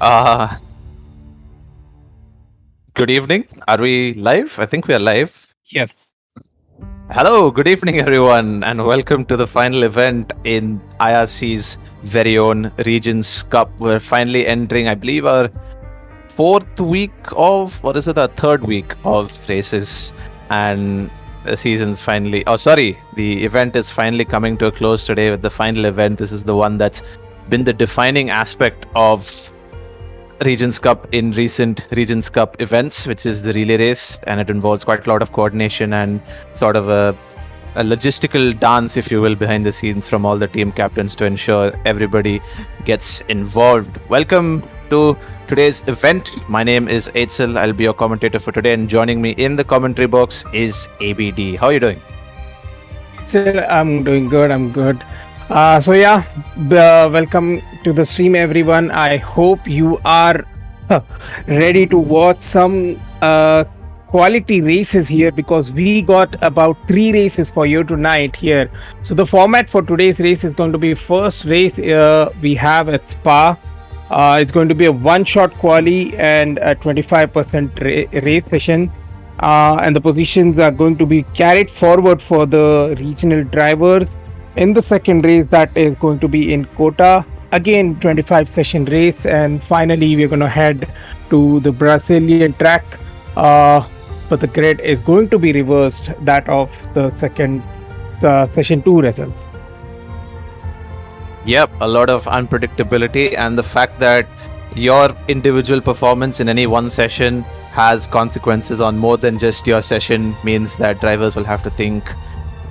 Uh, Good evening. Are we live? I think we are live. Yes. Hello, good evening, everyone, and welcome to the final event in IRC's very own Regions Cup. We're finally entering, I believe, our fourth week of, or is it our third week of races? And the season's finally, the event is finally coming to a close today with the final event. This is the one that's been the defining aspect of Regions Cup in recent Regions Cup events, which is the relay race, and it involves quite a lot of coordination and sort of a logistical dance, if you will, behind the scenes from all the team captains to ensure everybody gets involved. Welcome to today's event. My name is Eitzel. I'll be your commentator for today, and joining me in the commentary box is ABD. How are you doing? Sir, I'm doing good. I'm good. Welcome to the stream, everyone. I hope you are ready to watch some quality races here, because we got about 3 races for you tonight here. So the format for today's race is going to be first race we have at Spa. It's going to be a one-shot quali and a 25% race session. And the positions are going to be carried forward for the regional drivers. In the second race, that is going to be in COTA, again 25 session race, and finally we're going to head to the Brazilian track, but the grid is going to be reversed, that of the second session 2 results. Yep, a lot of unpredictability, and the fact that your individual performance in any one session has consequences on more than just your session means that drivers will have to think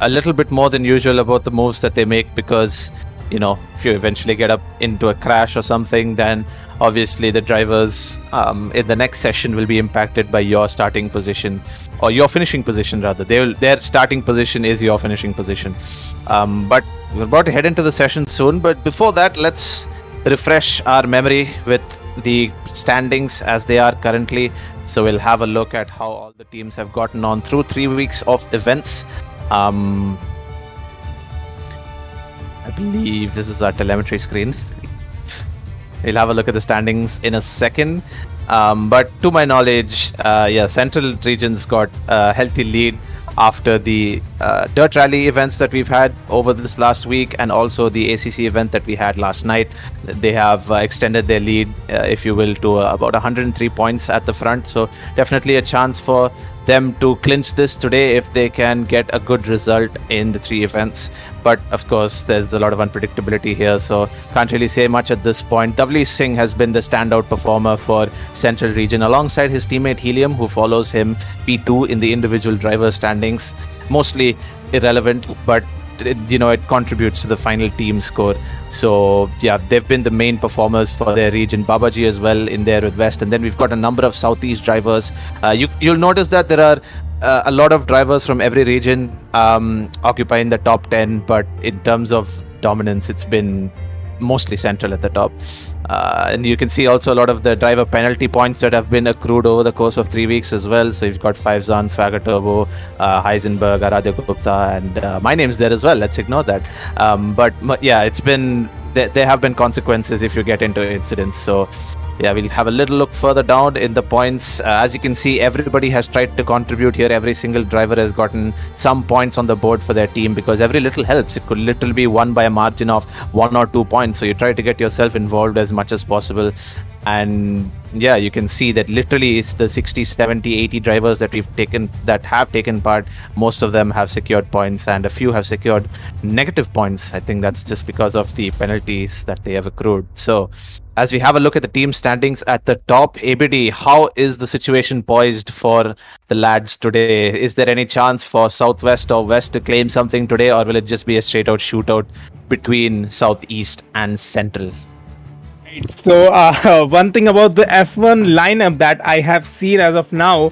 a little bit more than usual about the moves that they make, because if you eventually get up into a crash or something, then obviously the drivers in the next session will be impacted by your starting position, or your finishing position rather. Their starting position is your finishing position. But we're about to head into the session soon, but before that, let's refresh our memory with the standings as they are currently. So we'll have a look at how all the teams have gotten on through 3 weeks of events. I believe this is our telemetry screen. We'll have a look at the standings in a second. But to my knowledge, Central Region's got a healthy lead after the dirt rally events that we've had over this last week, and also the ACC event that we had last night. They have extended their lead, if you will, to about 103 points at the front. So definitely a chance for them to clinch this today if they can get a good result in the 3 events. But of course, there's a lot of unpredictability here, so can't really say much at this point. Davli Singh has been the standout performer for Central Region alongside his teammate Helium, who follows him P2 in the individual driver standings. Mostly irrelevant, but it contributes to the final team score. So yeah, they've been the main performers for their region. Babaji as well in there with West, and then we've got a number of Southeast drivers. You'll notice that there are a lot of drivers from every region occupying the top 10, but in terms of dominance, it's been mostly Central at the top. And you can see also a lot of the driver penalty points that have been accrued over the course of 3 weeks as well. So you've got Fivezan, Swagger Turbo, Heisenberg, Aradhya Gupta, and my name's there as well. Let's ignore that. But yeah, it's been there have been consequences if you get into incidents. So yeah, we'll have a little look further down in the points. As you can see, everybody has tried to contribute here. Every single driver has gotten some points on the board for their team, because every little helps. It could literally be won by a margin of 1 or 2 points. So you try to get yourself involved as much as possible. And yeah, you can see that literally it's the 60, 70, 80 drivers that have taken part. Most of them have secured points, and a few have secured negative points. I think that's just because of the penalties that they have accrued. So as we have a look at the team standings at the top, ABD, how is the situation poised for the lads today? Is there any chance for Southwest or West to claim something today, or will it just be a straight out shootout between Southeast and Central? So one thing about the F1 lineup that I have seen as of now,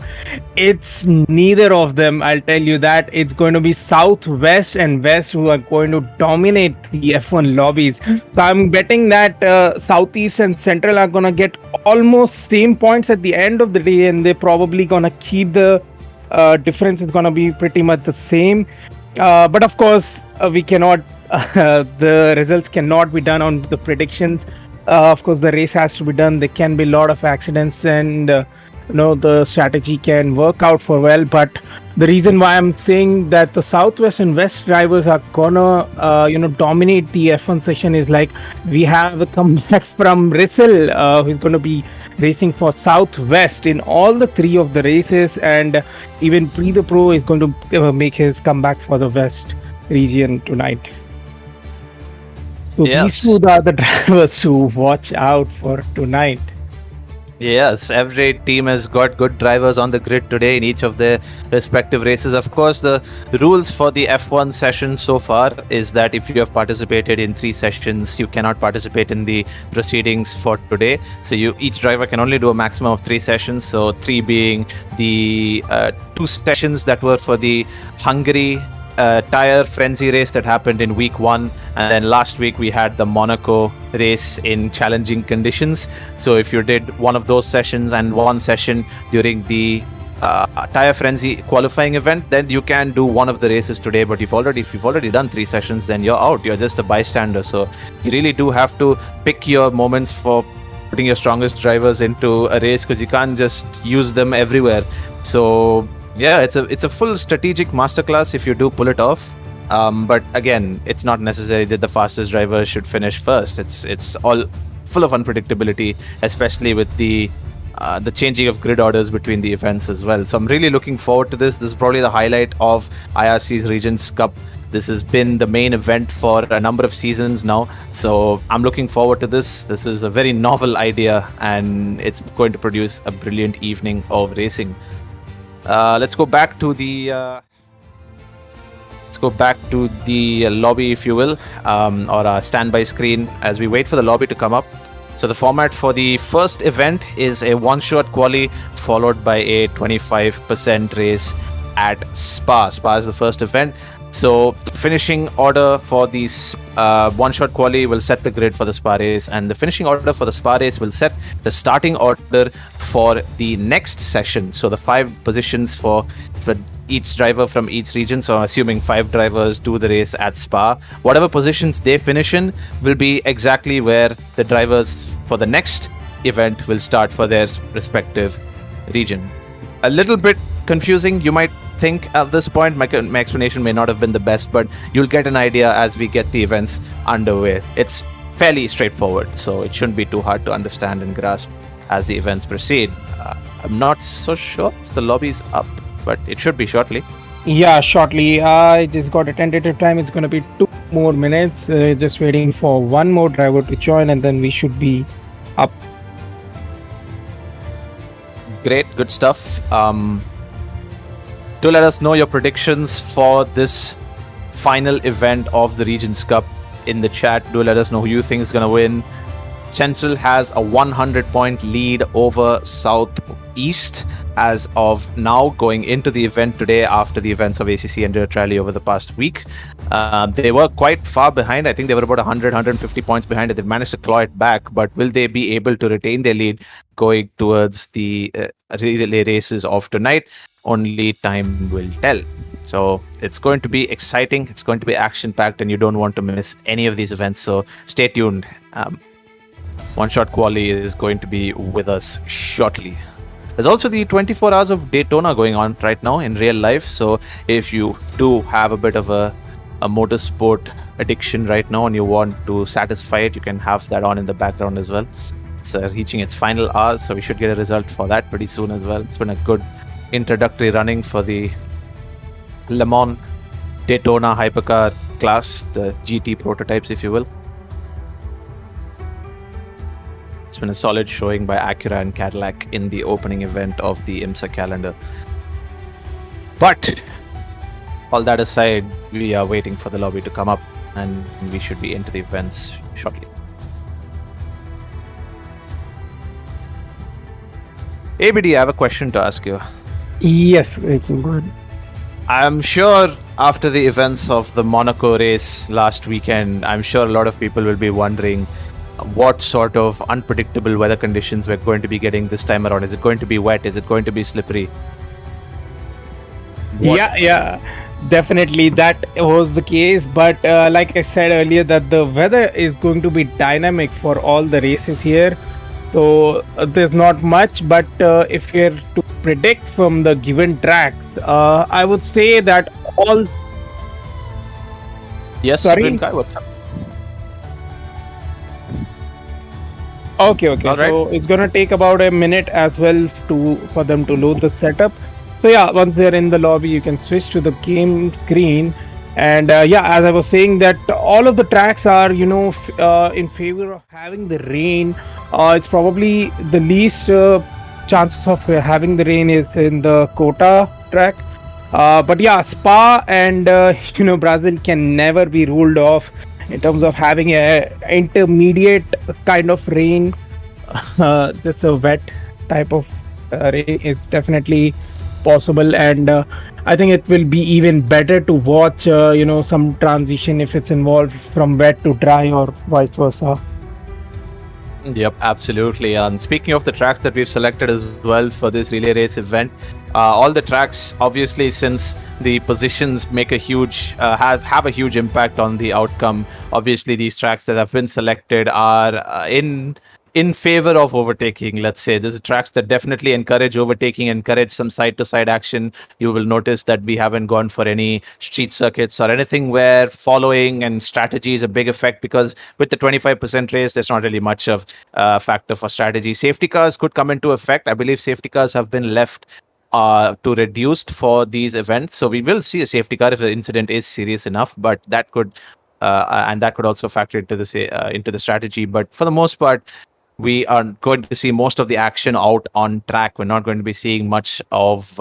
it's neither of them. I'll tell you that it's going to be South, West, and West who are going to dominate the F1 lobbies. So I'm betting that Southeast and Central are going to get almost same points at the end of the day, and they're probably going to keep the difference is going to be pretty much the same. But of course, we cannot. The results cannot be done on the predictions. Of course, the race has to be done. There can be a lot of accidents, and the strategy can work out for well. But the reason why I'm saying that the Southwest and West drivers are gonna, dominate the F1 session is like we have a comeback from Russell, who's gonna be racing for Southwest in all the three of the races, and even Pre the Pro is going to make his comeback for the West region tonight. So Yes. these two are the drivers to watch out for tonight. Yes, every team has got good drivers on the grid today in each of their respective races. Of course, the rules for the F1 session so far is that if you have participated in 3 sessions, you cannot participate in the proceedings for today. So each driver can only do a maximum of 3 sessions. So 3 being the 2 sessions that were for the Hungary tire frenzy race that happened in week 1, and then last week we had the Monaco race in challenging conditions. So if you did one of those sessions and one session during the tire frenzy qualifying event, then you can do one of the races today. But if you've already done 3 sessions, then you're out. You're just a bystander. So you really do have to pick your moments for putting your strongest drivers into a race, because you can't just use them everywhere. So yeah, it's a full strategic masterclass if you do pull it off. But again, it's not necessary that the fastest driver should finish first. It's all full of unpredictability, especially with the changing of grid orders between the events as well. So I'm really looking forward to this. This is probably the highlight of IRC's Regions Cup. This has been the main event for a number of seasons now. So I'm looking forward to this. This is a very novel idea, and it's going to produce a brilliant evening of racing. Let's go back to the lobby, if you will, or a standby screen as we wait for the lobby to come up. So the format for the first event is a one-shot quali followed by a 25% race at Spa. Spa is the first event. So the finishing order for the one-shot quali will set the grid for the Spa race, and the finishing order for the Spa race will set the starting order for the next session. So the 5 positions for each driver from each region. So I'm assuming 5 drivers do the race at Spa. Whatever positions they finish in will be exactly where the drivers for the next event will start for their respective region. A little bit confusing, you might think at this point. My explanation may not have been the best, but you'll get an idea as we get the events underway. It's fairly straightforward, so it shouldn't be too hard to understand and grasp as the events proceed. I'm not so sure if the lobby's up, but it should be shortly. Yeah, shortly. I just got a tentative time. It's going to be 2 more minutes. Just waiting for one more driver to join, and then we should be up. Great, good stuff. Do let us know your predictions for this final event of the Regions Cup in the chat. Do let us know who you think is going to win. Central has a 100-point lead over Southeast as of now, going into the event today after the events of ACC Endurance Rally over the past week. They were quite far behind. I think they were about 100, 150 points behind. They've managed to claw it back, but will they be able to retain their lead going towards the relay races of tonight? Only time will tell. So it's going to be exciting. It's going to be action-packed, and you don't want to miss any of these events. So stay tuned. One-shot quali is going to be with us shortly. There's also the 24 hours of Daytona going on right now in real life. So if you do have a bit of a motorsport addiction right now and you want to satisfy it, you can have that on in the background as well. It's reaching its final hours, so we should get a result for that pretty soon as well. It's been a good introductory running for the Le Mans Daytona hypercar class, the GT prototypes, if you will. It's been a solid showing by Acura and Cadillac in the opening event of the IMSA calendar. But all that aside, we are waiting for the lobby to come up, and we should be into the events shortly. ABD, I have a question to ask you. Yes, it's good. I'm sure after the events of the Monaco race last weekend, I'm sure a lot of people will be wondering what sort of unpredictable weather conditions we're going to be getting this time around. Is it going to be wet? Is it going to be slippery? Yeah. Definitely, that was the case. But like I said earlier, that the weather is going to be dynamic for all the races here. So there's not much. But if you're to predict from the given tracks, I would say that all. Yes, Supreme Sorry. Kai, what's up? Okay, okay. All right. So it's gonna take about a minute as well to for them to load the setup. So yeah, once they're in the lobby, you can switch to the game screen. And yeah, as I was saying, that all of the tracks are in favor of having the rain. It's probably the least chances of having the rain is in the COTA track. But yeah, Spa and Brazil can never be ruled off in terms of having a intermediate kind of rain. Just a wet type of rain is definitely possible, and I think it will be even better to watch some transition if it's involved from wet to dry or vice versa. Yep, absolutely. And speaking of the tracks that we've selected as well for this relay race event, all the tracks, obviously, since the positions make a huge have a huge impact on the outcome. Obviously, these tracks that have been selected are in favor of overtaking. Let's say there's tracks that definitely encourage overtaking, encourage some side to side action. You will notice that we haven't gone for any street circuits or anything where following and strategy is a big effect, because with the 25% race, there's not really much of a factor for strategy. Safety cars could come into effect. I believe safety cars have been left to reduced for these events. So we will see a safety car if the incident is serious enough, but that could and that could also factor into the strategy. But for the most part, we are going to see most of the action out on track. We're not going to be seeing much of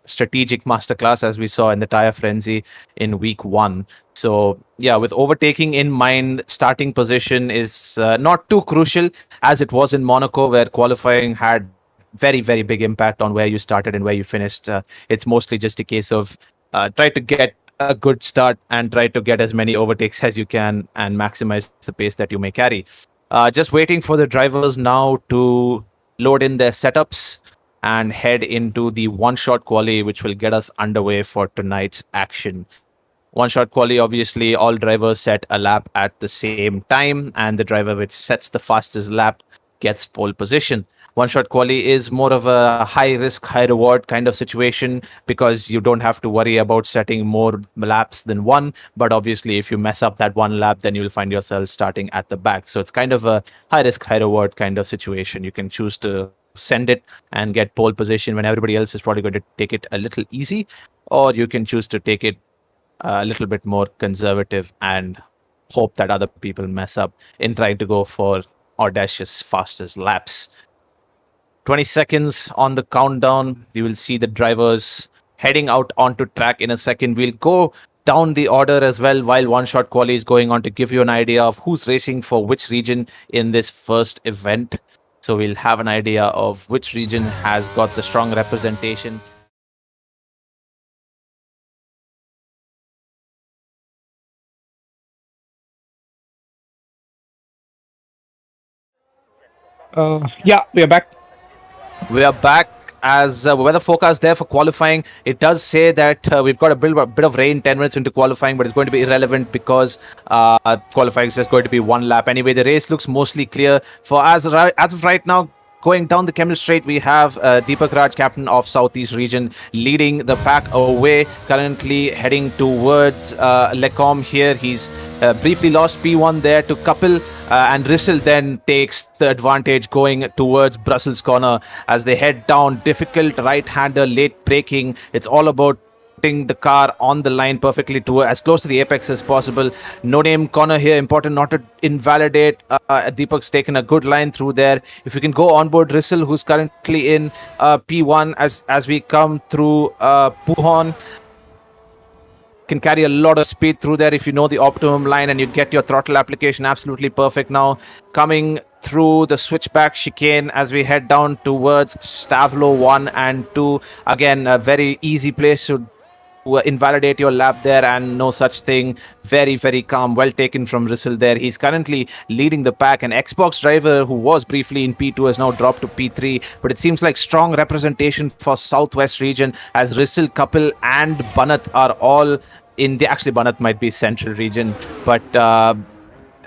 strategic masterclass as we saw in the tire frenzy in week 1. So yeah, with overtaking in mind, starting position is not too crucial as it was in Monaco, where qualifying had very, very big impact on where you started and where you finished. It's mostly just a case of try to get a good start and try to get as many overtakes as you can and maximize the pace that you may carry. Just waiting for the drivers now to load in their setups and head into the one-shot quali, which will get us underway for tonight's action. One-shot quali, obviously, all drivers set a lap at the same time, and the driver which sets the fastest lap gets pole position. One-shot quali is more of a high-risk, high-reward kind of situation because you don't have to worry about setting more laps than one. But obviously, if you mess up that one lap, then you'll find yourself starting at the back. So it's kind of a high-risk, high-reward kind of situation. You can choose to send it and get pole position when everybody else is probably going to take it a little easy, or you can choose to take it a little bit more conservative and hope that other people mess up in trying to go for audacious fastest laps. 20 seconds on the countdown. You will see the drivers heading out onto track in a second. We'll go down the order as well while one shot quali is going on to give you an idea of who's racing for which region in this first event. So we'll have an idea of which region has got the strong representation. Yeah, we are back. We are back. As weather forecast there for qualifying, it does say that we've got a bit of rain 10 minutes into qualifying, but it's going to be irrelevant because qualifying is just going to be one lap. Anyway, the race looks mostly clear. For as of right now, going down the Kemmel Straight, we have Deepak Raj, captain of Southeast region, leading the pack away, currently heading towards Lecom here. He's briefly lost P1 there to Kapil, and Rissel then takes the advantage going towards Brussels corner as they head down. Difficult right-hander, late braking. It's all about putting the car on the line perfectly to as close to the apex as possible. No name corner here, important not to invalidate. Deepak's taken a good line through there. If you can go on board Rissel, who's currently in P1 as we come through Puhon, can carry a lot of speed through there if you know the optimum line and you get your throttle application absolutely perfect. Now coming through the switchback chicane as we head down towards Stavlo 1 and 2. Again, a very easy place to invalidate your lap there, and no such thing. Very, very calm. Well taken from Rissel there. He's currently leading the pack. An Xbox driver who was briefly in P2 has now dropped to P3. But it seems like strong representation for Southwest region, as Rissel, Kapil and Banat are all in the... Actually, Banat might be Central region. But...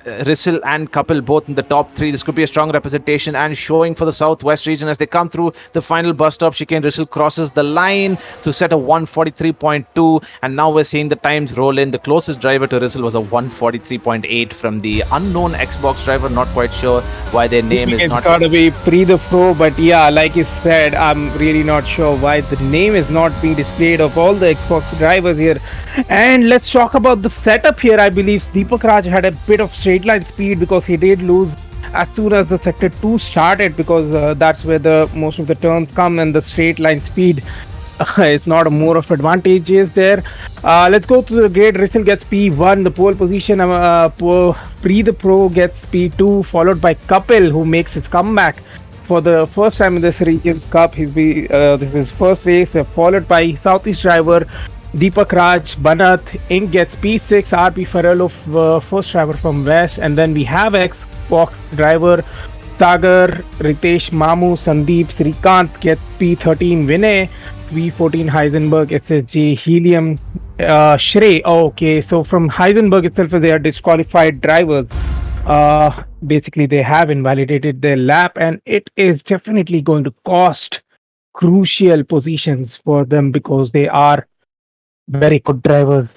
Rissel and Kapil both in the top 3. This could be a strong representation and showing for the Southwest region as they come through the final bus stop chicane. Rissel crosses the line to set a 143.2, and now we're seeing the times roll in. The closest driver to Rissel was a 143.8 from the unknown Xbox driver. Not quite sure why their name is not... It's gotta be Pre the Pro, but yeah, like you said, I'm really not sure why the name is not being displayed of all the Xbox drivers here. And let's talk about the setup here. I believe Deepak Raj had a bit of straight line speed because he did lose as soon as the sector 2 started, because that's where the most of the turns come, and the straight line speed is not a more of advantages there. Let's go to the grid. Rissel gets P1, the pole position. Pre the Pro gets P2, followed by Kapil, who makes his comeback for the first time in this Regions Cup. This is his first race, followed by Southeast driver Deepak Raj, Banat. Inc gets P6, RP Farrell, first driver from West, and then we have Xbox driver Sagar, Ritesh, Mamu, Sandeep, Srikant gets P13, Vinay, V14 Heisenberg, SSG, Helium, Shrey. Okay, so from Heisenberg itself, they are disqualified drivers. Basically, they have invalidated their lap, and it is definitely going to cost crucial positions for them because they are very good drivers.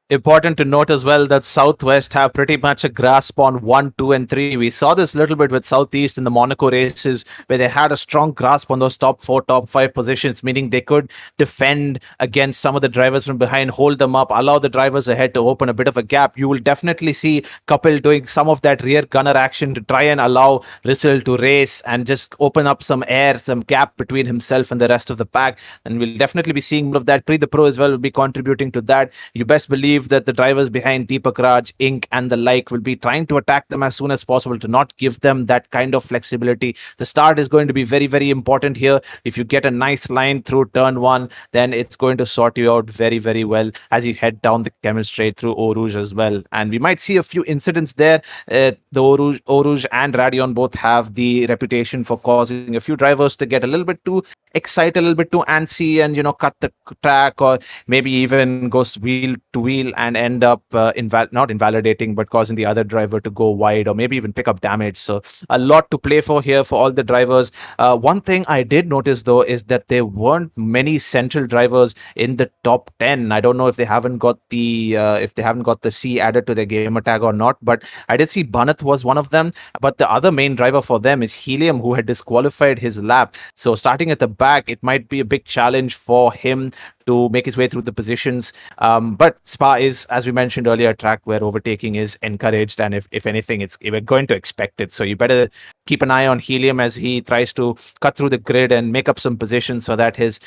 Important to note as well that Southwest have pretty much a grasp on 1, 2, and 3. We saw this a little bit with Southeast in the Monaco races, where they had a strong grasp on those top 4, top 5 positions, meaning they could defend against some of the drivers from behind, hold them up, allow the drivers ahead to open a bit of a gap. You will definitely see Kapil doing some of that rear gunner action to try and allow Rissel to race and just open up some air, some gap between himself and the rest of the pack. And we'll definitely be seeing more of that. Pre the Pro as well will be contributing to that. You best believe that the drivers behind Deepak Raj, Inc. and the like will be trying to attack them as soon as possible to not give them that kind of flexibility. The start is going to be very, very important here. If you get a nice line through turn 1, then it's going to sort you out very, very well as you head down the Camel Straight through Eau Rouge as well. And we might see a few incidents there. The Eau Rouge and Radion both have the reputation for causing a few drivers to get a little bit too excited, a little bit too antsy, and cut the track, or maybe even goes wheel to wheel and end up not invalidating but causing the other driver to go wide or maybe even pick up damage. So a lot to play for here for all the drivers. One thing I did notice though is that there weren't many central drivers in the top 10. I don't know if they haven't got the C added to their gamer tag or not, but I did see Banat was one of them. But the other main driver for them is Helium, who had disqualified his lap. So starting at the back, it might be a big challenge for him to make his way through the positions. But Spa is, as we mentioned earlier, a track where overtaking is encouraged, and if anything, we're going to expect it. So you better keep an eye on Helium as he tries to cut through the grid and make up some positions so that his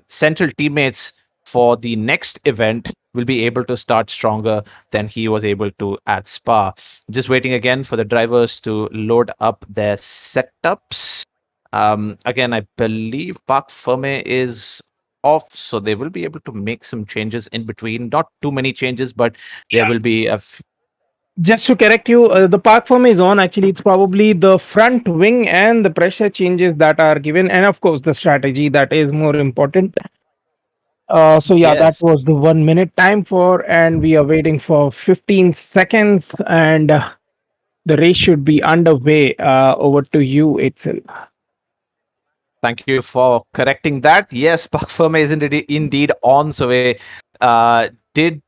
central teammates for the next event will be able to start stronger than he was able to at Spa. Just waiting again for the drivers to load up their setups. Again, I believe Park Ferme is off, so they will be able to make some changes in between. Not too many changes, but there will be Just to correct you, the park form is on. Actually, it's probably the front wing and the pressure changes that are given, and of course the strategy that is more important. So yeah, Yes. that was the 1 minute time and we are waiting for 15 seconds, and the race should be underway. Over to you, Itzel. Thank you for correcting that. Yes, Park Ferme is indeed on. So we did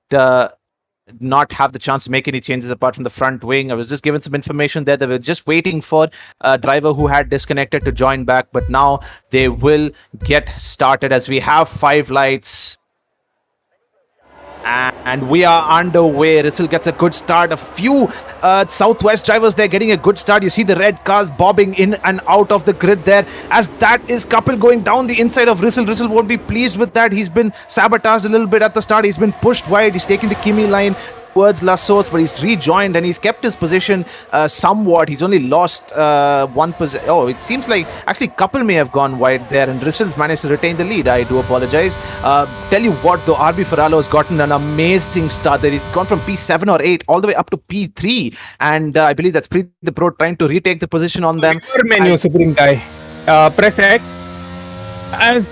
not have the chance to make any changes apart from the front wing. I was just given some information there. They were just waiting for a driver who had disconnected to join back, but now they will get started as we have 5 lights. And we are underway. Rissel gets a good start. A few Southwest drivers there getting a good start. You see the red cars bobbing in and out of the grid there, as that is Kapil going down the inside of Rissel. Rissel won't be pleased with that. He's been sabotaged a little bit at the start. He's been pushed wide. He's taking the Kimi line. towards La Source, but he's rejoined and he's kept his position somewhat. He's only lost one position. Oh, it seems like actually couple may have gone wide there, and Rissel's managed to retain the lead. I do apologize. Tell you what, though, RB Ferraro has gotten an amazing start there. He's gone from P7 or 8 all the way up to P3, and I believe that's the Pro trying to retake the position on them. Menu, Supreme Guy. Press X.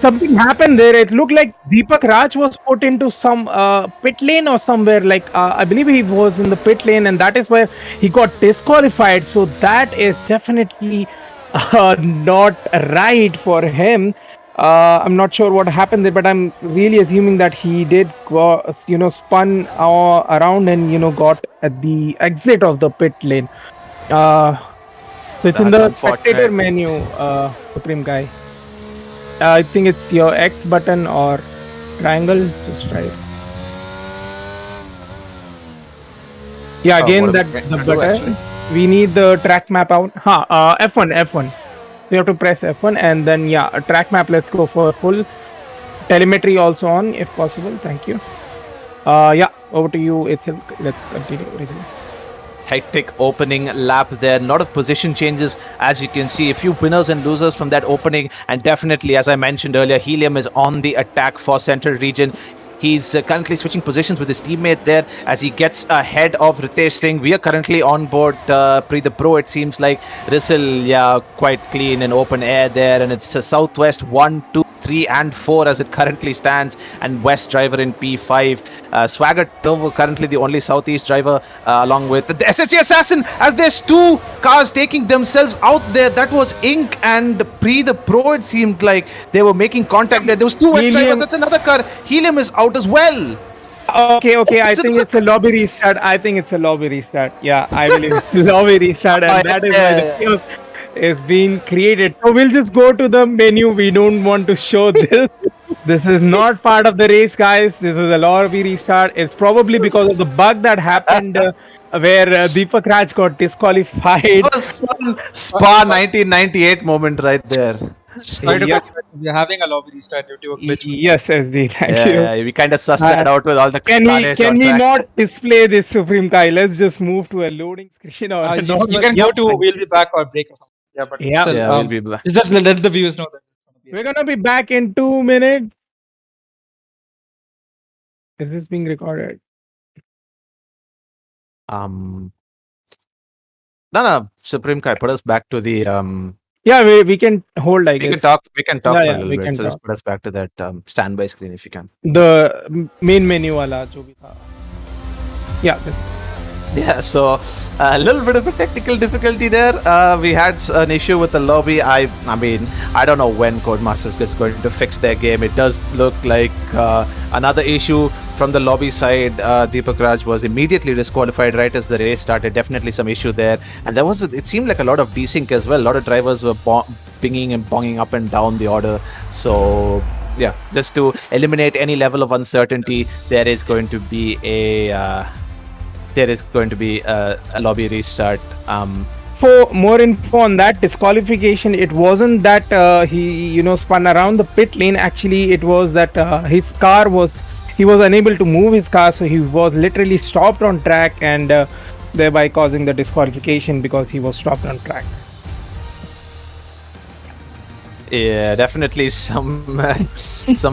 Something happened there. It looked like Deepak Raj was put into some pit lane or somewhere. Like I believe he was in the pit lane, and that is where he got disqualified. So that is definitely not right for him. I'm not sure what happened there, but I'm really assuming that he did go, spun around and got at the exit of the pit lane. So it's in the spectator menu, Supreme Guy. I think it's your X button or triangle. Just try it. Yeah, again the button. We need the track map out. F1. We have to press F1 and then a track map. Let's go for full telemetry also on if possible. Thank you. Over to you, Ethel. Let's continue. Hectic opening lap there. Lot of position changes, as you can see. A few winners and losers from that opening, and definitely, as I mentioned earlier, Helium is on the attack for Central Region. He's currently switching positions with his teammate there as he gets ahead of Ritesh Singh. We are currently on board the Pro. It seems like Rissel, quite clean in open air there, and it's Southwest 1, 2, 3 and 4 as it currently stands, and West driver in P5. Swagger currently the only Southeast driver along with the SSC Assassin, as there's two cars taking themselves out there. That was Ink and the Pro. It seemed like they were making contact there. There was two West drivers. That's another car. Helium is out as well. Okay. I think it's a lobby restart. Yeah, I believe it's a lobby restart, and that is why the chaos is being created. So we'll just go to the menu. We don't want to show this. This is not part of the race, guys. This is a lobby restart. It's probably because of the bug that happened where Deepak Raj got disqualified. It was fun. Spa 1998 moment right there. We're having a lobby restart due to a glitch. Yes, SD. Thank you. We kind of sussed that out with all the. Can we not display this, Supreme Kai? Let's just move to a loading screen. Or no, you can go to we'll be back or break or something. Yeah, but we'll be back. Just let the viewers know that we're gonna be back in 2 minutes. Is this being recorded? No, Supreme Kai, put us back to the Yeah, we can hold. I guess we can talk for a little bit. So just put us back to that standby screen if you can. The main menu wala jo bhi tha. Yeah, so a little bit of a technical difficulty there. We had an issue with the lobby. I mean, I don't know when Codemasters is going to fix their game. It does look like another issue from the lobby side. Deepak Raj was immediately disqualified right as the race started. Definitely some issue there. And there was, it seemed like a lot of desync as well. A lot of drivers were pinging and bonging up and down the order. So yeah, just to eliminate any level of uncertainty, there is going to be a lobby restart. For more info on that disqualification, it wasn't that he spun around the pit lane. Actually, it was that he was unable to move his car, so he was literally stopped on track, and thereby causing the disqualification because he was stopped on track. Yeah, definitely some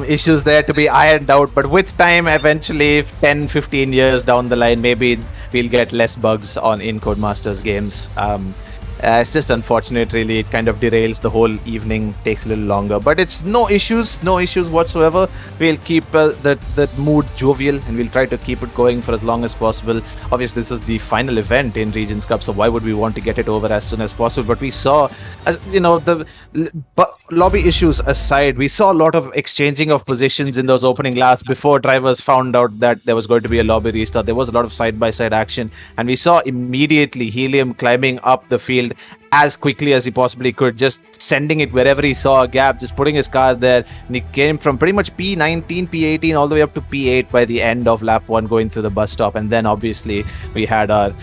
issues there to be ironed out, but with time, eventually 10-15 years down the line, maybe we'll get less bugs in Codemasters games. It's just unfortunate, really. It kind of derails the whole evening, takes a little longer, but it's no issues whatsoever. We'll keep that mood jovial, and we'll try to keep it going for as long as possible. Obviously, this is the final event in Regions Cup, so why would we want to get it over as soon as possible? But we saw, the lobby issues aside, we saw a lot of exchanging of positions in those opening laps before drivers found out that there was going to be a lobby restart. There was a lot of side-by-side action, and we saw immediately Helium climbing up the field as quickly as he possibly could, just sending it wherever he saw a gap, just putting his car there. And he came from pretty much P19, P18 all the way up to P8 by the end of lap 1 going through the bus stop. And then obviously we had our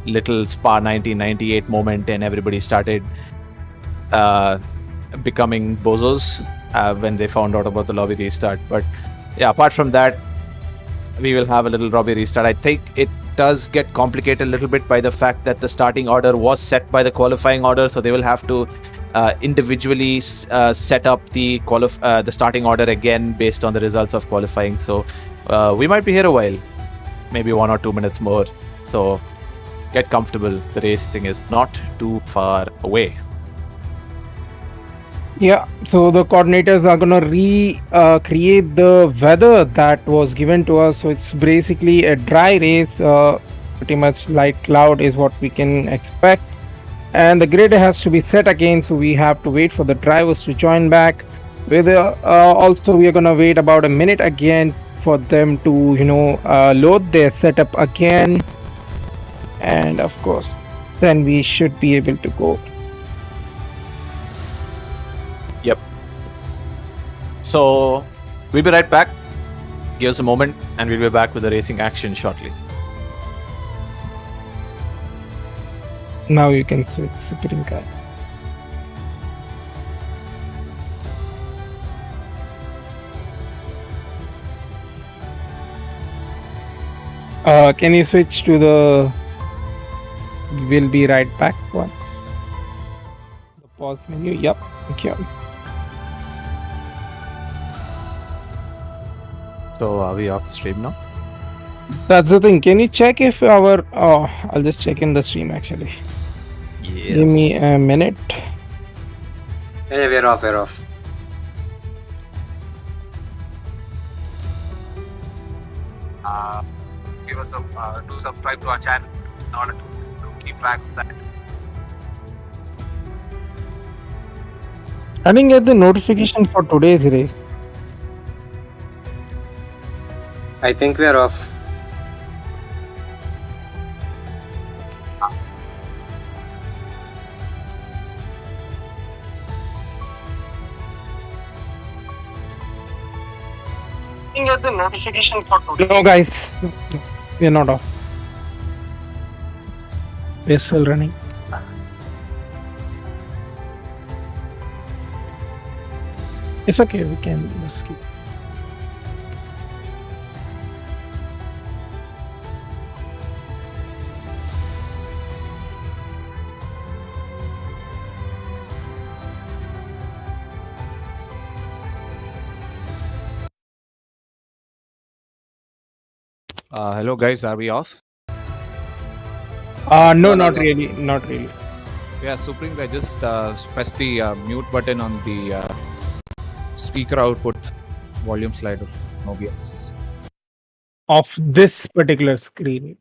little Spa 1998 moment, and everybody started becoming bozos when they found out about the lobby restart. But yeah, apart from that, we will have a little Robbie restart. I think it does get complicated a little bit by the fact that the starting order was set by the qualifying order, so they will have to individually set up the starting order again based on the results of qualifying. So we might be here a while, maybe 1 or 2 minutes more. So get comfortable. The racing is not too far away. Yeah, so the coordinators are gonna create the weather that was given to us. So it's basically a dry race, pretty much light cloud is what we can expect. And the grid has to be set again, so we have to wait for the drivers to join back. With also we are gonna wait about a minute again for them to load their setup again, and of course, then we should be able to go. Yep. So we'll be right back. Give us a moment and we'll be back with the racing action shortly. Now you can switch green card. Can you switch to the we'll be right back one? The pause menu. Yep. Thank you. So are we off the stream now? That's the thing. Can you check if our I'll just check in the stream actually. Yes. Give me a minute. Hey, we're off. Give us do subscribe to our channel in order to keep track of that. I didn't get the notification for today's race. I think we're off. Didn't get the notification for today. No, guys, we're not off. We're still running. It's okay. We can just keep. Hello guys, are we off? No, not really. Not really. Yeah, Supreme, I just pressed the mute button on the speaker output volume slider. OBS. Of this particular screen.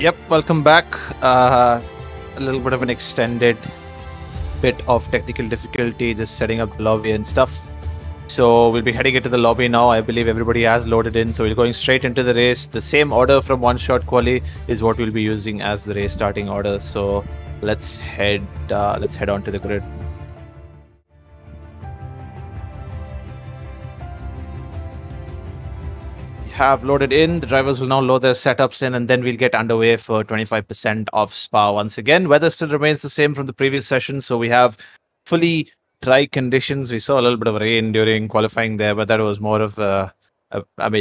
Yep, welcome back. A little bit of an extended bit of technical difficulty, just setting up the lobby and stuff. So we'll be heading into the lobby now. I believe everybody has loaded in, so we're going straight into the race. The same order from one shot quali is what we'll be using as the race starting order. So let's head on to the grid. Have loaded in. The drivers will now load their setups in, and then we'll get underway for 25% of Spa once again. Weather still remains the same from the previous session, so we have fully dry conditions. We saw a little bit of rain during qualifying there, but that was more of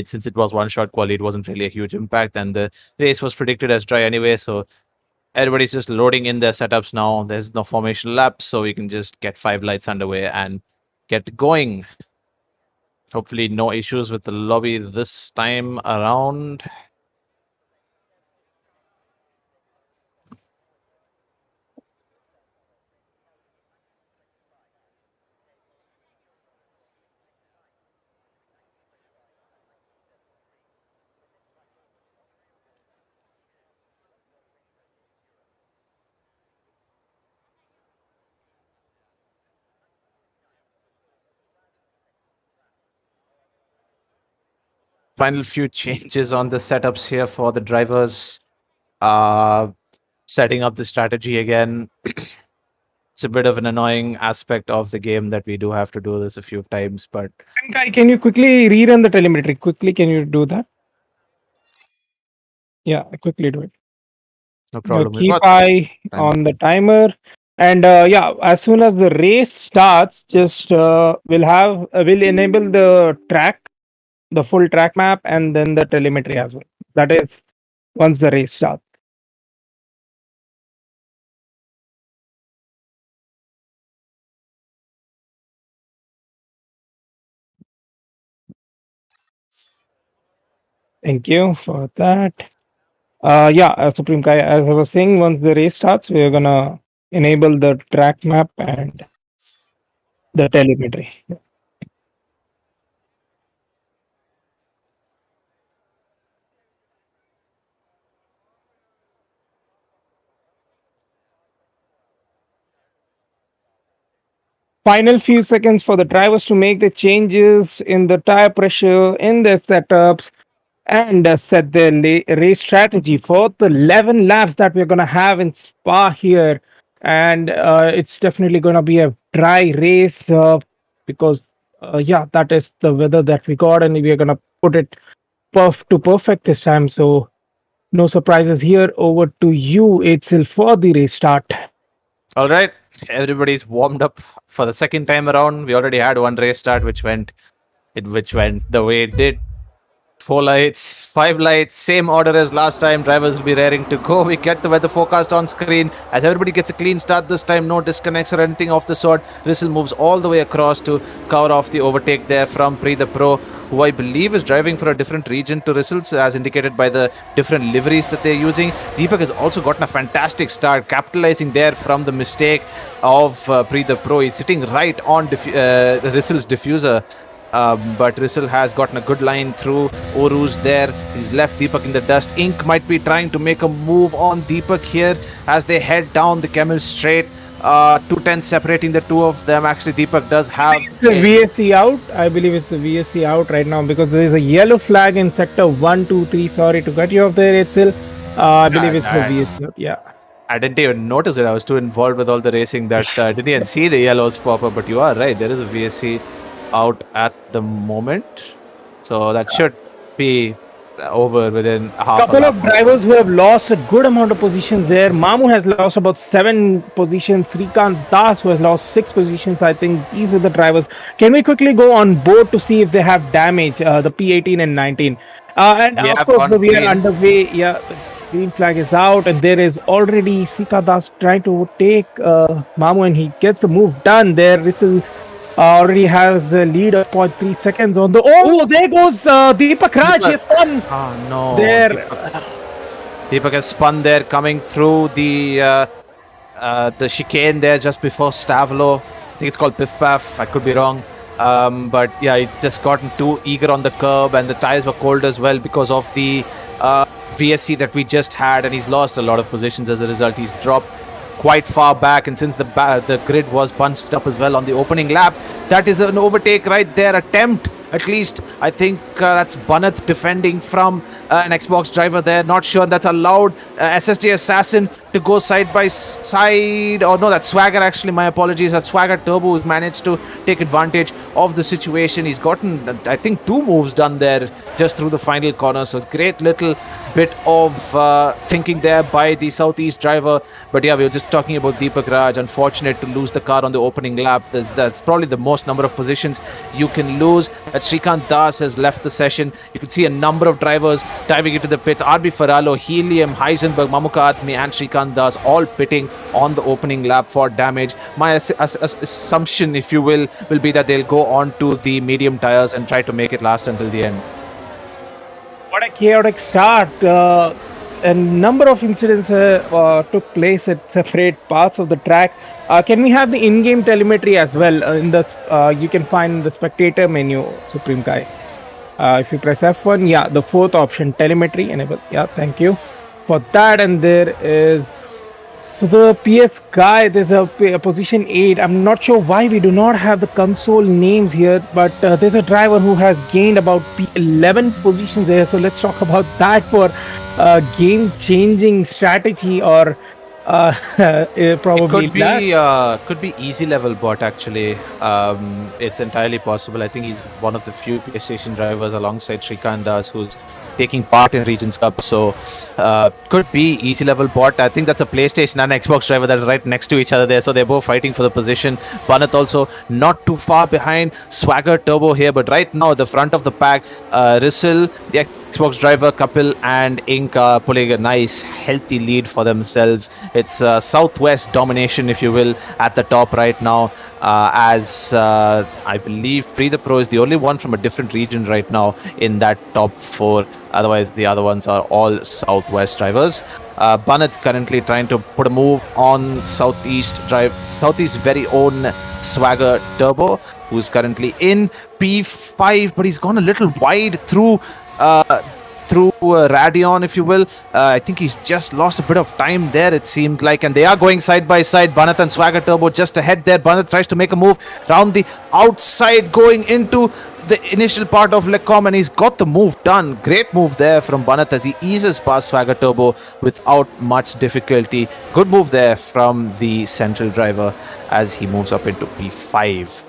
since it was one shot quali, it wasn't really a huge impact, and the race was predicted as dry anyway, so everybody's just loading in their setups now. There's no formation laps, so we can just get 5 lights underway and get going. Hopefully no issues with the lobby this time around. Final few changes on the setups here for the drivers. Setting up the strategy again. It's a bit of an annoying aspect of the game that we do have to do this a few times, but Can you quickly rerun the telemetry? Quickly, can you do that? Yeah, quickly do it. no problem. Keep eye on the timer. And as soon as the race starts, just we'll enable the track, the full track map, and then the telemetry as well. That is once the race starts. Thank you for that. Supreme Kai, as I was saying, once the race starts, we're gonna enable the track map and the telemetry. Final few seconds for the drivers to make the changes in the tire pressure, in their setups, and set their race strategy for the 11 laps that we're going to have in Spa here. And it's definitely going to be a dry race because, that is the weather that we got, and we're going to put it to perfect this time. So, no surprises here. Over to you, Itzel, for the race start. All right, everybody's warmed up for the second time around. We already had one race start, which went the way it did. 4 lights, 5 lights, same order as last time. Drivers will be raring to go. We get the weather forecast on screen. As everybody gets a clean start this time, no disconnects or anything of the sort. Rissel moves all the way across to cover off the overtake there from Pri the Pro, who I believe is driving for a different region to Rissel's, as indicated by the different liveries that they're using. Deepak has also gotten a fantastic start, capitalizing there from the mistake of Pri the Pro. He's sitting right on Rissel's diffuser. But Rissel has gotten a good line through. Oru's there. He's left Deepak in the dust. Ink might be trying to make a move on Deepak here as they head down the Camel Straight. 210 separating the two of them. Actually, Deepak does have the VSC out. I believe it's the VSC out right now because there is a yellow flag in sector 1, 2, 3. Sorry to cut you off there, Itzel. I believe it's the VSC out. Yeah. I didn't even notice it. I was too involved with all the racing that didn't even see the yellows pop up. But you are right. There is a VSC out at the moment, so that should be over within half. Couple of drivers who have lost a good amount of positions there. Mamu has lost about 7 positions. Srikant Das, who has lost 6 positions. I think these are the drivers. Can we quickly go on board to see if they have damage? The P18 and 19. And of course, we are underway. Yeah, the green flag is out, and there is already Srikant Das trying to take Mamu, and he gets the move done there. This is already has the lead of 0.3 seconds on the. There goes Deepak Raj. He has spun. Oh no! There. Deepak has spun there, coming through the chicane there just before Stavlo. I think it's called Piff Paff. I could be wrong. But yeah, he just gotten too eager on the curb, and the tires were cold as well because of the VSC that we just had, and he's lost a lot of positions as a result. He's dropped quite far back, and since the grid was bunched up as well on the opening lap, that is an overtake right there, attempt at least. I think that's Banath defending from an Xbox driver there, not sure that's allowed. SSD Assassin to go side by side, or no, that's Swagger actually, my apologies, that's Swagger Turbo who's managed to take advantage of the situation. He's gotten, I think, 2 moves done there just through the final corner, so great little bit of thinking there by the Southeast driver. But yeah, we were just talking about Deepak Raj, unfortunate to lose the car on the opening lap. That's probably the most number of positions you can lose. Shrikant Das has left the session. You can see a number of drivers diving into the pits. RB Faralo, Helium, Heisenberg, Mamuka Atmi and Shrikant Das all pitting on the opening lap for damage. My assumption, if you will be that they'll go on to the medium tires and try to make it last until the end. What a chaotic start. A number of incidents took place at separate parts of the track. Can we have the in-game telemetry as well? You can find the spectator menu, Supreme Kai. If you press F1, yeah, the 4th option, telemetry enable. Yeah, thank you for that. And there is the PS Guy. There's a position 8. I'm not sure why we do not have the console names here, but there's a driver who has gained about 11 positions there. So let's talk about that for game-changing strategy, or probably could be easy level bot actually. It's entirely possible. I think he's one of the few PlayStation drivers alongside Shrikant Das who's taking part in Regions Cup, so could be easy level bot. I think that's a PlayStation and Xbox driver that are right next to each other there, so they're both fighting for the position. Banath also not too far behind Swagger Turbo here, but right now the front of the pack, Rissel, the Xbox driver, Kapil and Ink are pulling a nice healthy lead for themselves. It's Southwest domination, if you will, at the top right now, as I believe Pre the Pro is the only one from a different region right now in that top 4. Otherwise the other ones are all Southwest drivers. Banath currently trying to put a move on Southeast very own Swagger Turbo, who's currently in P5, but he's gone a little wide through Radion, if you will. I think he's just lost a bit of time there, it seemed like, and they are going side by side. Banath and Swagger Turbo just ahead there. Banath tries to make a move round the outside going into the initial part of Lecom, and he's got the move done. Great move there from Banath as he eases past Swagger Turbo without much difficulty. Good move there from the central driver as he moves up into P5.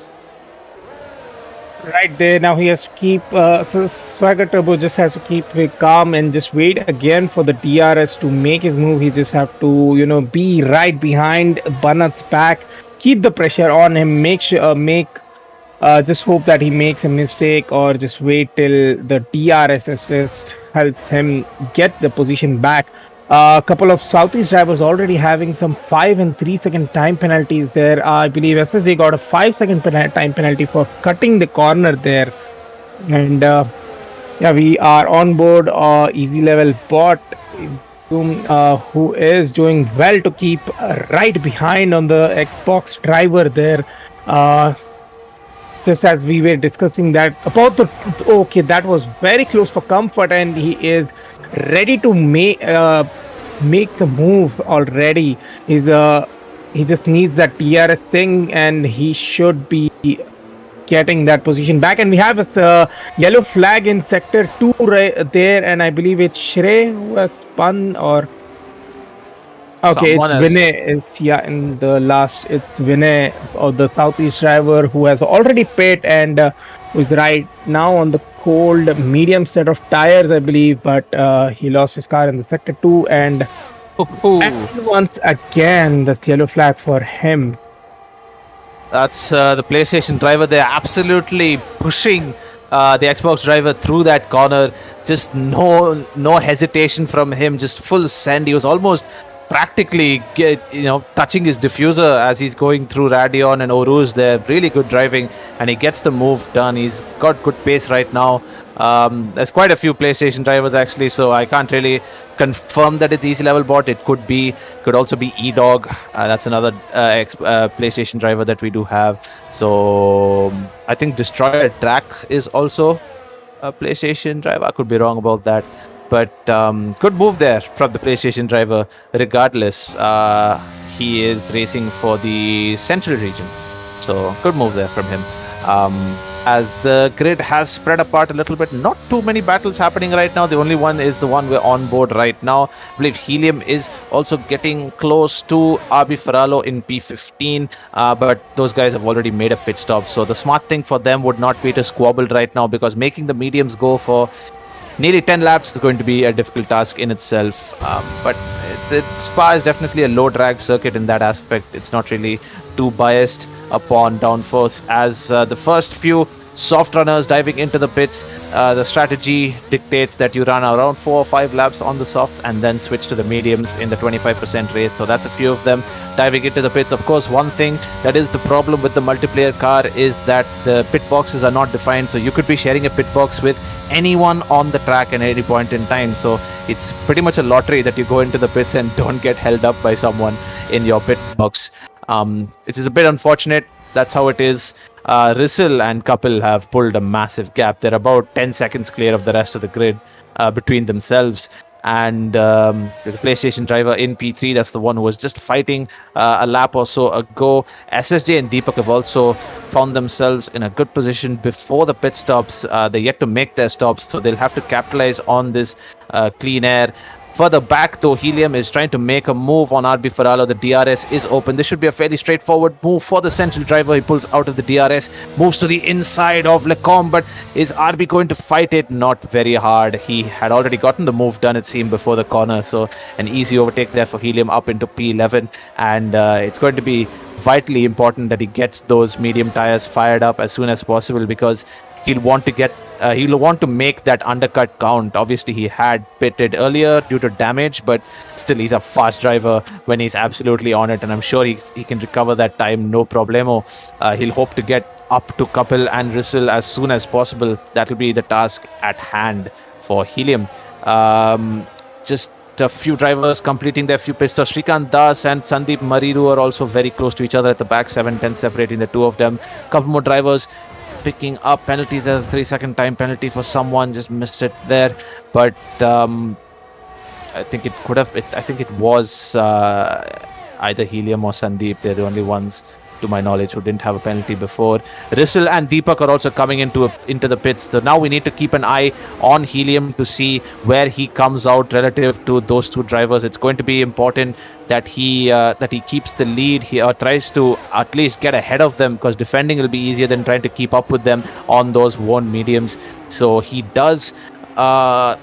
Right there, now he has to keep, so Swagger Turbo just has to keep calm and just wait again for the DRS to make his move. He just have to, be right behind Banath's back, keep the pressure on him, just hope that he makes a mistake, or just wait till the DRS assist helps him get the position back. A couple of Southeast drivers already having some 5 and 3 second time penalties there. I believe SSA got a 5 second time penalty for cutting the corner there. And yeah, we are on board easy level bot, who is doing well to keep right behind on the Xbox driver there. Just as we were discussing that about that was very close for comfort, and he is ready to make the move already. He just needs that DRS thing, and he should be getting that position back. And we have a yellow flag in sector 2 right there, and I believe it's Shrey who has spun, or okay, it's Vinay. In the last, it's Vinay, or the Southeast driver, who has already pit and who's right now on the cold medium set of tires, I believe, but he lost his car in the sector 2, and once again the yellow flag for him. That's the PlayStation driver. They're absolutely pushing the Xbox driver through that corner. Just no hesitation from him. Just full send. He was almost practically touching his diffuser as he's going through Radion and Oruz there. Really good driving, and he gets the move done. He's got good pace right now. There's quite a few PlayStation drivers actually, so I can't really confirm that it's easy level bot. It could also be E-Dog. That's another PlayStation driver that we do have. So I think Destroyer Track is also a PlayStation driver. I could be wrong about that. But good move there from the PlayStation driver. Regardless, he is racing for the Central region. So good move there from him. As the grid has spread apart a little bit, not too many battles happening right now. The only one is the one we're on board right now. I believe Helium is also getting close to RB Ferralo in P15, but those guys have already made a pit stop. So the smart thing for them would not be to squabble right now, because making the mediums go for nearly 10 laps is going to be a difficult task in itself. But Spa is definitely a low drag circuit in that aspect. It's not really too biased upon downforce, as the first few soft runners diving into the pits, the strategy dictates that you run around 4 or 5 laps on the softs and then switch to the mediums in the 25% race. So that's a few of them diving into the pits. Of course, one thing that is the problem with the multiplayer car is that the pit boxes are not defined, so you could be sharing a pit box with anyone on the track at any point in time. So it's pretty much a lottery that you go into the pits and don't get held up by someone in your pit box. It is a bit unfortunate. That's how it is. Rizzle and Couple have pulled a massive gap. They're about 10 seconds clear of the rest of the grid between themselves. And there's a PlayStation driver in P3. That's the one who was just fighting a lap or so ago. SSJ and Deepak have also found themselves in a good position before the pit stops. They're yet to make their stops, so they'll have to capitalize on this clean air. Further back, though, Helium is trying to make a move on RB Ferralo. The DRS is open. This should be a fairly straightforward move for the central driver. He pulls out of the DRS, moves to the inside of Lecom, but is RB going to fight it? Not very hard. He had already gotten the move done, it seemed, before the corner. So an easy overtake there for Helium up into P11. And it's going to be vitally important that he gets those medium tires fired up as soon as possible, because he'll want to make that undercut count. Obviously, he had pitted earlier due to damage, but still, he's a fast driver when he's absolutely on it, and I'm sure he can recover that time, no problemo. He'll hope to get up to Couple and Rizzle as soon as possible. That'll be the task at hand for Helium. Just a few drivers completing their few pit stops. Shrikant Das and Sandeep Mariru are also very close to each other at the back, 7-10 separating the two of them. Couple more drivers picking up penalties. There's a 3-second time penalty for someone, just missed it there. But I think it was either Helium or Sandeep. They're the only ones, to my knowledge, who didn't have a penalty before. Rizzle and Deepak are also coming into the pits. So now we need to keep an eye on Helium to see where he comes out relative to those two drivers. It's going to be important that he keeps the lead. He tries to at least get ahead of them, because defending will be easier than trying to keep up with them on those worn mediums. So he does. I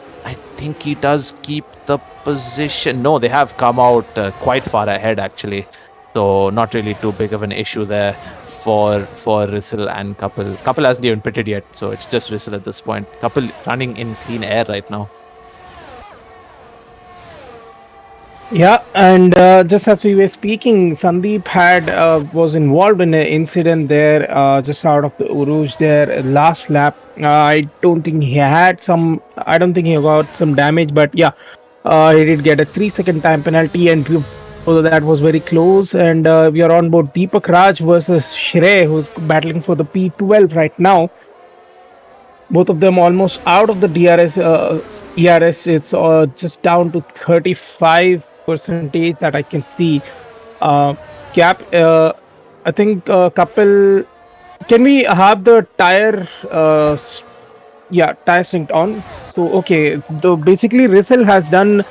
think he does keep the position. No, they have come out quite far ahead, actually. So not really too big of an issue there for Rizzle and Couple. Couple hasn't even pitted yet, so it's just Rizzle at this point. Couple running in clean air right now. Yeah, and just as we were speaking, Sandeep was involved in an incident there, just out of the Uruj there, last lap. I don't think he got some damage, but yeah, he did get a 3-second time penalty, and so that was very close. And we are on board Deepak Raj versus Shrey, who's battling for the P12 right now. Both of them almost out of the ERS. It's just down to 35% that I can see. Cap, I think Couple. Can we have the tire? Tire synced on. So okay, basically Rizzle has done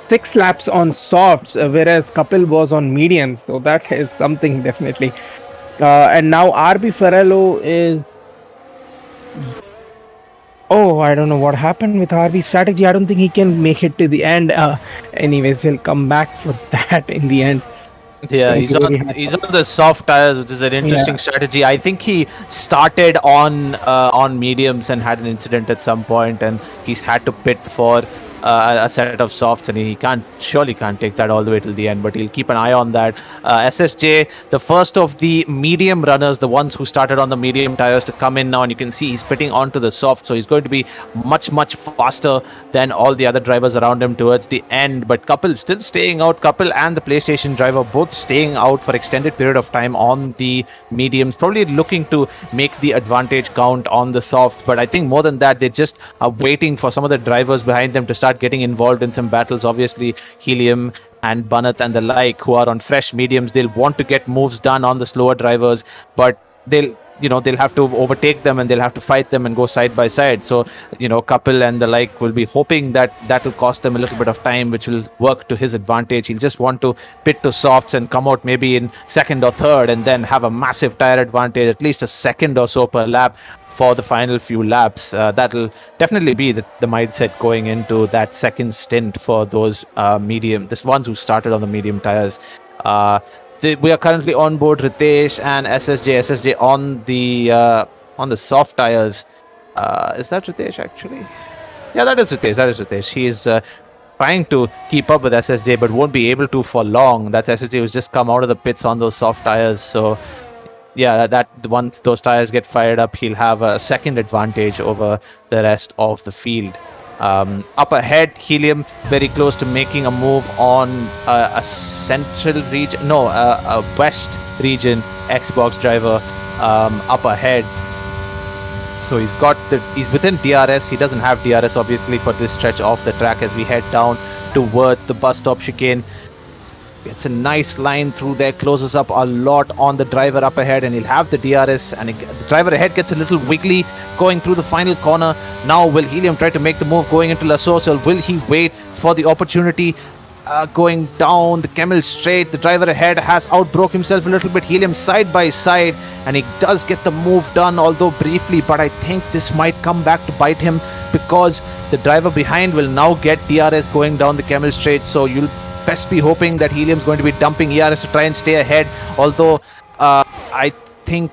6 laps on softs, whereas Couple was on mediums. So that is something definitely. And now RB Ferralo is. Oh, I don't know what happened with RB's strategy. I don't think he can make it to the end. Anyways, he'll come back for that in the end. Yeah, he's on the soft tires, which is an interesting strategy. I think he started on mediums and had an incident at some point, and he's had to pit for a set of softs, and he surely can't take that all the way till the end, but he'll keep an eye on that. SSJ, the first of the medium runners, the ones who started on the medium tires to come in now, and you can see he's pitting onto the soft, so he's going to be much faster than all the other drivers around him towards the end. But Kapil still staying out. Kapil and the PlayStation driver both staying out for extended period of time on the mediums, probably looking to make the advantage count on the softs. But I think more than that, they just are waiting for some of the drivers behind them to start getting involved in some battles. Obviously, Helium and Banat and the like, who are on fresh mediums, they'll want to get moves done on the slower drivers, but they'll have to overtake them and they'll have to fight them and go side by side. So, Kapil and the like will be hoping that will cost them a little bit of time, which will work to his advantage. He'll just want to pit to softs and come out maybe in second or third and then have a massive tire advantage, at least a second or so per lap for the final few laps. That'll definitely be the mindset going into that second stint for those ones who started on the medium tires. We are currently on board Ritesh and SSJ on the soft tires. Is that Ritesh actually? Yeah, that is Ritesh. He's trying to keep up with SSJ but won't be able to for long. That's SSJ who's just come out of the pits on those soft tires. So yeah, that once those tires get fired up, he'll have a second advantage over the rest of the field. Up ahead, Helium very close to making a move on a central region, a west region Xbox driver up ahead. So he's within DRS. He doesn't have DRS obviously for this stretch off the track as we head down towards the bus stop chicane. It's a nice line through there, closes up a lot on the driver up ahead, and he'll have the DRS, and the driver ahead gets a little wiggly going through the final corner. Now will Helium try to make the move going into La Source, or will he wait for the opportunity going down the Camel Straight? The driver ahead has outbroke himself a little bit. Helium side by side, and he does get the move done, although briefly, but I think this might come back to bite him because the driver behind will now get DRS going down the Camel Straight, so you'll best be hoping that Helium's going to be dumping ERS to try and stay ahead, although I think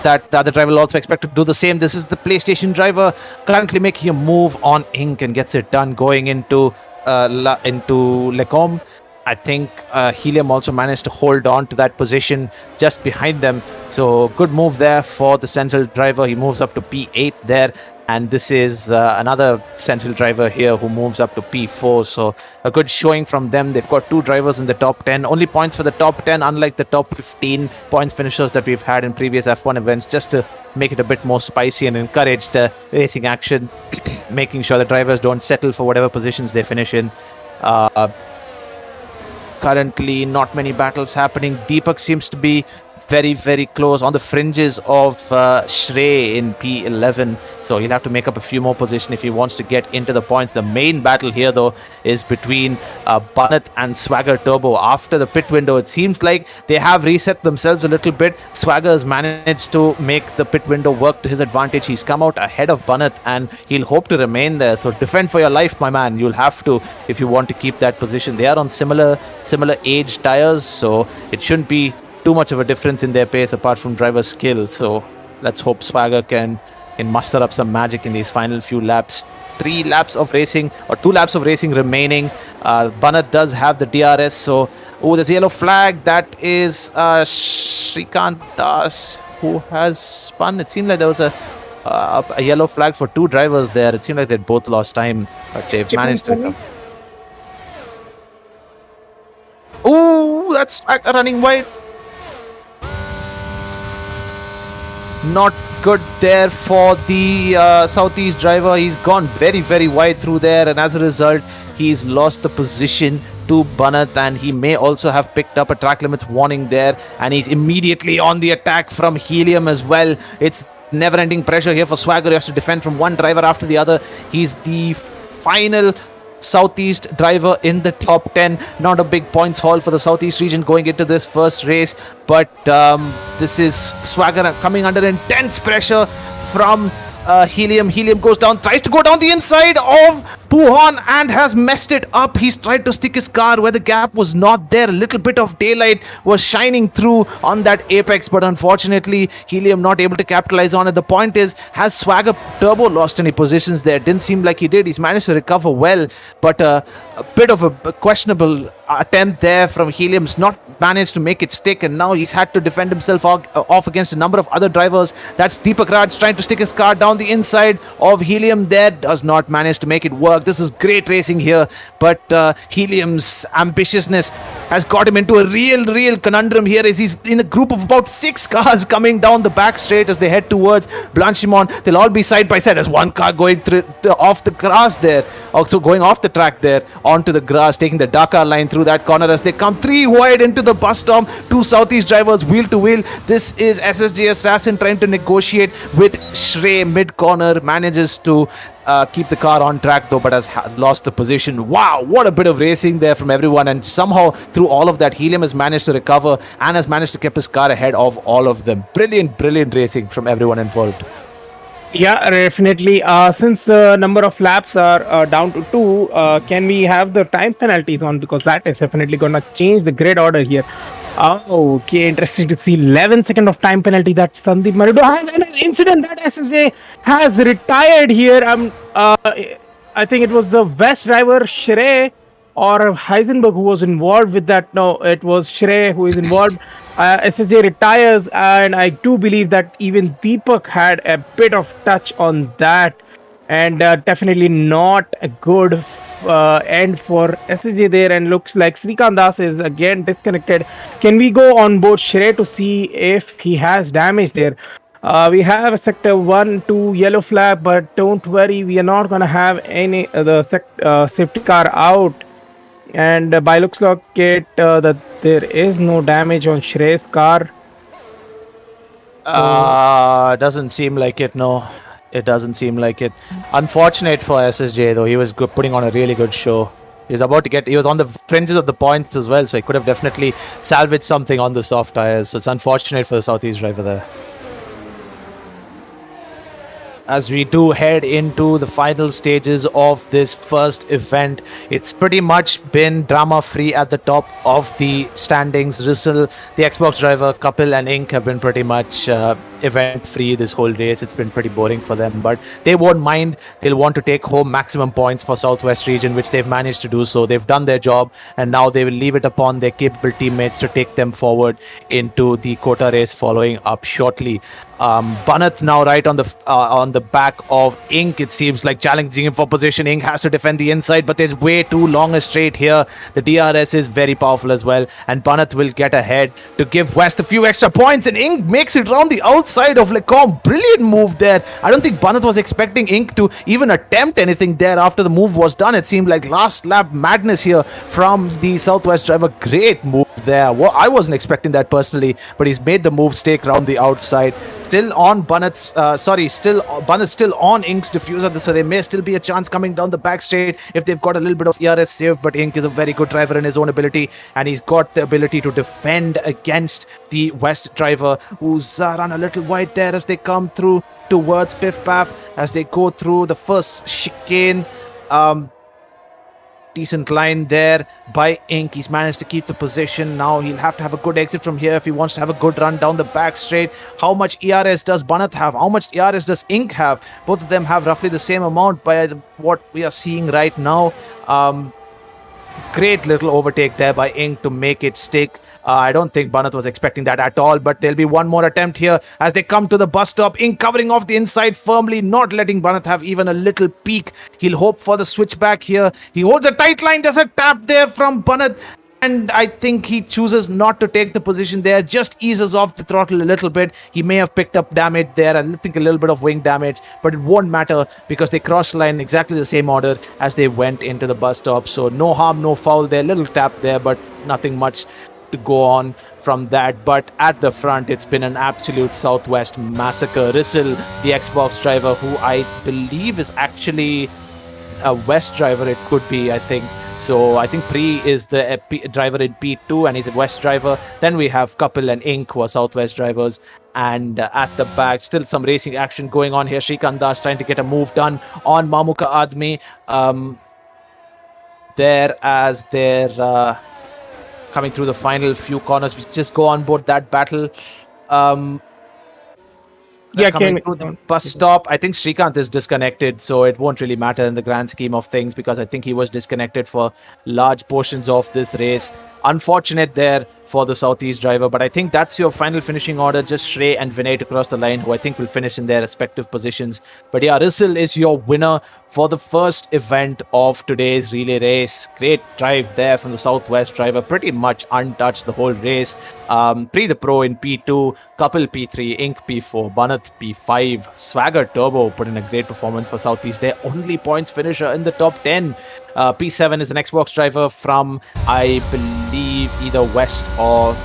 that the other driver will also expect to do the same. This is the PlayStation driver currently making a move on Ink and gets it done going into Lecom. I think Helium also managed to hold on to that position just behind them. So good move there for the central driver. He moves up to P8 there. And this is another central driver here who moves up to P4. So a good showing from them. They've got two drivers in the top 10. Only points for the top 10, unlike the top 15 points finishers that we've had in previous F1 events, just to make it a bit more spicy and encourage the racing action, making sure the drivers don't settle for whatever positions they finish in. Currently, not many battles happening. Deepak seems to be very close on the fringes of Shrey in P11, so he'll have to make up a few more positions if he wants to get into the points. The main battle here though is between Banat and Swagger Turbo. After the pit window, it seems like they have reset themselves a little bit. Swagger has managed to make the pit window work to his advantage. He's come out ahead of Banat and he'll hope to remain there, so defend for your life, my man. You'll have to if you want to keep that position. They are on similar age tires, so it shouldn't be too much of a difference in their pace apart from driver skill. So let's hope Swagger can muster up some magic in these final few laps. 2 laps of racing remaining. Banat does have the DRS, so there's a yellow flag. That is Shrikant Das who has spun. It seemed like there was a yellow flag for two drivers there. It seemed like they'd both lost time, but they've managed to come. That's Swagger running wide. Not good there for the Southeast driver. He's gone very wide through there, and as a result he's lost the position to Banat, and he may also have picked up a track limits warning there, and he's immediately on the attack from Helium as well. It's never-ending pressure here for Swagger. He has to defend from one driver after the other. He's the final Southeast driver in the top 10. Not a big points haul for the Southeast region going into this first race, but this is Swagger coming under intense pressure from Helium. Helium goes down, tries to go down the inside of Puhan and has messed it up. He's tried to stick his car where the gap was not there. A little bit of daylight was shining through on that apex, but unfortunately, Helium not able to capitalize on it. The point is, has Swagger Turbo lost any positions there? Didn't seem like he did. He's managed to recover well, but a bit of a questionable attempt there from Helium's not managed to make it stick, and now he's had to defend himself off against a number of other drivers. That's Deepak Raj trying to stick his car down the inside of Helium there, does not manage to make it work. This is great racing here, but Helium's ambitiousness has got him into a real conundrum here as he's in a group of about 6 cars coming down the back straight as they head towards Blanchimont. They'll all be side by side. There's one car going off the grass there, also going off the track there onto the grass, taking the Dakar line through that corner as they come 3 wide into the bus stop. 2 Southeast drivers wheel to wheel. This is SSJ Assassin trying to negotiate with Shrey mid corner, manages to keep the car on track though, but has lost the position. Wow, what a bit of racing there from everyone, and somehow through all of that, Helium has managed to recover and has managed to keep his car ahead of all of them. Brilliant racing from everyone involved. Yeah, definitely. Since the number of laps are down to 2, can we have the time penalties on? Because that is definitely going to change the grid order here. Okay, interesting to see. 11 seconds of time penalty. That's Sandeep Marudu. Has an incident that SSJ has retired here. I think it was the West driver Shrey or Heisenberg who was involved with that. No, it was Shrey who is involved. SSJ retires, and I do believe that even Deepak had a bit of touch on that, and definitely not a good end for SSJ there, and looks like Srikanth Das is again disconnected. Can we go on board Shrey to see if he has damage there? We have a sector 1, 2 yellow flag, but don't worry, we are not going to have any safety car out. And by looks like it, that there is no damage on Shrey's car. Doesn't seem like it, no. It doesn't seem like it. Unfortunate for SSJ though, he was putting on a really good show. He was on the fringes of the points as well, so he could have definitely salvaged something on the soft tires. So it's unfortunate for the Southeast driver there. As we do head into the final stages of this first event, it's pretty much been drama-free at the top of the standings. Russell, the Xbox driver, Kapil and Ink have been pretty much event-free this whole race. It's been pretty boring for them, but they won't mind. They'll want to take home maximum points for Southwest region, which they've managed to do so. They've done their job, and now they will leave it upon their capable teammates to take them forward into the COTA race following up shortly. Banath now right on the back of Ink. It seems like challenging him for position. Ink has to defend the inside, but there's way too long a straight here. The DRS is very powerful as well, and Banath will get ahead to give West a few extra points, and Ink makes it round the outside of Lecombe. Brilliant move there. I don't think Banath was expecting Ink to even attempt anything there after the move was done. It seemed like last lap madness here from the Southwest driver. Great move there. Well, I wasn't expecting that personally, but he's made the move stake round the outside. Still on Banath's, Banath still on Ink's diffuser, so there may still be a chance coming down the back straight if they've got a little bit of ERS saved, but Ink is a very good driver in his own ability, and he's got the ability to defend against the West driver, who's run a little wide there as they come through towards Piff Paff, as they go through the first chicane. Decent line there by Ink. He's managed to keep the position. Now he'll have to have a good exit from here if he wants to have a good run down the back straight. How much ERS does Banath have? How much ERS does Ink have? Both of them have roughly the same amount by what we are seeing right now. Great little overtake there by Ink to make it stick. I don't think Banath was expecting that at all, but there'll be one more attempt here as they come to the bus stop. Ink covering off the inside firmly, not letting Banath have even a little peek. He'll hope for the switchback here. He holds a tight line. There's a tap there from Banath, and I think he chooses not to take the position there, just eases off the throttle a little bit. He may have picked up damage there, I think a little bit of wing damage, but it won't matter because they crossed the line exactly the same order as they went into the bus stop. So no harm, no foul there. Little tap there, but nothing much to go on from that. But at the front, it's been an absolute Southwest massacre. Russell, the Xbox driver, who I believe is actually a West driver, it could be, I think, So I think Pri is the driver in P2 and he's a West driver. Then we have Kapil and Ink who are Southwest drivers. And at the back, still some racing action going on here. Shrikant Das trying to get a move done on Mamuka Admi. There as they're coming through the final few corners. We just go on board that battle. Coming through the bus stop. I think Shrikant is disconnected, so it won't really matter in the grand scheme of things because I think he was disconnected for large portions of this race. Unfortunate there for the Southeast driver, but I think that's your final finishing order. Just Shrey and Vinay to cross the line, who I think will finish in their respective positions. But yeah, Risil is your winner for the first event of today's relay race. Great drive there from the Southwest driver, pretty much untouched the whole race. Pri the Pro in P2, Kapil P3, Ink P4, Banath P5, Swagger Turbo put in a great performance for Southeast. Their only points finisher in the top 10. P7 is an Xbox driver from, I believe, either West or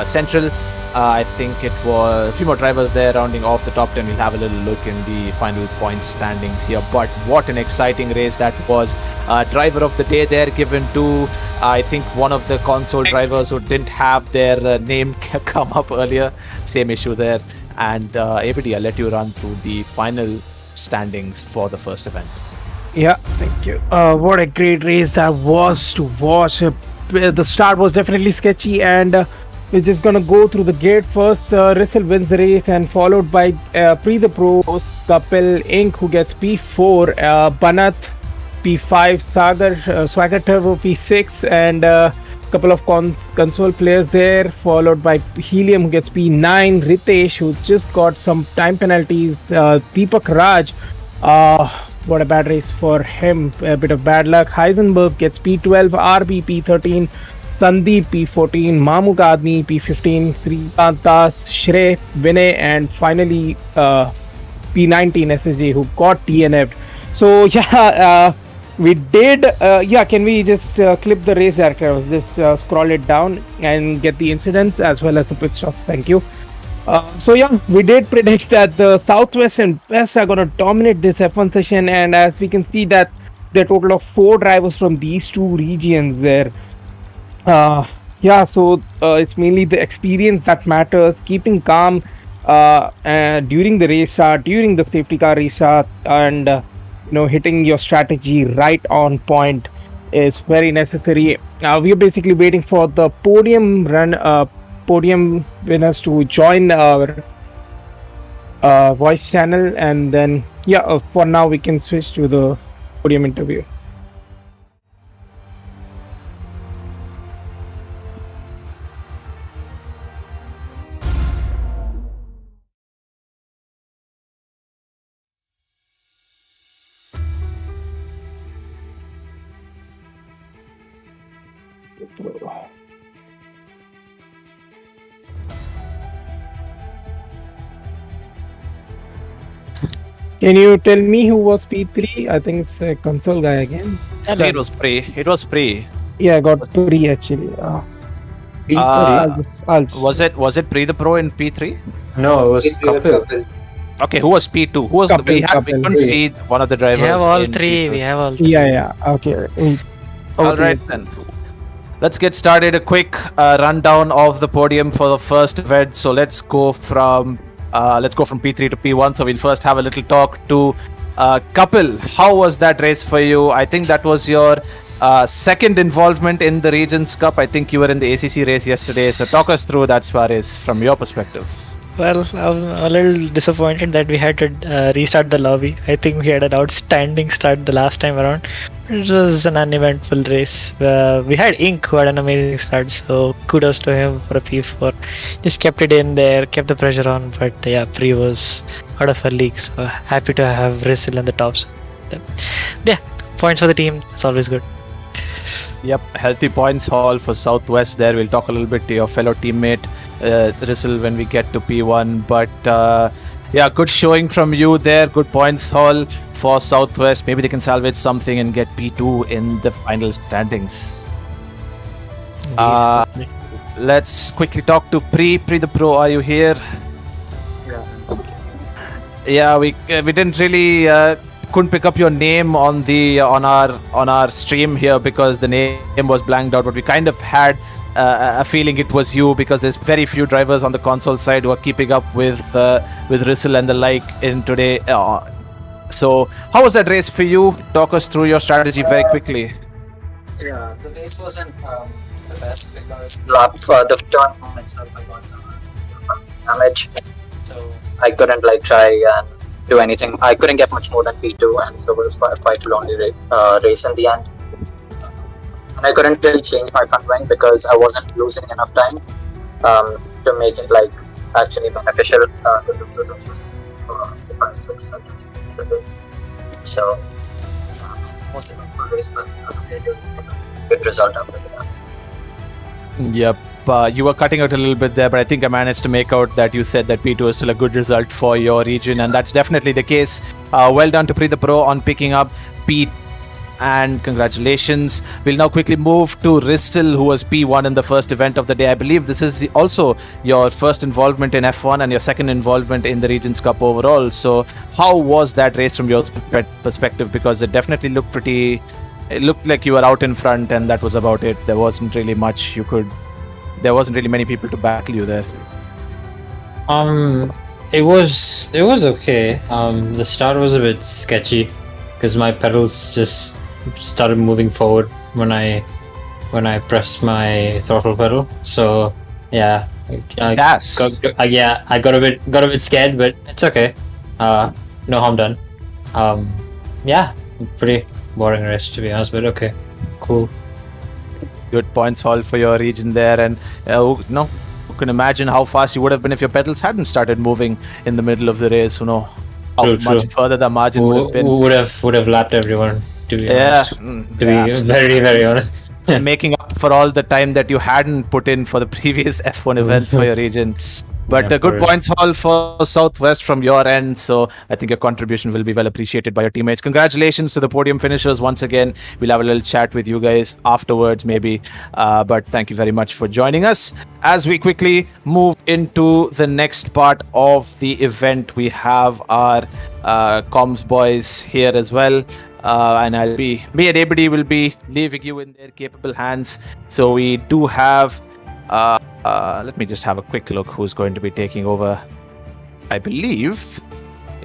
Central. I think it was a few more drivers there rounding off the top 10. We'll have a little look in the final points standings here. But what an exciting race that was. Driver of the day there given to, I think, one of the console drivers who didn't have their name come up earlier. Same issue there. And ABD, I'll let you run through the final standings for the first event. Yeah, thank you. What a great race that was to watch. The start was definitely sketchy, and we're just gonna go through the gate first. Risil wins the race, and followed by Pri the Pro, Kapil, Ink, who gets P4, Banath P5, Swagger Turbo P6, and a couple of console players there, followed by Helium, who gets P9, Ritesh, who just got some time penalties, Deepak Raj. What a bad race for him. A bit of bad luck. Heisenberg gets P12, RB P13, Sandeep P14, Mamuka Admi P15, Srikant Das, Shrey, Vinay, and finally P19 SSJ, who got TNF'd. So yeah, we did. Can we just clip the race director? Just scroll it down and get the incidents as well as the pit stops. Thank you. We did predict that the Southwest and West are going to dominate this F1 session, and as we can see that there are a total of 4 drivers from these 2 regions there. It's mainly the experience that matters, keeping calm during the race start, during the safety car restart, and hitting your strategy right on point is very necessary. We're basically waiting for the podium winners to join our voice channel, and then for now we can switch to the podium interview. Can you tell me who was P3? I think it's a console guy again. It was Pri. Yeah, I got Pri actually. Was it Pri the Pro in P3? No, it was Kapil. Okay, who was P2? Who was Kapil, we couldn't see one of the drivers. We have all three. Yeah. Okay. All right then. Let's get started. A quick rundown of the podium for the first event. So let's go from P3 to P1. So we'll first have a little talk to Kapil. How was that race for you? I think that was your second involvement in the Regions Cup. I think you were in the ACC race yesterday. So talk us through that race from your perspective. Well, I'm a little disappointed that we had to restart the lobby. I think we had an outstanding start the last time around. It was an uneventful race. We had Ink who had an amazing start, so kudos to him for a P4. Just kept it in there, kept the pressure on, but yeah, Pri was out of her league, so happy to have Risil in the tops. Yeah, points for the team, it's always good. Yep, healthy points haul for Southwest there. We'll talk a little bit to your fellow teammate Risil when we get to P1, but good showing from you there. Good points haul for Southwest. Maybe they can salvage something and get P2 in the final standings. Let's quickly talk to Pri the Pro. Are you here? Yeah, we didn't really couldn't pick up your name on the on our stream here because the name was blanked out, but we kind of had a feeling it was you because there's very few drivers on the console side who are keeping up with Rizzle and the like in today. So how was that race for you? Talk us through your strategy very quickly. Yeah, the race wasn't the best because the turn itself I got some front damage, so I couldn't try and do anything. I couldn't get much more than P2, and so it was quite a lonely race in the end. And I couldn't really change my front wing because I wasn't losing enough time to make it actually beneficial. The losers also 5-6 seconds in the pits. So yeah, most eventful race, but P2 is still a good result after that. Yep. You were cutting out a little bit there, but I think I managed to make out that you said that P2 is still a good result for your region, and that's definitely the case. Well done to Pre the Pro on picking up P, and congratulations. We'll now quickly move to Rizzle, who was P1 in the first event of the day. I believe this is also your first involvement in F1 and your second involvement in the Regions Cup overall. So how was that race from your perspective? Because it definitely looked pretty... It looked like you were out in front and that was about it. There wasn't really much you could... There wasn't really many people to battle you there. It was okay. The start was a bit sketchy because my pedals just started moving forward when I pressed my throttle pedal. So yeah, I got a bit scared, but it's okay. No harm done. Yeah, pretty boring race to be honest, but okay, cool. Good points haul for your region there, and you can imagine how fast you would have been if your pedals hadn't started moving in the middle of the race. You know how much further the margin would have been. Would have lapped everyone. To be honest. To be very, very honest. Making up for all the time that you hadn't put in for the previous F1 events for your region. But a good points haul for Southwest from your end, so I think your contribution will be well appreciated by your teammates. Congratulations to the podium finishers once again. We'll have a little chat with you guys afterwards maybe, but thank you very much for joining us. As we quickly move into the next part of the event, we have our comms boys here as well. And me and Abadi will be leaving you in their capable hands. So we do have... let me just have a quick look who's going to be taking over. I believe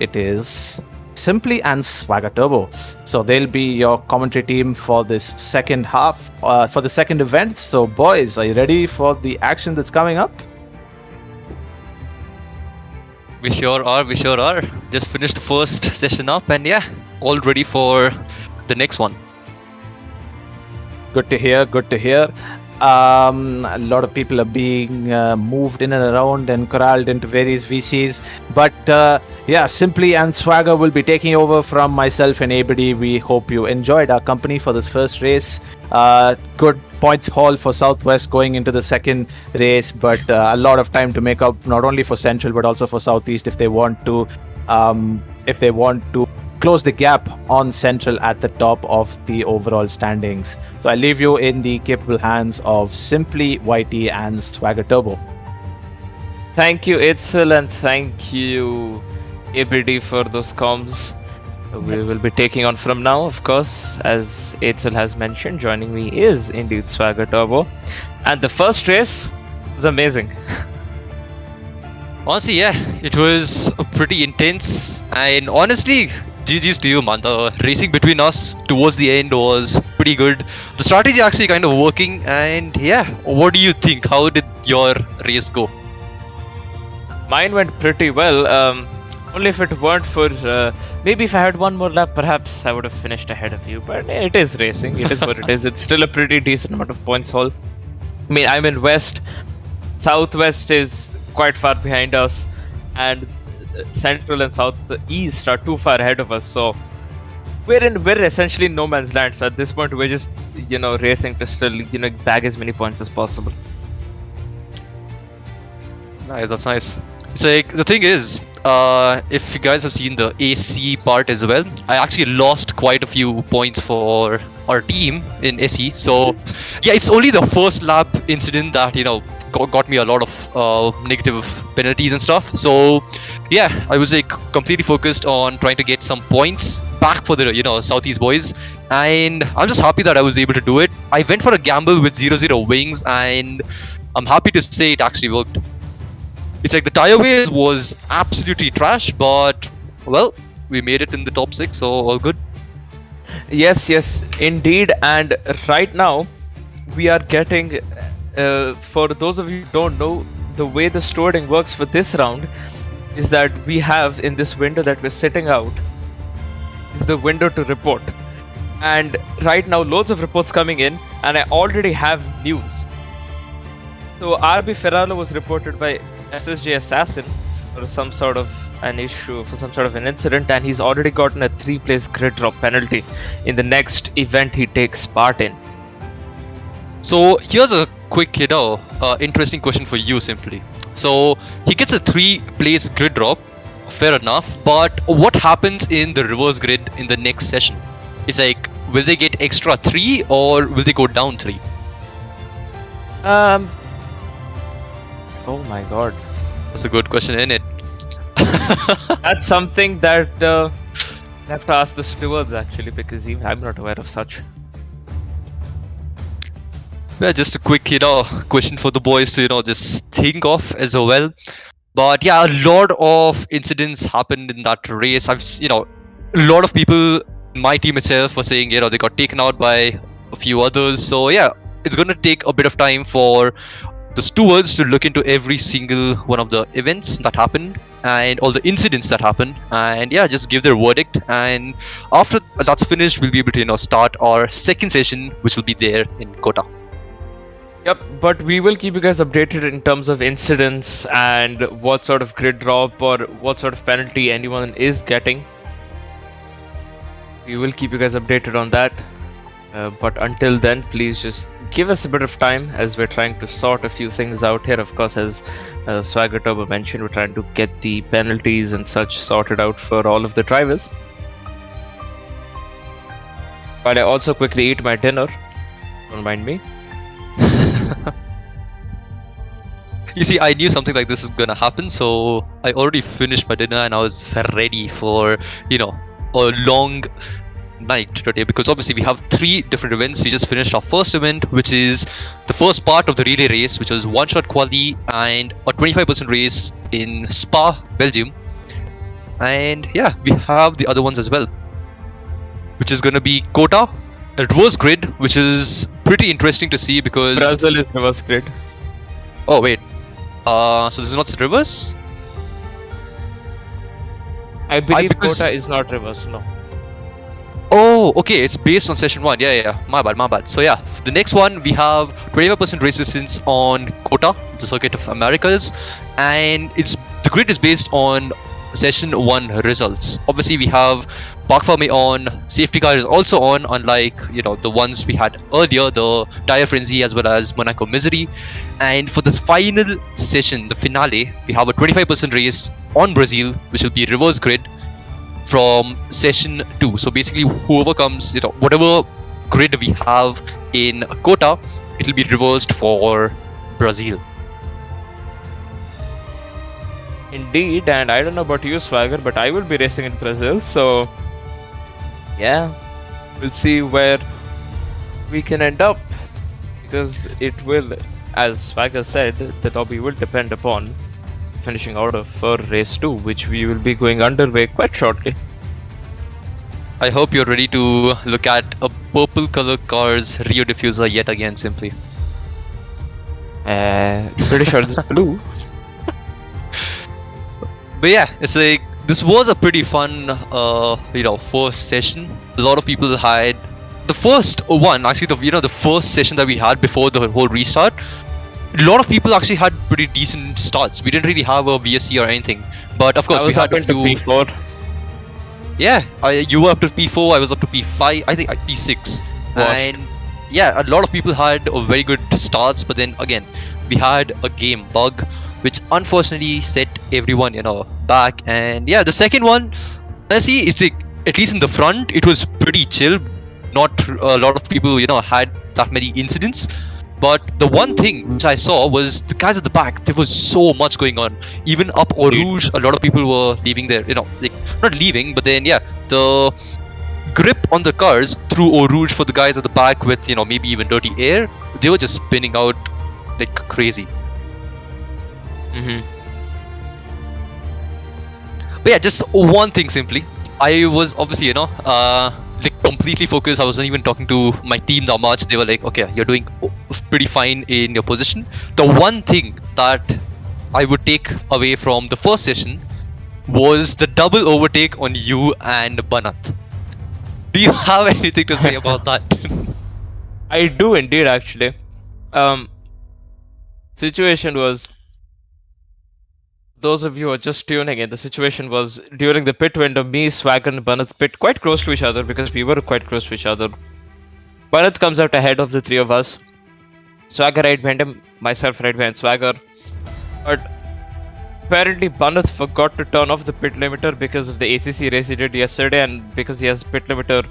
it is Simply and Swagger Turbo. So they'll be your commentary team for this second half, for the second event. So boys, are you ready for the action that's coming up? We sure are. Just finished the first session up and yeah, all ready for the next one. Good to hear. A lot of people are being moved in and around and corralled into various VCs. But yeah, Simply and Swagger will be taking over from myself and Abadi. We hope you enjoyed our company for this first race. Good points haul for Southwest going into the second race, but a lot of time to make up not only for Central but also for Southeast if they want to close the gap on Central at the top of the overall standings. So I leave you in the capable hands of Simply, YT and Swagger Turbo. Thank you, Itzel, and thank you, Abadi, for those comms. We will be taking on from now, of course. As Itzel has mentioned, joining me is indeed Swagger Turbo. And the first race was amazing. Honestly, yeah, it was pretty intense, and honestly, GG's to you, man. The racing between us towards the end was pretty good. The strategy actually kind of working, and yeah, what do you think? How did your race go? Mine went pretty well. Only if it weren't for maybe if I had one more lap, perhaps I would have finished ahead of you. But it is racing. It is what it is. It's still a pretty decent amount of points haul. I mean, I'm in West. Southwest is quite far behind us, and Central and Southeast are too far ahead of us. So we're essentially in no man's land. So at this point, we're just racing to still bag as many points as possible. Nice, that's nice. So the thing is, if you guys have seen the AC part as well, I actually lost quite a few points for our team in SE. So yeah, it's only the first lap incident that got me a lot of negative penalties and stuff. So yeah, I was like completely focused on trying to get some points back for the Southeast boys, and I'm just happy that I was able to do it. I went for a gamble with 0-0 wings, and I'm happy to say it actually worked. It's like the tire ways was absolutely trash, but well, we made it in the top 6, so all good. Yes, indeed. And right now, we are getting, for those of you who don't know, the way the stewarding works for this round is that we have in this window that we're sitting out is the window to report. And right now, loads of reports coming in, and I already have news. So RB Ferraro was reported by SSJ Assassin for some sort of an issue, for some sort of an incident, and he's already gotten a 3-place grid drop penalty in the next event he takes part in. So here's a quick, interesting question for you simply. So he gets a 3-place grid drop, fair enough, but what happens in the reverse grid in the next session? It's like, will they get extra 3 or will they go down 3? Oh my god. That's a good question, isn't it? That's something that I have to ask the stewards actually, because I'm not aware of such. Yeah, just a quick, question for the boys to, just think of as well. But yeah, a lot of incidents happened in that race. A lot of people, my team itself, were saying, they got taken out by a few others. So yeah, it's going to take a bit of time for the stewards to look into every single one of the events that happened and all the incidents that happened, and yeah, just give their verdict. And after that's finished, we'll be able to start our second session, which will be there in COTA. Yep, but we will keep you guys updated in terms of incidents and what sort of grid drop or what sort of penalty anyone is getting. We will keep you guys updated on that. But until then, please just give us a bit of time as we're trying to sort a few things out here. Of course, as Swagger Turbo mentioned, we're trying to get the penalties and such sorted out for all of the drivers. While I also quickly eat my dinner. Don't mind me. You see, I knew something like this is gonna happen, so I already finished my dinner and I was ready for, a long night today, because obviously we have 3 different events. We just finished our first event, which is the first part of the relay race, which was one-shot quali and a 25% race in Spa, Belgium. And yeah, we have the other ones as well, which is going to be COTA, a reverse grid, which is pretty interesting to see because Brazil is reverse grid. Oh wait, so this is not reverse? I believe COTA is not reverse, no. Oh, okay, it's based on session 1. Yeah, my bad. So yeah, the next one we have 25% race distance on COTA, the Circuit of Americas, and the grid is based on session 1 results. Obviously we have Park Farme on, safety car is also on, unlike the ones we had earlier, the Tire Frenzy as well as Monaco Misery. And for the final session, the finale, we have a 25% race on Brazil, which will be reverse grid from session 2. So basically whoever comes, whatever grid we have in COTA, it will be reversed for Brazil. Indeed, and I don't know about you, Swagger, but I will be racing in Brazil, so yeah, we'll see where we can end up, because it will, as Swagger said, the lobby will depend upon finishing order for race 2, which we will be going underway quite shortly. I hope you're ready to look at a purple color car's Rio diffuser yet again, simply. Pretty sure this is blue. But yeah, it's like, this was a pretty fun, first session. A lot of people had the first one, actually, the first session that we had before the whole restart. A lot of people actually had pretty decent starts. We didn't really have a VSC or anything, but of course we had to P4. Yeah, you were up to P4, I was up to P5, I think P6. What? And yeah, a lot of people had a very good starts, but then again, we had a game bug, which unfortunately set everyone, back. And yeah, the second one, honestly, it's like, at least in the front, it was pretty chill. Not a lot of people, had that many incidents. But the one thing which I saw was the guys at the back. There was so much going on. Even up Eau Rouge, a lot of people were leaving there. Like not leaving, but then the grip on the cars through Eau Rouge for the guys at the back with maybe even dirty air. They were just spinning out like crazy. But yeah, just one thing simply. I was obviously like completely focused. I wasn't even talking to my team that much. They were like, okay, you're doing pretty fine in your position. The one thing that I would take away from the first session was the double overtake on you and Banat. Do you have anything to say about that? I do indeed, actually. Situation was, those of you who are just tuning in, the situation was during the pit window, me, Swagger and Banat pit quite close to each other because we were quite close to each other. Banat comes out ahead of the three of us. Swagger right behind him, myself right behind Swagger. But apparently Banat forgot to turn off the pit limiter because of the ACC race he did yesterday, and because he has pit limiter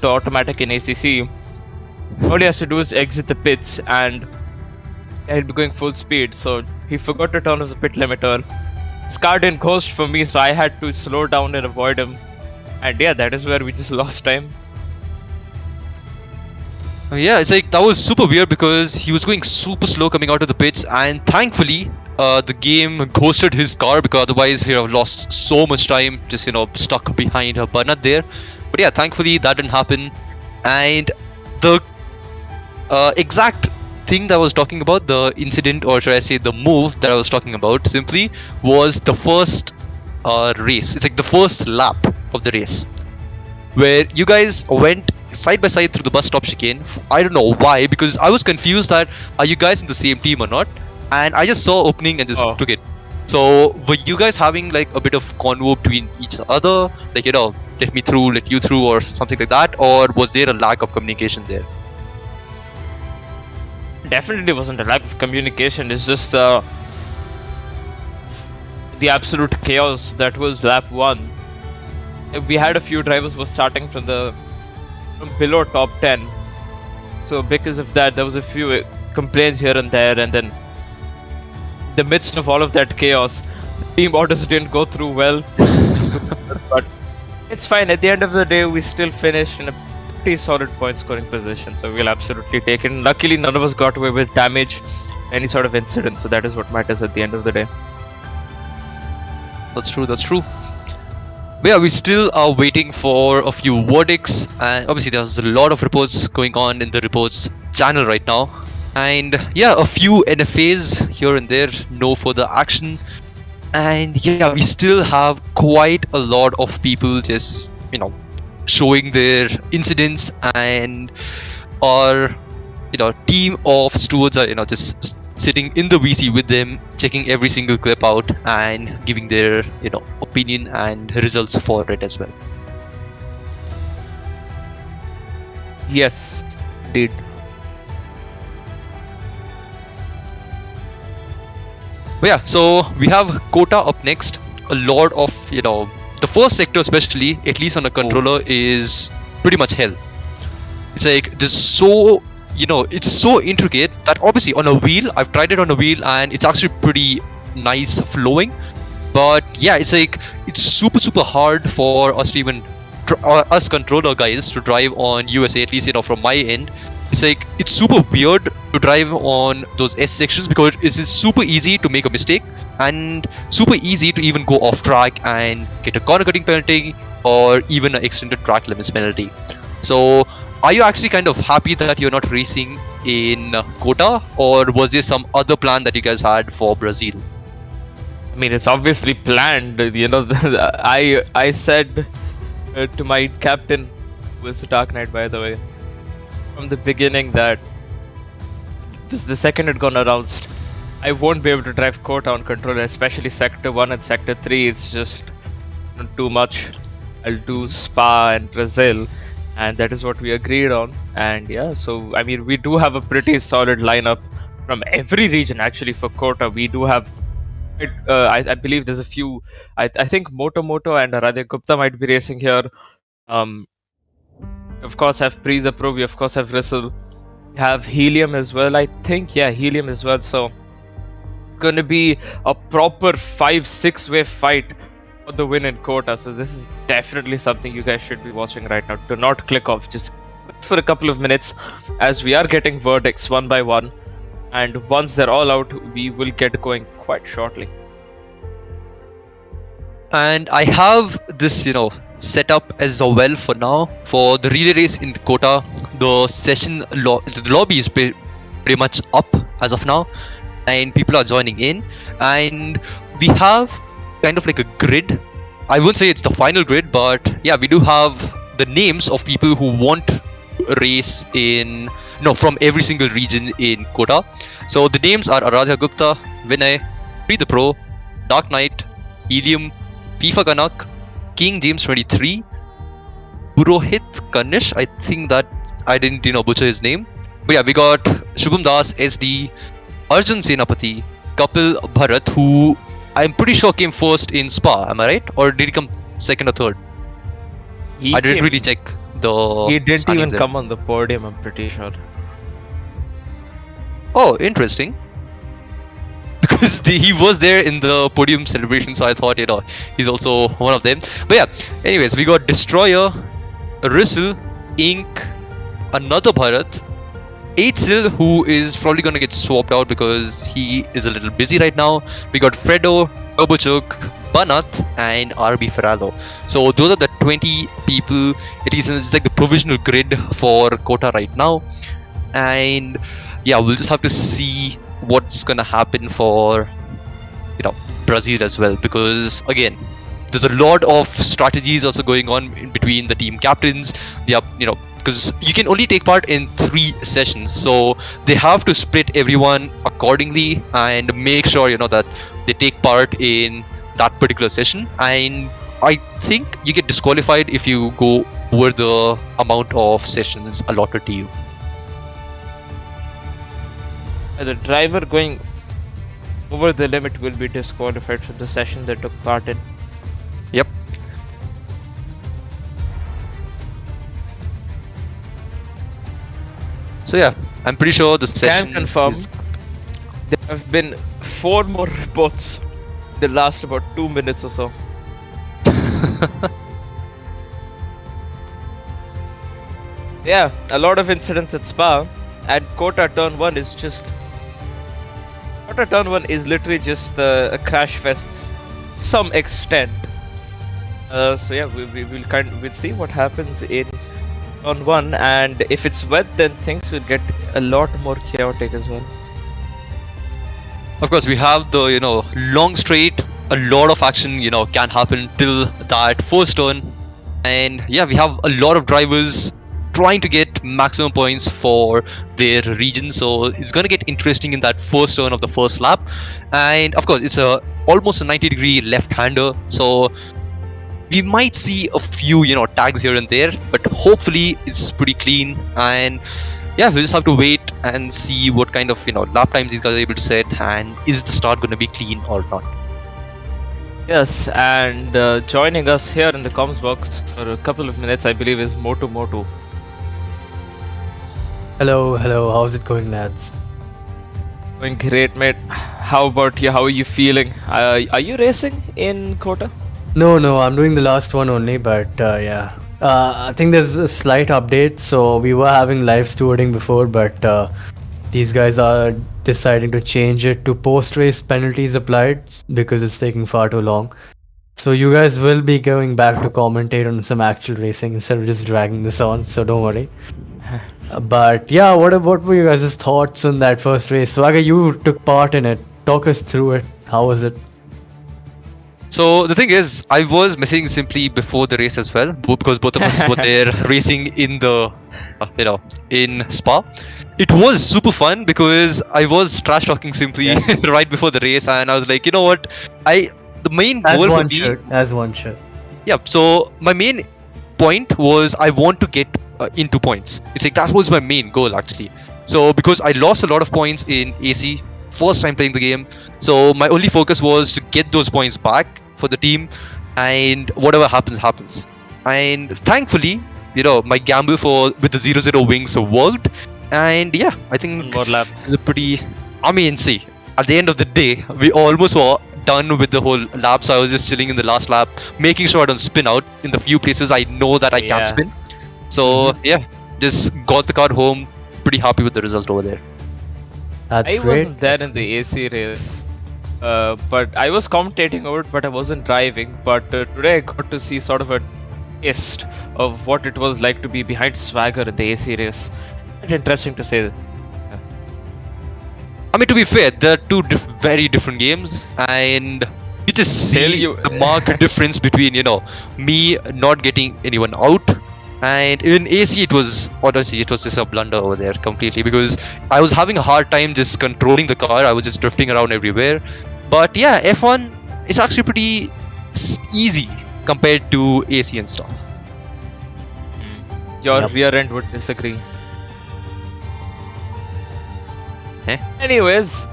to automatic in ACC, all he has to do is exit the pits and he'll be going full speed. So he forgot to turn off the pit limiter. Scar didn't ghost for me, so I had to slow down and avoid him. And yeah, that is where we just lost time. Yeah, it's like that was super weird because he was going super slow coming out of the pits, and thankfully the game ghosted his car, because otherwise he would have lost so much time just stuck behind her Banat there. But yeah, thankfully that didn't happen. And the exact thing that I was talking about, the incident, or should I say the move that I was talking about, simply was the first race. It's like the first lap of the race, where you guys went side by side through the bus stop chicane. I don't know why, because I was confused that are you guys in the same team or not, and I just saw opening and just took it. So were you guys having like a bit of convo between each other, like let me through, let you through, or something like that, or was there a lack of communication there? Definitely wasn't a lack of communication. It's just the absolute chaos that was lap 1. We had a few drivers who were starting from below top 10. So because of that, there was a few complaints here and there, and then in the midst of all of that chaos, the team orders didn't go through well. But it's fine. At the end of the day, we still finished in a pretty solid point scoring position, so we'll absolutely take it. And luckily, none of us got away with damage, any sort of incident, so that is what matters at the end of the day. That's true. But yeah, we still are waiting for a few verdicts, and obviously there's a lot of reports going on in the reports channel right now. And yeah, a few NFAs here and there, no further action. And yeah, we still have quite a lot of people just, showing their incidents, and our, team of stewards are, just sitting in the VC with them, checking every single clip out and giving their, opinion and results for it as well. Yes, indeed. But yeah, so we have COTA up next. A lot of, the first sector especially, at least on a controller, is pretty much hell. It's like, there's so, it's so intricate that obviously on a wheel, I've tried it on a wheel and it's actually pretty nice flowing. But yeah, it's like, it's super hard for us to even, us controller guys to drive on USA, at least, from my end. It's like, it's super weird to drive on those S sections because it's super easy to make a mistake and super easy to even go off track and get a corner cutting penalty or even an extended track limits penalty. So are you actually kind of happy that you're not racing in COTA, or was there some other plan that you guys had for Brazil? I mean, it's obviously planned. I said to my captain, who is Dark Knight, by the way, from the beginning that the second it got announced, I won't be able to drive COTA on controller, especially Sector 1 and Sector 3. It's just too much. I'll do Spa and Brazil, and that is what we agreed on. And yeah, so I mean, we do have a pretty solid lineup from every region actually for COTA. We do have, I believe there's a few. I think Moto and Radha Gupta might be racing here. Of course, have Pre the Pro. We of course have Russell. have Helium as well. I think, yeah, Helium as well. So, going to be a proper 5-6 way fight for the win in COTA. So, this is definitely something you guys should be watching right now. Do not click off. Just wait for a couple of minutes as we are getting verdicts one by one. And once they're all out, we will get going quite shortly. And I have this, set up as well for now for the relay race in COTA. The session, the lobby is pretty much up as of now, and people are joining in. And we have kind of like a grid. I wouldn't say it's the final grid, but yeah, we do have the names of people who want to race from every single region in COTA. So the names are Aradhya Gupta, Vinay, Free the Pro, Dark Knight, Helium, FIFA Ganak, King James 23, Purohit Kanish. I think that I didn't butcher his name. But yeah, we got Shubham Das, SD, Arjun Senapati, Kapil Bharat, who I'm pretty sure came first in Spa. Am I right? Or did he come second or third? I didn't really check the. He didn't even come on the podium, I'm pretty sure. Oh, interesting. Because he was there in the podium celebration, so I thought, he's also one of them. But yeah, anyways, we got Destroyer, Rizzle, Ink, another Bharat, Eitzel, who is probably going to get swapped out because he is a little busy right now. We got Fredo, Turbochuk, Banat, and RB Ferrado. So those are the 20 people. It's like the provisional grid for COTA right now. And yeah, we'll just have to see what's gonna happen for Brazil as well, because again, there's a lot of strategies also going on in between the team captains. Because you can only take part in 3 sessions, so they have to split everyone accordingly and make sure that they take part in that particular session. And I think you get disqualified if you go over the amount of sessions allotted to you. The driver going over the limit will be disqualified from the session they took part in. Yep. So yeah, I'm pretty sure the session Can confirm there have been 4 more reports that last about 2 minutes or so. Yeah, a lot of incidents at Spa, and COTA Turn 1 is literally just a crash fest to some extent. So yeah, we'll see what happens in Turn 1, and if it's wet, then things will get a lot more chaotic as well. Of course, we have the long straight. A lot of action can happen till that first turn, and yeah, we have a lot of drivers trying to get maximum points for their region, so it's gonna get interesting in that first turn of the first lap. And of course, it's almost a 90-degree left-hander, so we might see a few tags here and there, but hopefully it's pretty clean. And yeah, we'll just have to wait and see what kind of lap times these guys are able to set, and is the start going to be clean or not. Yes, and joining us here in the comms box for a couple of minutes, I believe, is Motu. Hello, how's it going, lads? Going great, mate. How about you? How are you feeling? Are you racing in COTA? No, I'm doing the last one only, but yeah. I think there's a slight update. So we were having live stewarding before, but these guys are deciding to change it to post-race penalties applied because it's taking far too long. So you guys will be going back to commentate on some actual racing instead of just dragging this on, so don't worry. But yeah, what were you guys' thoughts on that first race? Swaga, you took part in it. Talk us through it. How was it? So the thing is, I was messaging Simply before the race as well, because both of us were there racing in the, in Spa. It was super fun because I was trash talking Simply right before the race, and I was like, what, the main goal for me as one should. Yeah. So my main point was I want to get into points. It's like that was my main goal actually. So because I lost a lot of points in AC first time playing the game, so my only focus was to get those points back for the team, and whatever happens. And thankfully, my gamble with the 0-0 wings worked, And yeah, I think One more lap. it was a pretty. I mean, see, at the end of the day, we almost were done with the whole lap. So I was just chilling in the last lap, making sure I don't spin out in the few places I know that I Yeah. can't spin. So yeah, just got the car home. Pretty happy with the result over there. That's I great. wasn't there in the AC race, but I was commentating over it, but I wasn't driving. But today I got to see sort of a taste of what it was like to be behind Swagger in the AC race. Quite interesting to say. I mean, to be fair, they're two very different games, and you just Tell see you- the marked difference between, me not getting anyone out, and in AC it was just a blunder over there completely, because I was having a hard time just controlling the car. I was just drifting around everywhere. But yeah, F1 is actually pretty easy compared to AC and stuff. Your Yep. rear end would disagree. Eh? Anyways,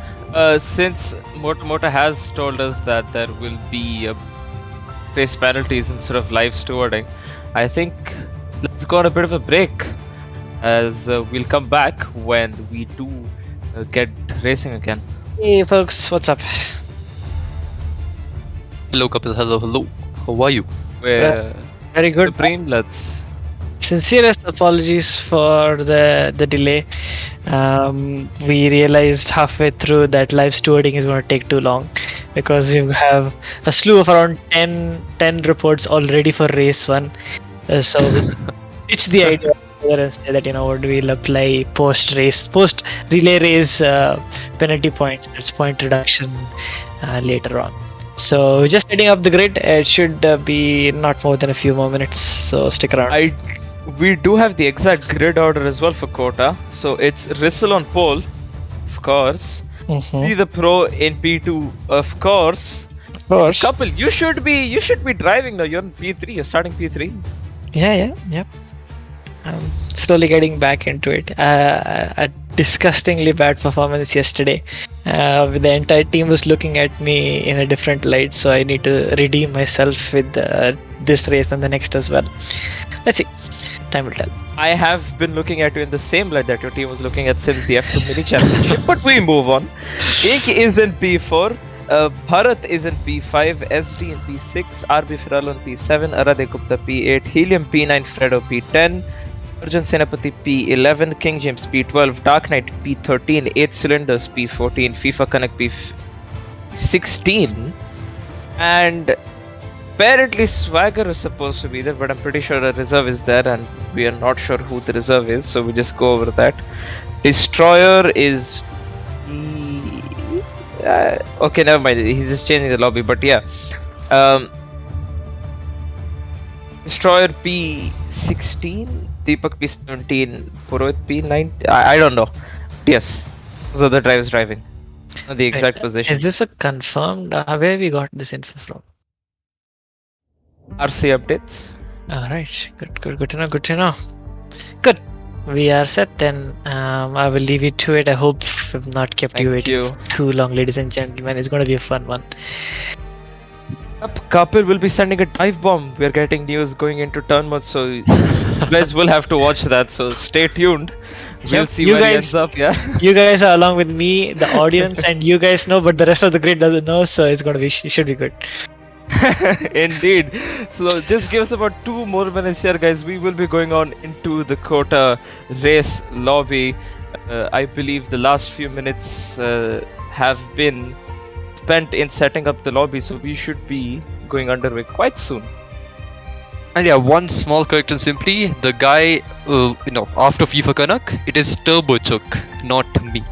since Mota has told us that there will be race penalties instead of live stewarding, I think let's go on a bit of a break, as we'll come back when we do get racing again. Hey folks, what's up? Hello, Kapil. Hello. How are you? We're Very good. Supreme, let's. Sincerest apologies for the delay. We realized halfway through that live stewarding is going to take too long, because you have a slew of around 10 reports already for race 1. So we pitched the idea and say that we'll apply post relay race penalty points. That's point reduction later on. So we're just setting up the grid. It should be not more than a few more minutes. So stick around. We do have the exact grid order as well for COTA. So it's Rissel on pole, of course. Mhm. Be the pro in P2, of course. Of course. Couple, you should be driving now. You're in P3. You're starting P3. Yep. I'm slowly getting back into it. A disgustingly bad performance yesterday. The entire team was looking at me in a different light, so I need to redeem myself with this race and the next as well. Let's see. Time will tell. I have been looking at you in the same light that your team was looking at since the F2 Mini Championship. But we move on. Ink is in P4. Bharat is in P5, SD in P6, RB Firal on P7, Arade Gupta P8, Helium P9, Fredo P10, Arjun Senapati P11, King James P12, Dark Knight P13, 8 Cylinders P14, FIFA Connect P16, and apparently Swagger is supposed to be there, but I'm pretty sure a reserve is there, and we are not sure who the reserve is, so we just go over that. Destroyer is okay, never mind. He's just changing the lobby, but yeah. Destroyer P16, Deepak P17, Purohit P9. I don't know. Yes, those are the drivers driving. Not the exact position. Is this a confirmed? Where we got this info from? RC updates. Alright, good to know. Good. We are set then. I will leave you to it. I hope I've not kept you Thank waiting you. too long, ladies and gentlemen. It's going to be a fun one. Kapil will be sending a dive bomb. We're getting news going into turn mode, so you guys will have to watch that. So stay tuned. We'll see You where he guys- ends up. Yeah. You guys are along with me, the audience, and you guys know, but the rest of the grid doesn't know, so it's going to be, it should be good. Indeed. So just give us about 2 more minutes here, guys. We will be going on into the COTA race lobby. I believe the last few minutes have been spent in setting up the lobby, so we should be going underway quite soon. And yeah, one small correction simply. The guy, after FIFA Kanak, it is TurboChuck, not me.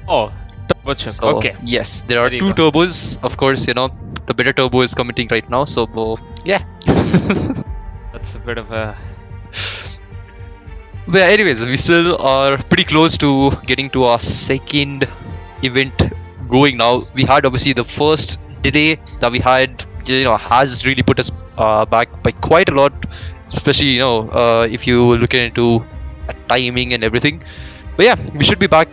Oh, TurboChuck. So, Okay. yes, there are There 2 you go. turbos. Of course, the better turbo is commenting right now. So, yeah. That's a bit of a. But anyways, we still are pretty close to getting to our second event going now. We had obviously the first delay that we had, has really put us back by quite a lot, especially, if you look into timing and everything. But yeah, we should be back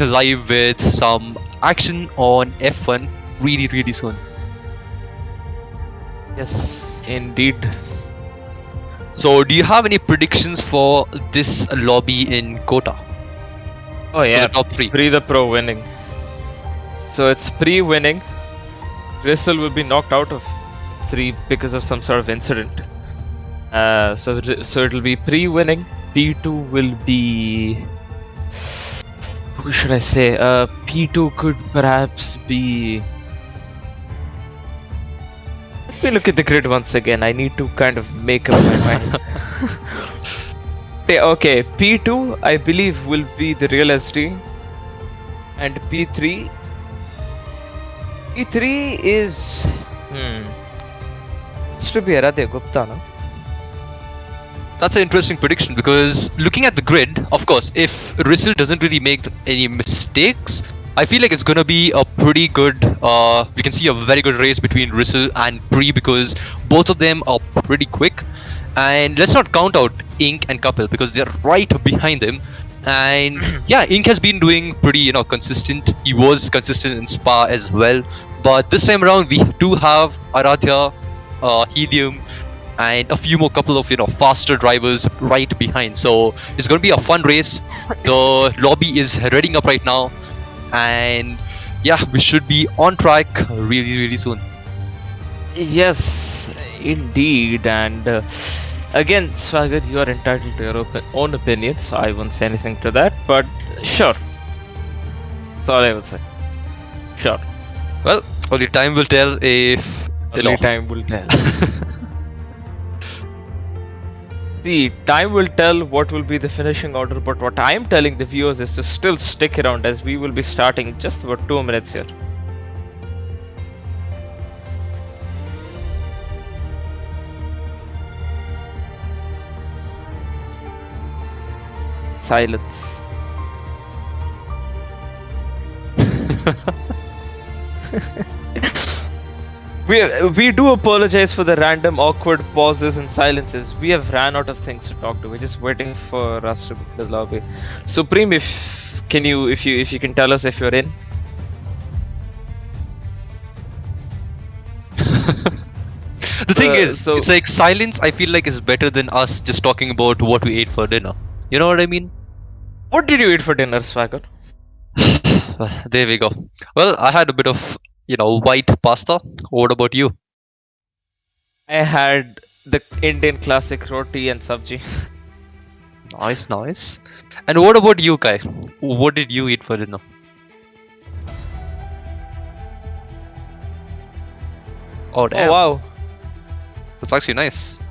live with some action on F1 really soon. Yes, indeed. So, do you have any predictions for this lobby in COTA? Oh yeah, the top 3. Pre the Pro winning. So it's Pre winning. Crystal will be knocked out of 3 because of some sort of incident. So it'll be Pre winning. P2 will be. Who should I say? P2 could perhaps be. Let me look at the grid once again. I need to kind of make up my mind. Okay, P2 I believe will be the real SD, and P3 is it's to be Aradhya Gupta, no? That's an interesting prediction because looking at the grid, of course, if Rizzle doesn't really make any mistakes, I feel like it's gonna be a pretty good. We can see a very good race between Rizzle and Pre because both of them are pretty quick. And let's not count out Ink and Kapil because they're right behind him. And yeah, Ink has been doing pretty, consistent. He was consistent in Spa as well. But this time around, we do have Aradhya, Helium, and a few more couple of, faster drivers right behind. So it's going to be a fun race. The lobby is reading up right now. And yeah, we should be on track really, really soon. Yes, indeed. And again, Swagger, you are entitled to your own opinion, so I won't say anything to that, but sure. That's all I would say. Sure. Well, only time will tell if... Only time will tell. See, time will tell what will be the finishing order, but what I am telling the viewers is to still stick around as we will be starting in just about 2 minutes here. Silence. We do apologize for the random awkward pauses and silences. We have ran out of things to talk to. We're just waiting for us to book the lobby. Supreme, if you can tell us if you're in. The thing is, it's like silence. I feel like is better than us just talking about what we ate for dinner. You know what I mean? What did you eat for dinner, Swagger? There we go. Well, I had a bit of, white pasta. What about you? I had the Indian classic roti and sabji. Nice, nice. And what about you, Kai? What did you eat for dinner? Oh, damn. Oh, wow. That's actually nice.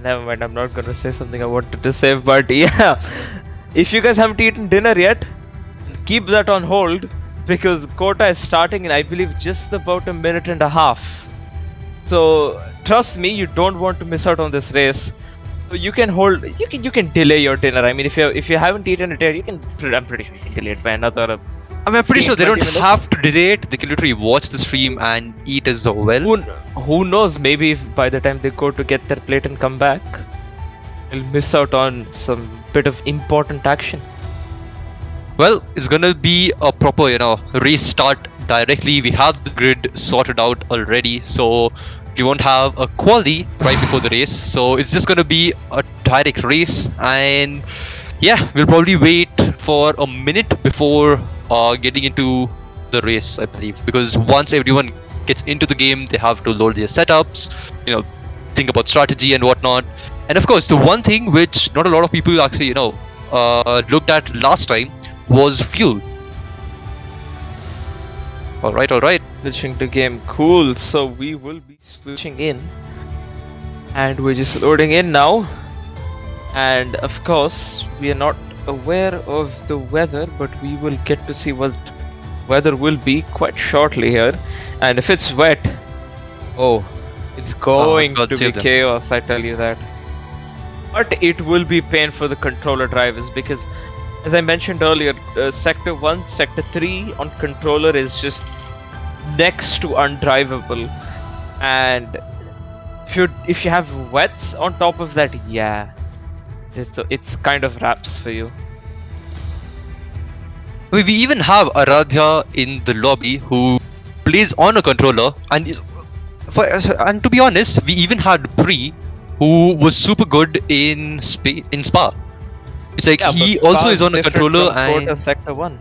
Never mind, I'm not gonna say something I wanted to say, but yeah. If you guys haven't eaten dinner yet, keep that on hold because COTA is starting in, I believe, just about a minute and a half. So trust me, you don't want to miss out on this race. So you can hold, you can delay your dinner. I mean, if you haven't eaten it yet, I'm pretty sure you can delay it by another. I'm pretty sure they don't have to delay it. They can literally watch the stream and eat as well. Who knows? Maybe if by the time they go to get their plate and come back, they'll miss out on some bit of important action. Well, it's gonna be a proper, race start directly. We have the grid sorted out already, so we won't have a quali right before the race. So it's just gonna be a direct race, and yeah, we'll probably wait for a minute before getting into the race, I believe, because once everyone gets into the game, they have to load their setups, think about strategy and whatnot. And of course, the one thing which not a lot of people actually, looked at last time was fuel. All right. Switching to game, cool. So we will be switching in, and we're just loading in now. And of course, we are not aware of the weather, but we will get to see what weather will be quite shortly here. And if it's wet, it's going to be chaos, I tell you that. But it will be pain for the controller drivers because, as I mentioned earlier, Sector 1, Sector 3 on controller is just next to undrivable. And if you have wets on top of that, yeah, it's kind of wraps for you. We even have Aradhya in the lobby who plays on a controller, and to be honest, we even had Pri who was super good in Spa. It's like Yeah, he but also Spa is on a different controller from and COTA Sector 1.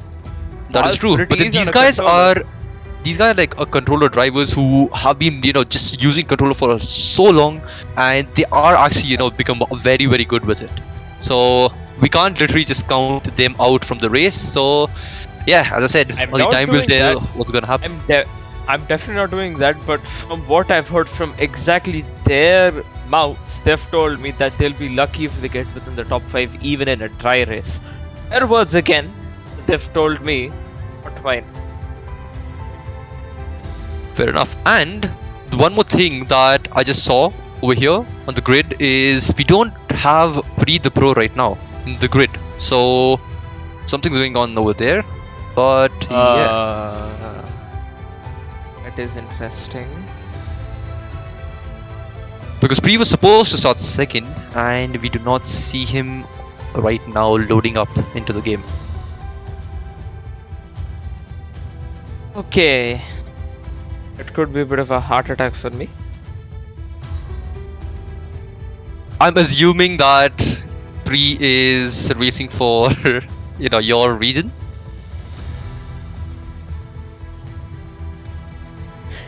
that is Spa's true. pretty But then easy on these a guys controller. are like a controller drivers who have been just using controller for so long, and they are actually become very very good with it. So we can't literally just count them out from the race. So yeah, as I said, I'm only not time will doing tell that. what's gonna happen. I'm definitely not doing that, but from what I've heard from exactly their mouths, they've told me that they'll be lucky if they get within the top 5 even in a dry race. Their words again, they've told me, not mine. Fair enough. And one more thing that I just saw over here on the grid is we don't have Pre the Pro right now in the grid. So something's going on over there. But yeah. That is interesting. Because Pre was supposed to start second, and we do not see him right now loading up into the game. Okay. It could be a bit of a heart attack for me. I'm assuming that Pre is racing for your region.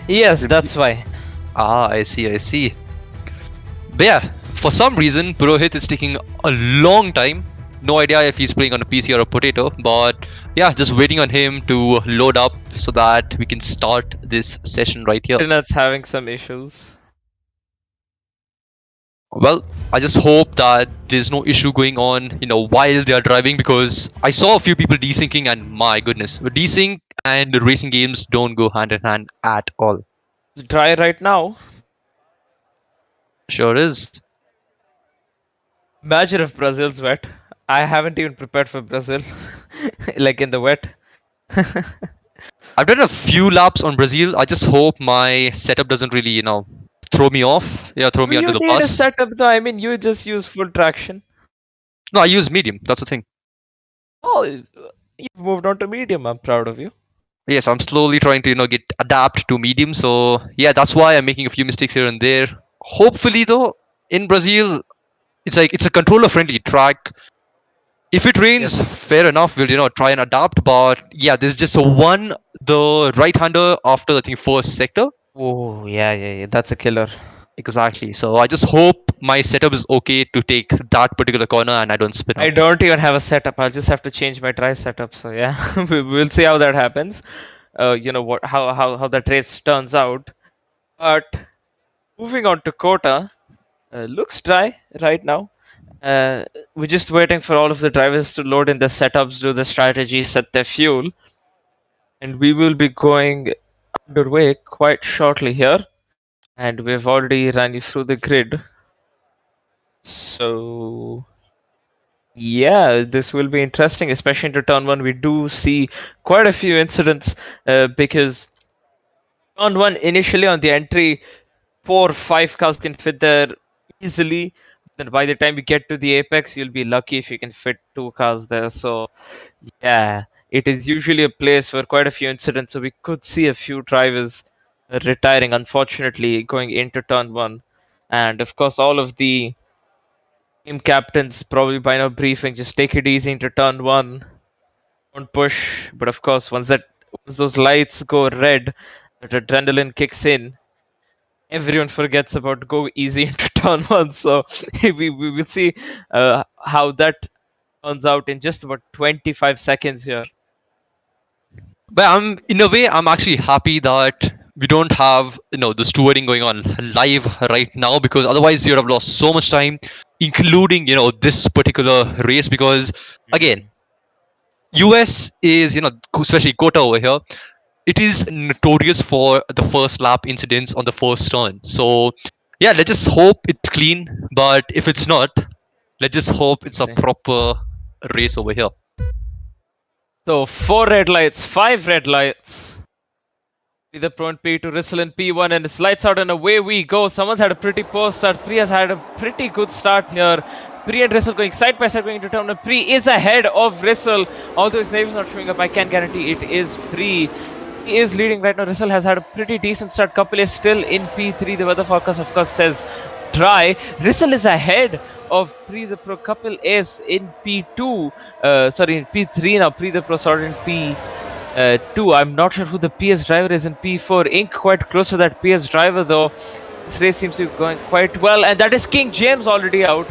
Yes, that's why. Ah, I see. But yeah, for some reason, Purohit is taking a long time. No idea if he's playing on a PC or a potato, but yeah, just waiting on him to load up so that we can start this session right here. Internet's having some issues. Well, I just hope that there's no issue going on, while they are driving, because I saw a few people desyncing, and my goodness, desync and racing games don't go hand in hand at all. It's dry right now. Sure is. Imagine if Brazil's wet. I haven't even prepared for Brazil. Like in the wet. I've done a few laps on Brazil. I just hope my setup doesn't really, throw me off. Yeah, throw me under the You need a bus. setup though. I mean, you just use full traction. No, I use medium. That's the thing. Oh, you've moved on to medium. I'm proud of you. Yes, I'm slowly trying to, adapt to medium. So yeah, that's why I'm making a few mistakes here and there. Hopefully, though, in Brazil, it's a controller-friendly track. If it rains, fair enough, we'll try and adapt. But yeah, there's just the right-hander after I think first sector. Oh yeah. That's a killer. Exactly. So I just hope my setup is okay to take that particular corner and I don't spin I out. don't even have a setup. I'll just have to change my dry setup. So yeah, we'll see how that happens. How that race turns out. But moving on to COTA, looks dry right now. We're just waiting for all of the drivers to load in the setups, do the strategy, set their fuel, and we will be going underway quite shortly here. And we've already run you through the grid. So yeah, this will be interesting, especially into turn 1. We do see quite a few incidents because turn 1 initially on the entry, 4 or 5 cars can fit there easily. Then by the time you get to the apex, you'll be lucky if you can fit 2 cars there. So yeah, it is usually a place where quite a few incidents. So we could see a few drivers retiring, unfortunately, going into turn 1. And of course, all of the team captains probably by now briefing, just take it easy into turn 1. Don't push. But of course, once those lights go red, that adrenaline kicks in, everyone forgets about go easy into turn 1. So we will see how that turns out in just about 25 seconds here. But in a way, I'm actually happy that we don't have the stewarding going on live right now, because otherwise you'd have lost so much time, including this particular race, because again, US is especially COTA over here, it is notorious for the first lap incidents on the first turn. So yeah, let's just hope it's clean, but if it's not, let's just hope it's a proper race over here. So 4 red lights, 5 red lights. The prone P to Rissel in P1, and it's lights out and away we go. Someone's had a pretty poor start. Pri has had a pretty good start here. Pri and Rissel going side by side going into turn 1. Pri is ahead of Rissel. Although his name is not showing up, I can guarantee it is Pri. He is leading right now. Rissel has had a pretty decent start. Couple is still in P3. The weather forecast, of course, says try. Rissel is ahead of Pre the Pro Couple Ace in P2. Sorry, in P3 now. Pre the Pro sorted in P2. I'm not sure who the PS driver is in P4. Ink quite close to that PS driver though. This race seems to be going quite well, and that is King James already out.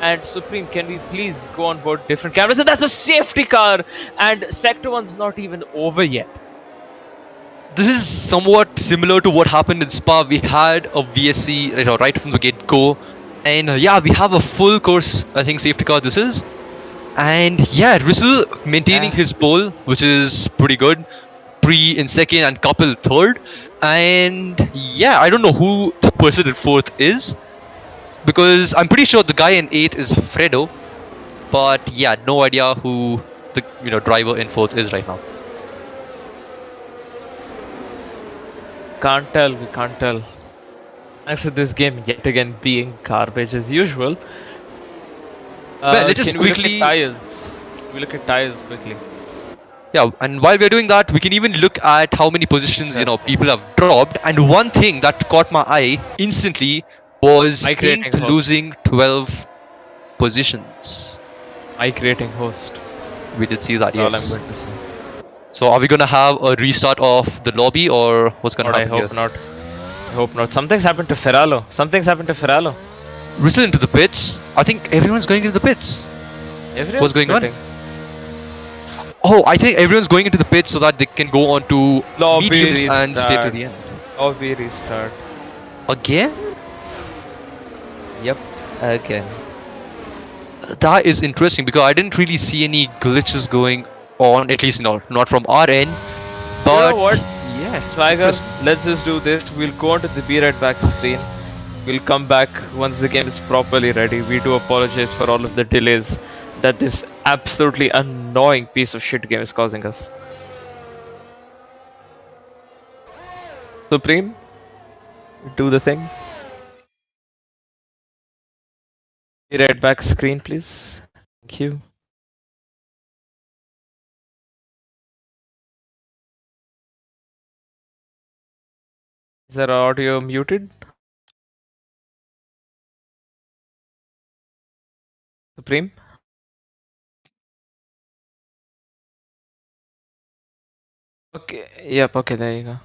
And Supreme, can we please go on board different cameras? And that's a safety car, and Sector 1's not even over yet. This is somewhat similar to what happened in Spa. We had a VSC right from the get-go, and yeah, we have a full course, I think, safety car this is. And yeah, Rissel maintaining his pole, which is pretty good. Pre in second and Couple third. And yeah, I don't know who the person in fourth is, because I'm pretty sure the guy in eighth is Fredo. But yeah, no idea who the driver in fourth is right now. Can't tell, we can't tell. Thanks for this game yet again being garbage as usual. Well, let's just can we look quickly at tires. We look at tires quickly. Yeah, and while we're doing that, we can even look at how many positions people have dropped. And one thing that caught my eye instantly was Ink losing 12 positions. Mic rating host. We did see that, yes. All I'm going to say. So are we gonna have a restart of the lobby, or what's gonna happen? I hope not. I hope not. Something's happened to Ferralo. Rissel into the pits. I think everyone's going into the pits. What's going on? Oh, I think everyone's going into the pits so that they can go on to lobby mediums restart. And stay to the end. Lobby restart. Again? Yep, again. That is interesting because I didn't really see any glitches going on, at least not from our end. But you know what? Yeah, Swagger, let's just do this. We'll go on to the Be Right Back screen. We'll come back once the game is properly ready. We do apologize for all of the delays that this absolutely annoying piece of shit game is causing us. Supreme, do the thing. Be Right Back screen, please. Thank you. Is our audio muted? Supreme? Okay, yep, okay, there you go.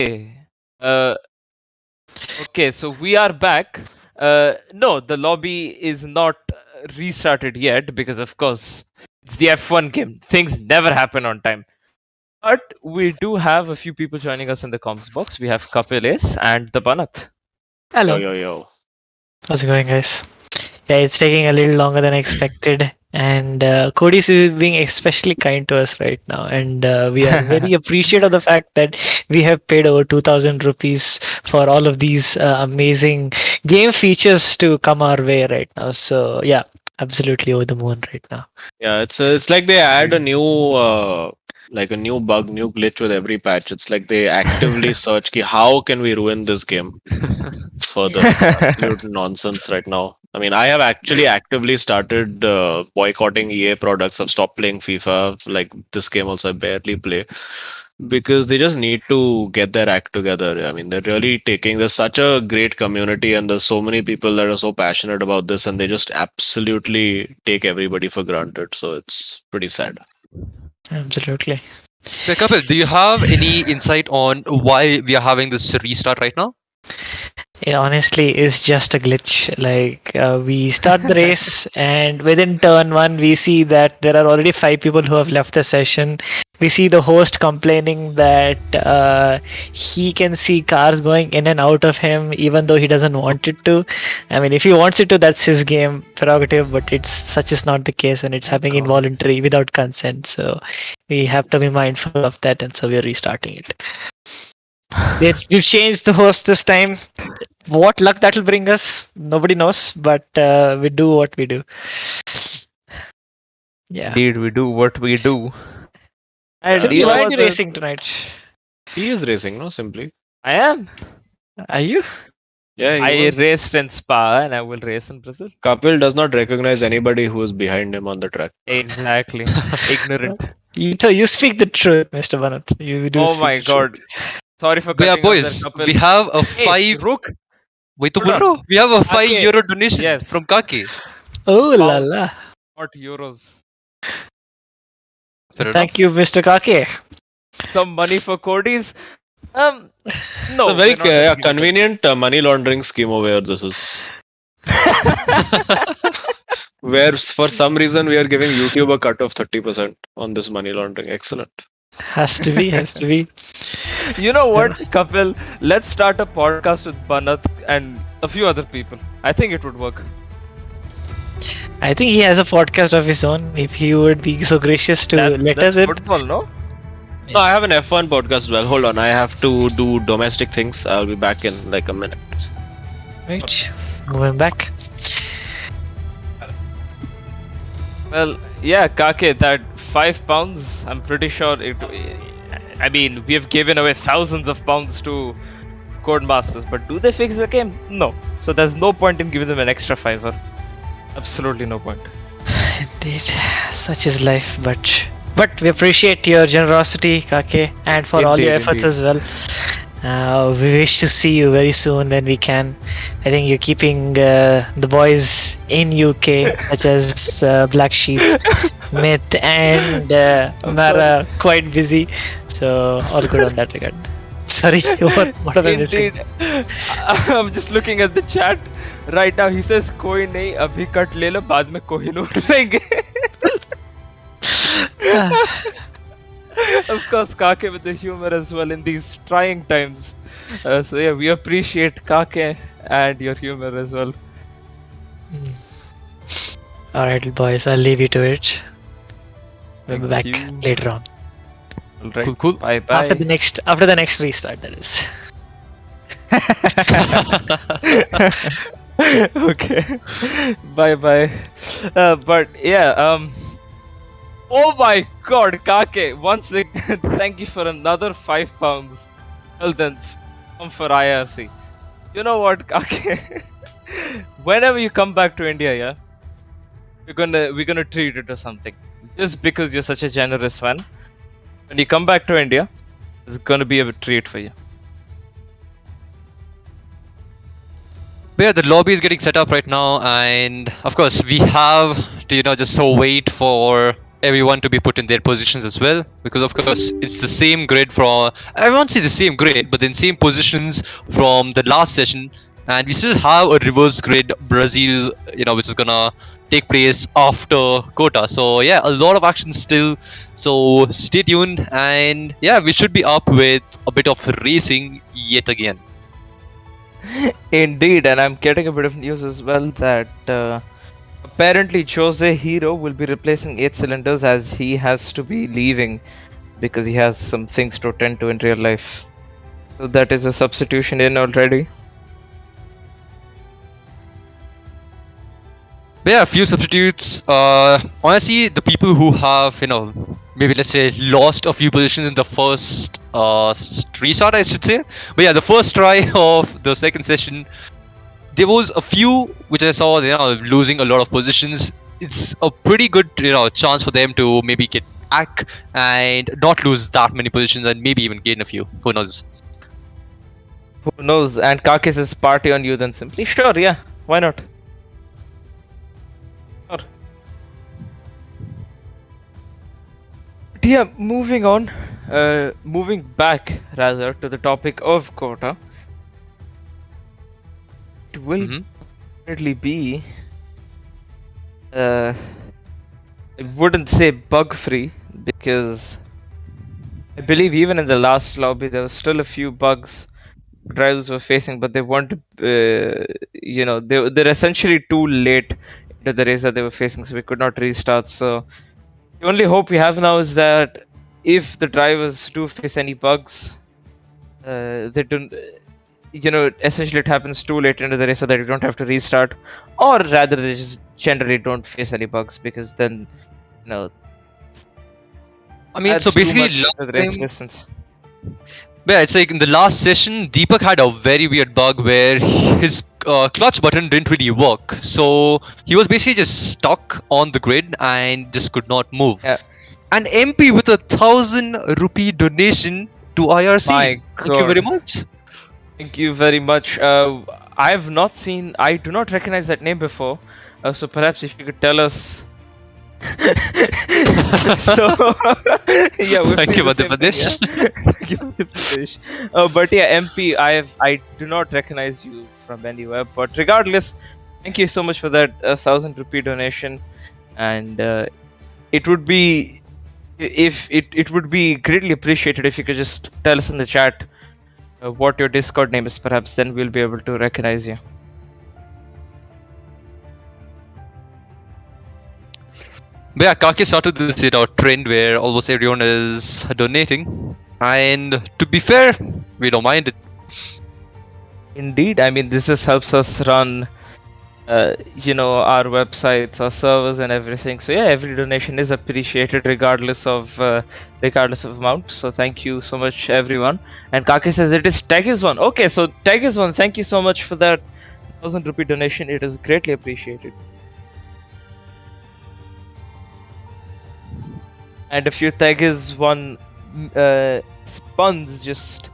Uh, okay, so we are back. No, the lobby is not restarted yet because, of course, it's the F1 game. Things never happen on time. But we do have a few people joining us in the comms box. We have Kapil Ace and the Banat. Hello. Yo. How's it going, guys? Yeah, it's taking a little longer than expected, and Cody's being especially kind to us right now, and we are very appreciative of the fact that we have paid over 2,000 rupees for all of these amazing game features to come our way right now. So yeah, absolutely over the moon right now. Yeah, it's like they add a new like a new bug, new glitch with every patch. It's like they actively search ki how can we ruin this game further. Absolute nonsense right now. I mean, I have actually actively started boycotting EA products. I've stopped playing FIFA. Like this game also I barely play because they just need to get their act together. I mean, they're really there's such a great community and there's so many people that are so passionate about this and they just absolutely take everybody for granted. So it's pretty sad. Absolutely. Yeah, Kapil, do you have any insight on why we are having this restart right now? It honestly is just a glitch. Like we start the race, and within turn 1, we see that there are already 5 people who have left the session. We see the host complaining that he can see cars going in and out of him, even though he doesn't want it to. I mean, if he wants it to, that's his game prerogative. But it's such is not the case, and it's happening involuntary without consent. So we have to be mindful of that, and so we are restarting it. We've changed the host this time. What luck that will bring us, nobody knows, but we do what we do. Yeah. Indeed, we do what we do. And Simply, you know why are what you the- racing tonight? He is racing, no? Simply. I am. Are you? Yeah, he I was. raced in Spa and I will race in Brazil. Kapil does not recognize anybody who is behind him on the track. Exactly. Ignorant. You speak the truth, Mr. Banat. You do Oh speak my the truth. god. Sorry for Yeah, cutting boys, off there, Kapil. we have a Hey, 5. Rook. Wait, to Hold on. bro. We have a 5 Kake. euro donation Yes. from Kake. Oh la Pounds, la. Not euros. Fair Thank you, Mr. Kake. Some money for Cody's. No. It's a very we're not gonna give it convenient money laundering scheme over here. This is where for some reason we are giving YouTube a cut of 30% on this money laundering. Excellent. Has to be, has to be. You know what, Kapil? Let's start a podcast with Banat and a few other people. I think it would work. I think he has a podcast of his own. If he would be so gracious to let us That's in. football, no? No, I have an F1 podcast as well. Hold on, I have to do domestic things. I'll be back in like a minute. Right. Moving back. Well, yeah, Kake, that £5, I'm pretty sure it. I mean, we have given away thousands of pounds to Codemasters, but do they fix the game? No. So there's no point in giving them an extra $5. Absolutely no point. Indeed, such is life, but we appreciate your generosity, Kake, and for all your Indeed, efforts indeed. as well. We wish to see you very soon when we can. I think you're keeping the boys in UK, such as Black Sheep, Myth, and Mara, quite busy. So all good on that regard. Sorry, what am I missing? Indeed. I'm just looking at the chat right now. He says, "कोई नहीं, अभी cut ले लो, बाद में कोहिनूर लेंगे." Of course, Kake with the humor as well in these trying times. So yeah, we appreciate Kake and your humor as well. Alright, boys, I'll leave you to it. We'll be back Thank you. later on. All right. Cool. Bye bye. After the next restart, that is. Okay. Bye bye. But yeah, oh my god, Kake, once again, thank you for another £5. Well then, come for IRC. You know what, Kake? Whenever you come back to India, yeah, we're gonna treat it or something. Just because you're such a generous fan. When you come back to India, it's gonna be a treat for you. But yeah, the lobby is getting set up right now, and of course, we have to, just so wait for everyone to be put in their positions as well, because of course it's the same grid from, I won't say the same grid, but then same positions from the last session, and we still have a reverse grid Brazil, which is gonna take place after COTA. So yeah, a lot of action still, so stay tuned, and yeah, we should be up with a bit of racing yet again. Indeed, and I'm getting a bit of news as well that apparently Jose Hero will be replacing 8 cylinders as he has to be leaving because he has some things to attend to in real life. So that is a substitution in already. But yeah, a few substitutes. Honestly, the people who have, maybe let's say lost a few positions in the first restart, I should say. But yeah, the first try of the second session, there was a few which I saw, losing a lot of positions. It's a pretty good, chance for them to maybe get back and not lose that many positions and maybe even gain a few. Who knows? Who knows? And Kakis is party on you then simply. Sure, yeah. Why not? Sure. But yeah, moving on. Moving back rather to the topic of COTA. It will definitely be I wouldn't say bug free, because I believe even in the last lobby there was still a few bugs drivers were facing, but they weren't they're essentially too late into the race that they were facing, so we could not restart. So the only hope we have now is that if the drivers do face any bugs, they don't, essentially it happens too late into the race so that you don't have to restart, or rather they just generally don't face any bugs, because then, I mean, so basically, the race distance. Yeah, it's like in the last session, Deepak had a very weird bug where his clutch button didn't really work. So he was basically just stuck on the grid and just could not move. Yeah. And MP with 1,000 rupee donation to IRC. My Thank you very much. Thank you very much. I do not recognize that name before. So perhaps if you could tell us. So yeah, thank you, Madhya Pradesh. Thank you, Madhya Pradesh. But yeah, MP, I do not recognize you from anywhere. But regardless, thank you so much for that 1,000 rupee donation, and it would be it would be greatly appreciated if you could just tell us in the chat what your Discord name is. Perhaps then we'll be able to recognize you. But yeah, Kaki started this trend where almost everyone is donating, and to be fair, we don't mind it. Indeed, I mean, this just helps us run, our websites, our servers, and everything. So yeah, every donation is appreciated regardless of amount. So thank you so much, everyone. And Kaki says it is Tegis1. Okay, so Tegis1, thank you so much for that 1,000 rupee donation. It is greatly appreciated. And a few Tegis1 spuns just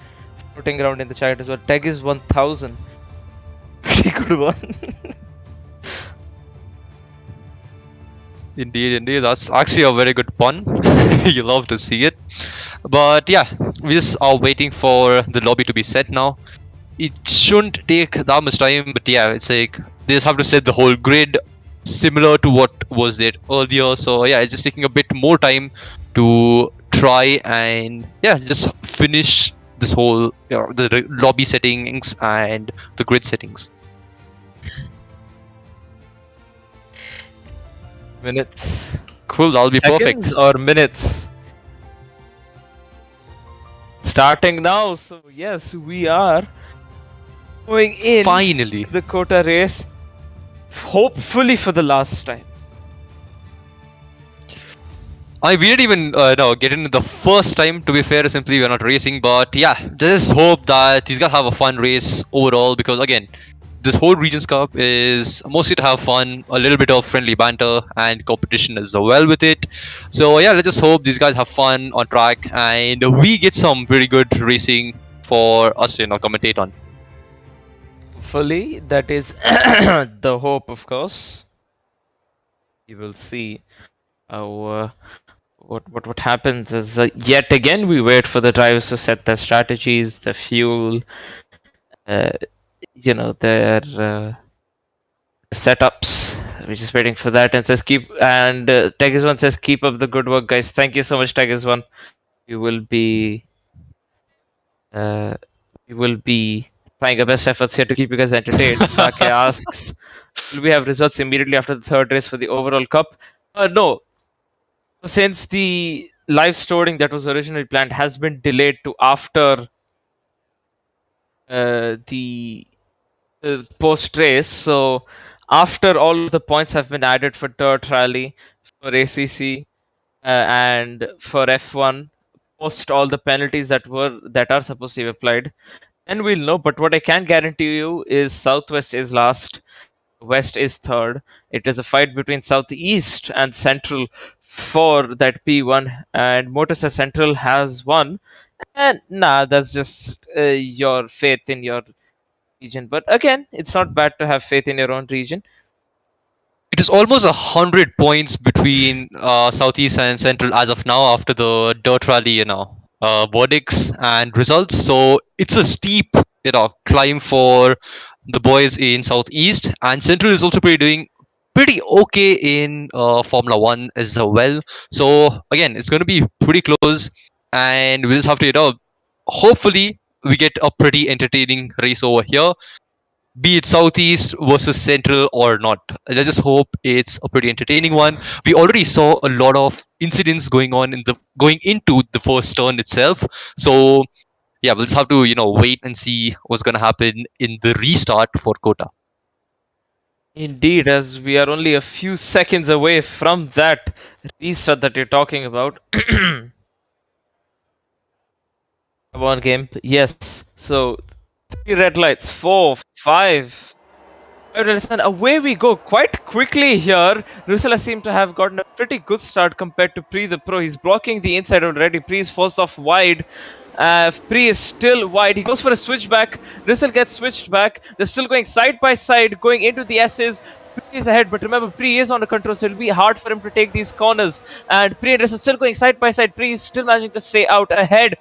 floating around in the chat as well. Tegis 1,000. Pretty good one. Indeed. That's actually a very good pun. You love to see it. But yeah, we just are waiting for the lobby to be set now. It shouldn't take that much time, but yeah, it's like they just have to set the whole grid similar to what was there earlier. So yeah, it's just taking a bit more time to try and just finish this whole the lobby settings and the grid settings. Minutes. Cool, that'll be Seconds perfect. or minutes? Starting now. So yes, we are going in Finally the COTA race, hopefully for the last time. We didn't even get in the first time, to be fair. Simply we're not racing, but yeah, just hope that these guys have a fun race overall, because again, this whole Regions Cup is mostly to have fun, a little bit of friendly banter and competition as well with it. So yeah, let's just hope these guys have fun on track and we get some very good racing for us to commentate on. Hopefully, that is the hope, of course. You will see. What happens is yet again we wait for the drivers to set their strategies, the fuel, their setups. We're just waiting for that, and says keep. And Tegas1 says keep up the good work, guys. Thank you so much, Tegas1. We will be trying our best efforts here to keep you guys entertained. Nake asks, will we have results immediately after the third race for the overall cup? No. Since the live storing that was originally planned has been delayed to after the post race, so after all of the points have been added for Dirt Rally, for ACC, and for F1, post all the penalties that are supposed to be applied, then we'll know. But what I can guarantee you is Southwest is last, West is third. It is a fight between Southeast and Central for that P1, and Motor Central has won. And that's just your faith in your region. But again, it's not bad to have faith in your own region. It is almost 100 points between Southeast and Central as of now after the Dirt Rally, verdicts and results. So it's a steep, climb for the boys in Southeast, and Central is also doing pretty okay in Formula One as well. So again, it's going to be pretty close, and we'll just have to, hopefully we get a pretty entertaining race over here, be it Southeast versus Central or not. Let's just hope it's a pretty entertaining one. We already saw a lot of incidents going into the first turn itself. So yeah, we'll just have to wait and see what's going to happen in the restart for COTA. Indeed, as we are only a few seconds away from that restart that you're talking about. Come on, game. Yes. So 3 red lights, 4, 5. And away we go quite quickly here. Rusella seemed to have gotten a pretty good start compared to Pri the Pro. He's blocking the inside already. Pri is forced off wide. Pri is still wide. He goes for a switchback. Russell gets switched back. They're still going side by side, going into the S's. Pri is ahead, but remember, Pri is on the control, so it'll be hard for him to take these corners. And Pri and Russell still going side by side. Pri is still managing to stay out ahead.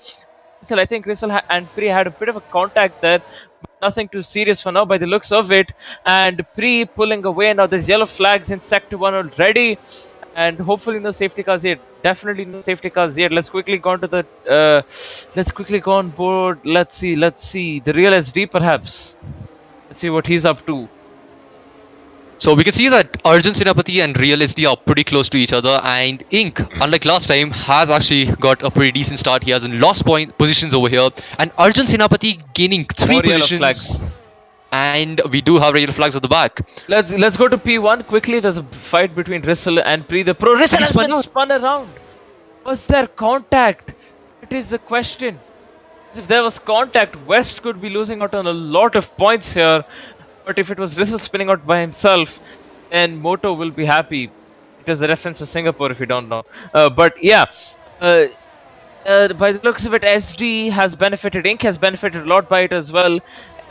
I think Russell and Pri had a bit of a contact there, but nothing too serious for now by the looks of it. And Pri pulling away now. There's yellow flags in Sector 1 already, and hopefully no safety cars yet. Definitely no safety cars yet. Let's quickly go on to the. Let's quickly go on board. Let's see. The real SD perhaps. Let's see what he's up to. So we can see that Arjun Senapati and Real SD are pretty close to each other, and Ink, unlike last time, has actually got a pretty decent start. He hasn't lost positions over here, and Arjun Senapati gaining 3 positions. Flags. And we do have yellow flags at the back. Let's go to P1 quickly. There's a fight between Rissel and Pri the Pro. Rissel has been spun around. Was there contact? It is the question. If there was contact, West could be losing out on a lot of points here. But if it was Rissel spinning out by himself, then Moto will be happy. It is a reference to Singapore if you don't know. But yeah, by the looks of it, SD has benefited. Ink has benefited a lot by it as well.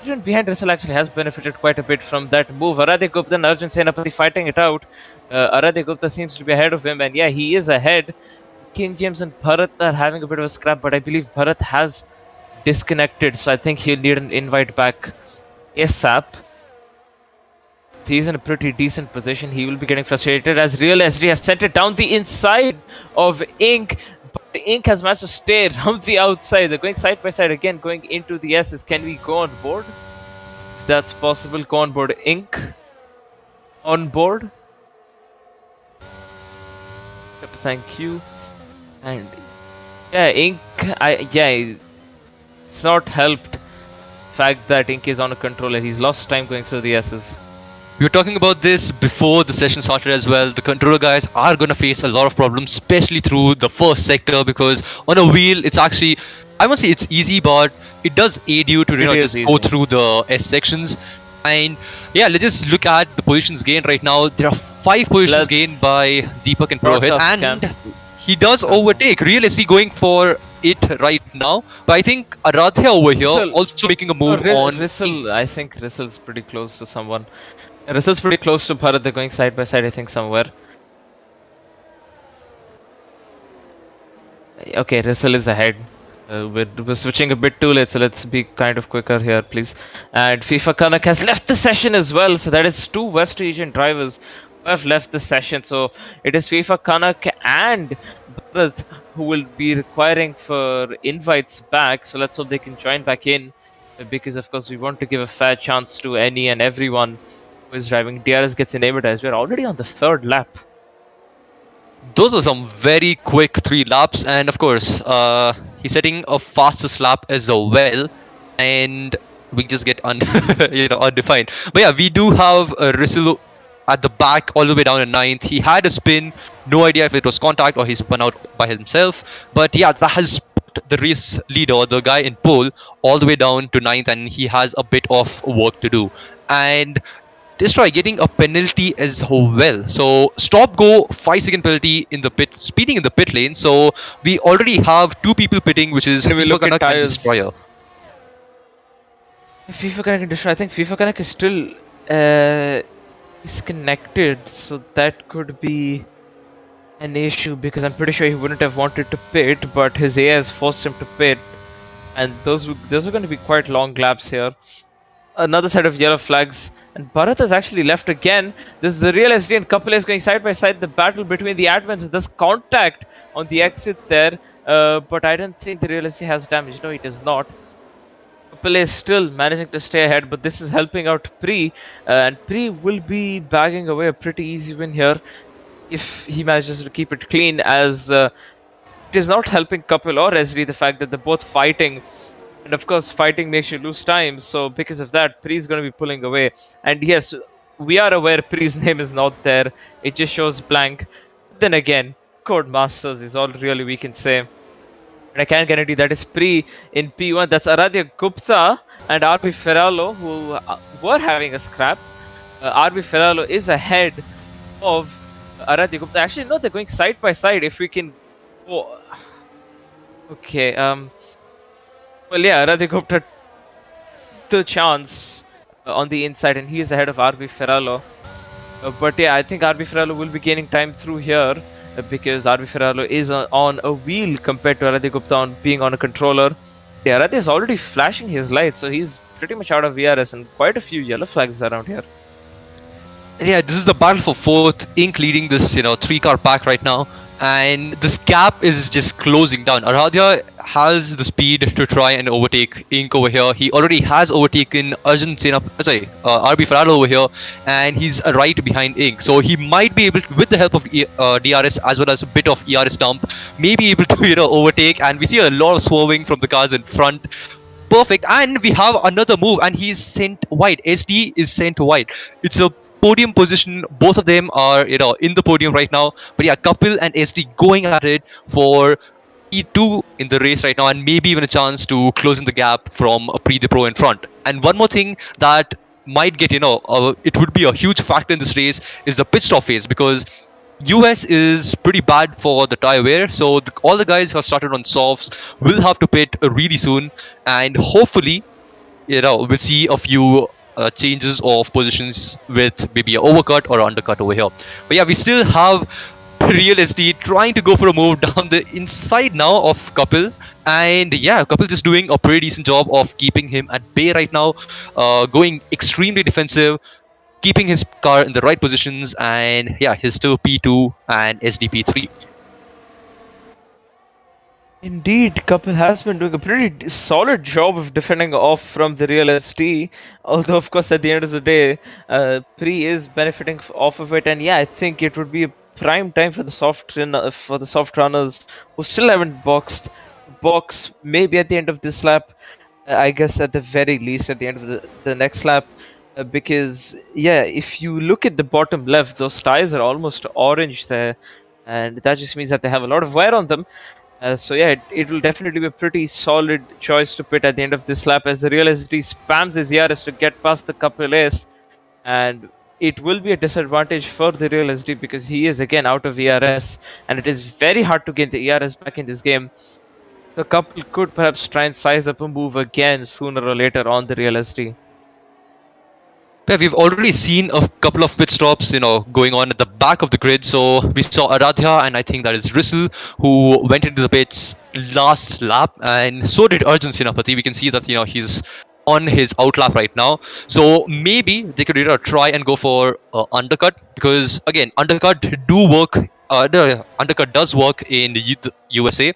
Everyone behind Rissel actually has benefited quite a bit from that move. Aradhya Gupta and Arjun Senapati fighting it out. Aradhya Gupta seems to be ahead of him, and yeah, he is ahead. King James and Bharat are having a bit of a scrap, but I believe Bharat has disconnected, so I think he'll need an invite back ASAP. He's in a pretty decent position. He will be getting frustrated as Real SD has sent it down the inside of Ink, but Ink has managed to stay around the outside. They're going side by side again, going into the S's. Can we go on board? If that's possible, go on board. Ink on board. Yep, thank you. And yeah, Ink, it's not helped. Fact that Ink is on a controller. He's lost time going through the S's. We were talking about this before the session started as well. The controller guys are going to face a lot of problems, especially through the first sector, because on a wheel, it's actually, I won't say it's easy, but it does aid you to just go through the S sections. And yeah, let's just look at the positions gained right now. There are 5 positions gained by Deepak and Purohit, and he does overtake. Real SD going for it right now, but I think Aradhya over here also making a move on. Rissel, I think Rissel's pretty close to someone. Rissel's pretty close to Bharat. They're going side by side, I think, somewhere. Okay, Russell is ahead. We're switching a bit too late, so let's be kind of quicker here, please. And FIFA Kanak has left the session as well, so that is 2 West Region drivers who have left the session. So it is FIFA Kanak and Bharat who will be requiring for invites back. So let's hope they can join back in, because of course we want to give a fair chance to any and everyone who is driving. DRS gets enabled as we're already on the 3rd lap. Those were some very quick 3 laps, and of course, he's setting a fastest lap as well, and we just get undefined. But yeah, we do have Rizzle at the back, all the way down in 9th. He had a spin, no idea if it was contact or he spun out by himself. But yeah, that has put the race leader, the guy in pole, all the way down to 9th, and he has a bit of work to do. And Destroy getting a penalty as well. So stop go 5-second penalty in the pit, speeding in the pit lane. So we already have 2 people pitting, which is FIFA Kanak and Destroyer. FIFA Kanak and Destroyer. I think FIFA Kanak is still disconnected, so that could be an issue, because I'm pretty sure he wouldn't have wanted to pit, but his AI has forced him to pit, and those are going to be quite long laps here. Another set of yellow flags, and Bharat has actually left again. This is the real SD and Kapil is going side by side. The battle between the admins, there's contact on the exit there, but I don't think the real SD has damage. No, it does not. Kapil is still managing to stay ahead, but this is helping out Pri, and Pri will be bagging away a pretty easy win here if he manages to keep it clean, as it is not helping Kapil or SD the fact that they're both fighting. And of course, fighting makes you lose time. So because of that, Pri is going to be pulling away. And yes, we are aware Pri's name is not there. It just shows blank. Then again, Code Masters is all really we can say. And I can guarantee that is Pri in P1. That's Aradhya Gupta and RB Ferralo, who were having a scrap. RB Ferralo is ahead of Aradhya Gupta. Actually, no, they're going side by side. If we can go... Okay, well, yeah, Aradhya Gupta the chance on the inside, and he is ahead of RB Ferralo. But yeah, I think RB Ferralo will be gaining time through here, because RB Ferralo is on a wheel compared to Aradhya Gupta on being on a controller. Yeah, Aradhya is already flashing his lights, so he's pretty much out of VRS, and quite a few yellow flags around here. Yeah, this is the battle for 4th. Ink leading this 3-car pack right now, and this gap is just closing down. Aradhya has the speed to try and overtake Ink over here. He already has overtaken RB Ferralo over here, and he's right behind Ink. So he might be able to, with the help of DRS as well as a bit of ERS dump, may be able to overtake. And we see a lot of swerving from the cars in front. Perfect. And we have another move, and he's sent wide. SD is sent wide. It's a podium position. Both of them are in the podium right now. But yeah, Kapil and SD going at it for E2 in the race right now, and maybe even a chance to close in the gap from Pri the Pro in front. And one more thing that might get it would be a huge factor in this race is the pit stop phase, because US is pretty bad for the tire wear, so all the guys who have started on softs will have to pit really soon, and hopefully we'll see a few changes of positions with maybe an overcut or undercut over here. But yeah, we still have Real SD trying to go for a move down the inside now of Kapil, and yeah, Kapil just doing a pretty decent job of keeping him at bay right now, going extremely defensive, keeping his car in the right positions, and yeah, he's still P2 and SD P3. Indeed, Kapil has been doing a pretty solid job of defending off from the Real SD. Although, of course, at the end of the day, Pri is benefiting off of it, and yeah, I think it would be a prime time for the soft runners who still haven't box maybe at the end of this lap. I guess at the very least at the end of the next lap, because yeah, if you look at the bottom left, those tires are almost orange there, and that just means that they have a lot of wear on them. So yeah, it will definitely be a pretty solid choice to pit at the end of this lap, as the Real SD spams his ERS to get past the Kapil Ace, and it will be a disadvantage for the Real SD because he is again out of ERS, and it is very hard to get the ERS back in this game. The Kapil could perhaps try and size up a move again sooner or later on the Real SD. Yeah, we've already seen a couple of pit stops, going on at the back of the grid. So we saw Aradhya, and I think that is Rissel, who went into the pits last lap, and so did Arjun Sinapati. We can see that he's on his outlap right now. So maybe they could either try and go for undercut, because again, undercut do work. The undercut does work in the USA.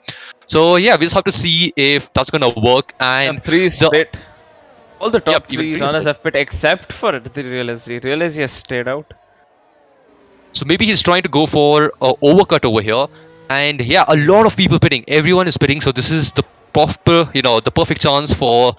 So yeah, we just have to see if that's gonna work. And pre-split. All the top Yep, even 3 pre-split. runners have pit except for the Real SG. Real SG has stayed out. So maybe he's trying to go for a overcut over here. And yeah, a lot of people pitting. Everyone is pitting. So this is the the perfect chance for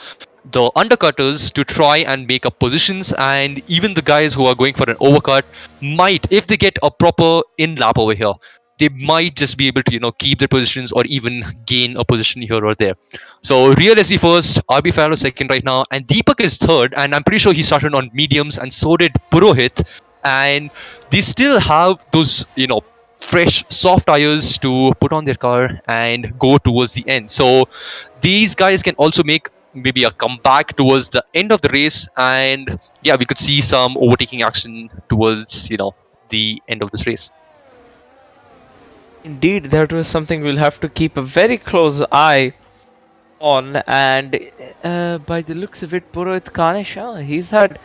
the undercutters to try and make up positions. And even the guys who are going for an overcut might, if they get a proper in lap over here, they might just be able to keep their positions or even gain a position here or there. So Real SE first, RB Farrow second right now, and Deepak is third, and I'm pretty sure he started on mediums, and so did Purohit. And they still have those fresh soft tires to put on their car and go towards the end. So these guys can also make maybe a comeback towards the end of the race, and yeah, we could see some overtaking action towards the end of this race. Indeed, that was something we'll have to keep a very close eye on. And by the looks of it, Purohit Kanesha, he's had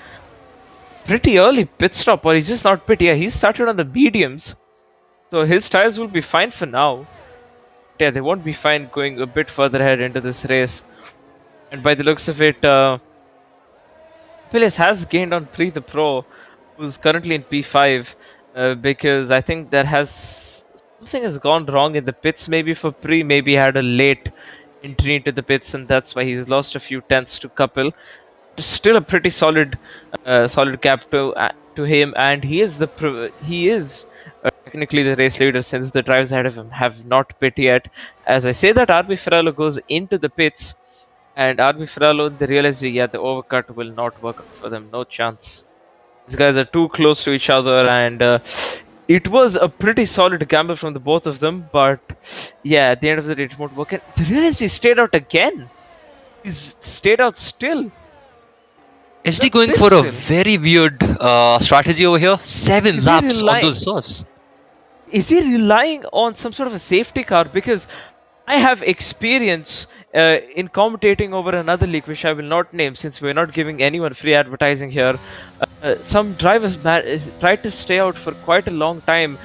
pretty early pit stop, or he's just not pit. Yeah, he started on the mediums, so his tires will be fine for now. Yeah, they won't be fine going a bit further ahead into this race. And by the looks of it, Phyllis has gained on Pre the Pro, who's currently in P5, because I think something has gone wrong in the pits. Maybe for Pre, maybe he had a late entry into the pits, and that's why he's lost a few tenths to Kapil. Still a pretty solid gap to him, and he is technically the race leader, since the drivers ahead of him have not pit yet. As I say that, RB Ferrallo goes into the pits, and RB Ferrallo, they realize the overcut will not work out for them. No chance. These guys are too close to each other, and it was a pretty solid gamble from the both of them. But yeah, at the end of the day, it won't work. And they realize he stayed out again. He's stayed out still. SD going for a very weird strategy over here. 7 laps on those softs. Is he relying on some sort of a safety car? Because I have experience in commentating over another league, which I will not name since we're not giving anyone free advertising here. Some drivers tried to stay out for quite a long time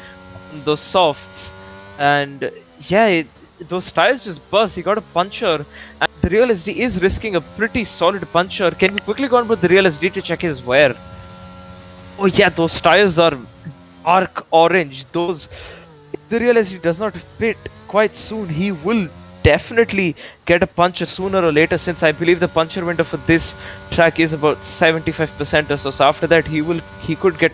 on those softs, and yeah, those tires just burst. He got a puncture, and the Real SD is risking a pretty solid puncture. Can we quickly go on with the Real SD to check his wear? Oh yeah, those tires are dark orange. If the Real SD does not pit quite soon, he will definitely get a puncture sooner or later, since I believe the puncture window for this track is about 75% or so. So after that, he could get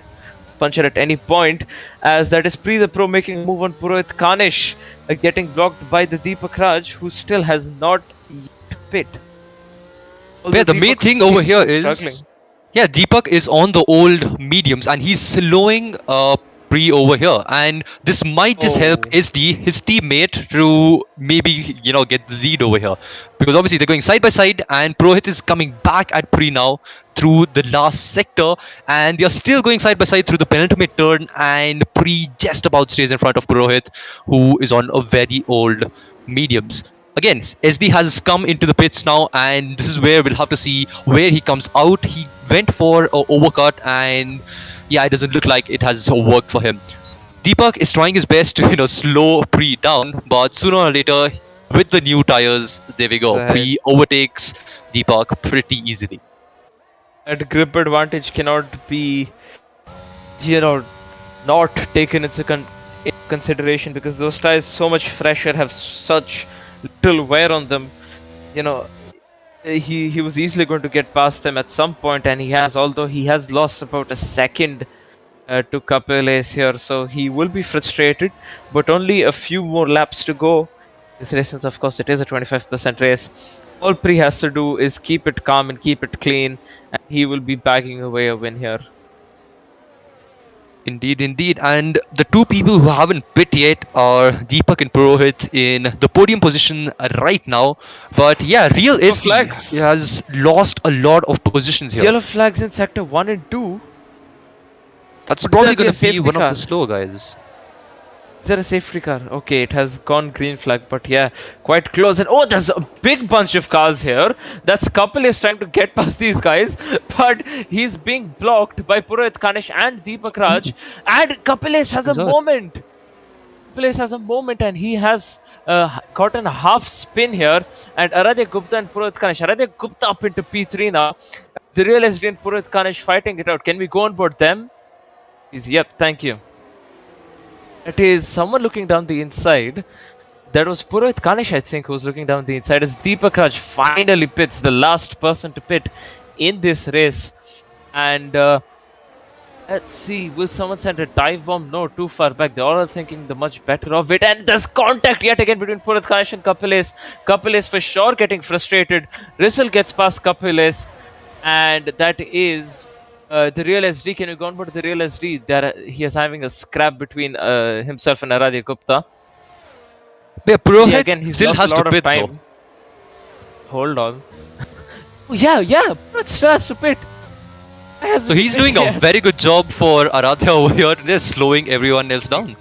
puncture at any point, as that is Pre the Pro making a move on Purohit Kanesh, getting blocked by the Deepak Raj, who still has not yet pit. Yeah, the main thing over here is Deepak is on the old mediums, and he's slowing Pre over here, and this might just help SD, his teammate, to maybe get the lead over here, because obviously they're going side by side, and Purohit is coming back at Pre now through the last sector, and they're still going side by side through the penultimate turn, and Pre just about stays in front of Purohit, who is on a very old mediums. Again, SD has come into the pits now, and this is where we'll have to see where he comes out. He went for an overcut, and yeah, it doesn't look like it has worked for him. Deepak is trying his best to slow Pre down, but sooner or later, with the new tires, there we go. Right. Pre overtakes Deepak pretty easily. That grip advantage cannot be, not taken into consideration, because those tires so much fresher, have such little wear on them. He was easily going to get past them at some point, and although he has lost about a second to Kapil Ace here, so he will be frustrated, but only a few more laps to go. This race, since of course it is a 25% race, all Pre has to do is keep it calm and keep it clean, and he will be bagging away a win here. Indeed, indeed. And the two people who haven't pit yet are Deepak and Purohit in the podium position right now. But yeah, Real SD flags. has lost a lot of positions here. Yellow flags in sector 1 and 2. That's Would probably that be going a to be safety one car? of the slow guys. Is there a safety car? Okay, it has gone green flag, but yeah, quite close. And oh, there's a big bunch of cars here. That's Kapil is trying to get past these guys, but he's being blocked by Purohit Kanish and Deepak Raj. And Kapilesh has a moment. Kapilesh has a moment, and he has gotten a half spin here. And Aradhya Gupta and Purohit Kanish. Aradhya Gupta up into P3 now. The Real SD and Purohit Kanish fighting it out. Can we go on board them? Yep, thank you. It is someone looking down the inside. That was Purohit Kanish, I think, who was looking down the inside. As Deepak Raj finally pits, the last person to pit in this race. And let's see, will someone send a dive bomb? No, too far back. They're all thinking the much better of it. And there's contact yet again between Purohit Kanish and Kapilesh. Kapilesh for sure getting frustrated. Rissel gets past Kapilesh. And that is... the Real SD, can you go on board the Real SD? He is having a scrap between himself and Aradhya Gupta. Yeah, Purohit again, he's still lost has a lot to of pit time. though. Hold on. yeah, Purohit still has to pit. So he's doing a very good job for Aradhya over here. They're slowing everyone else down.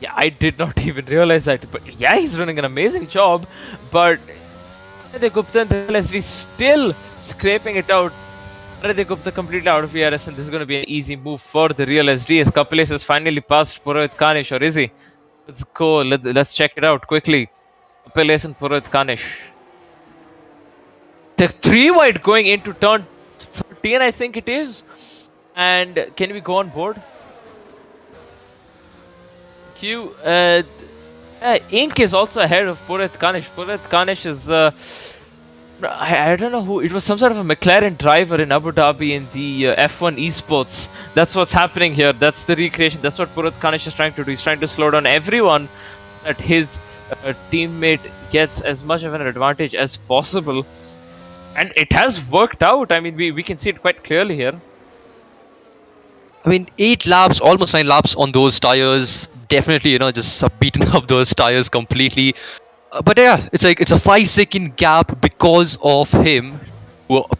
Yeah, I did not even realize that. But yeah, he's running an amazing job. But Aradhya Gupta and the Real SD still scraping it out. Aradhya Gupta completely out of VRS, and this is going to be an easy move for the Real SD as Kapilesh has finally passed Purohit Kanish, or is he? Let's go, let's check it out quickly. Kapilesh and Purohit Kanish. The 3 wide going into turn 13, I think it is. And can we go on board? Ink is also ahead of Purohit Kanish. Purohit Kanish is... I don't know who, it was some sort of a McLaren driver in Abu Dhabi in the F1 esports. That's what's happening here. That's the recreation. That's what Purohit Kanish is trying to do. He's trying to slow down everyone, that his teammate gets as much of an advantage as possible. And it has worked out. I mean, we can see it quite clearly here. I mean, 8 laps, almost 9 laps on those tires. Definitely, just beaten up those tires completely. But yeah, it's a 5-second gap because of him.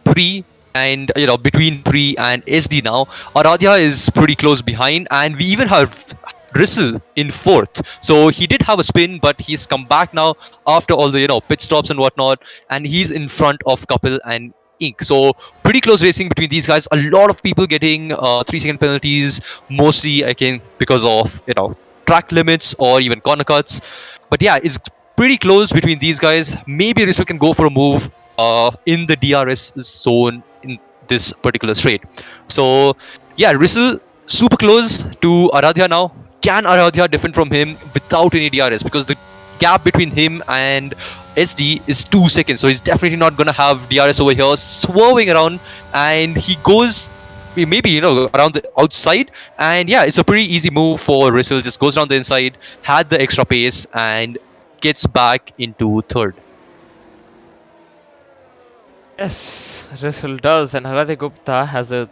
Pre and between Pre and SD now. Aradhya is pretty close behind, and we even have Rissel in 4th. So he did have a spin, but he's come back now after all the pit stops and whatnot, and he's in front of Kapil and Ink. So pretty close racing between these guys. A lot of people getting 3-second penalties, mostly I think because of track limits or even corner cuts. But yeah, it's pretty close between these guys. Maybe Rissel can go for a move in the DRS zone in this particular straight. So yeah, Rissel super close to Aradhya now. Can Aradhya defend from him without any DRS? Because the gap between him and SD is 2 seconds. So he's definitely not going to have DRS over here. Swerving around, and he goes maybe around the outside, and yeah, it's a pretty easy move for Rissel. Just goes around the inside, had the extra pace, and gets back into 3rd. Yes, Rissel does, and Aradhya Gupta has a...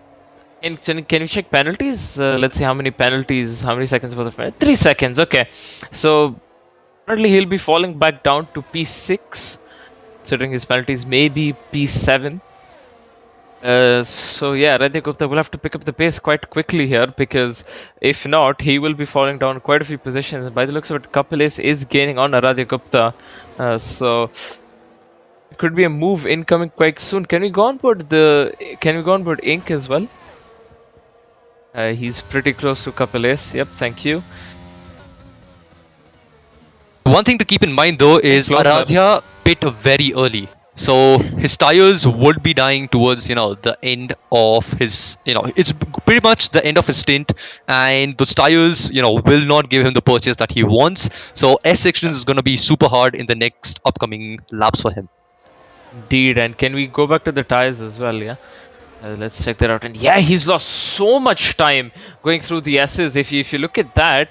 Can you check penalties? Let's see how many penalties, how many seconds for the penalty. 3 seconds, okay. So, currently he'll be falling back down to P6, considering his penalties may be P7. So yeah, Aradhya Gupta will have to pick up the pace quite quickly here, because if not, he will be falling down quite a few positions. And by the looks of it, Kapilesh is gaining on Aradhya Gupta. So it could be a move incoming quite soon. Can we go on board Ink as well? He's pretty close to Kapilesh. Yep, thank you. One thing to keep in mind though is Aradhya pit very early. So his tires would be dying towards the end of his it's pretty much the end of his stint, and those tires will not give him the purchase that he wants. So S section is going to be super hard in the next upcoming laps for him. Indeed. And can we go back to the tires as well? Yeah, let's check that out. And yeah, he's lost so much time going through the S's. If you look at that,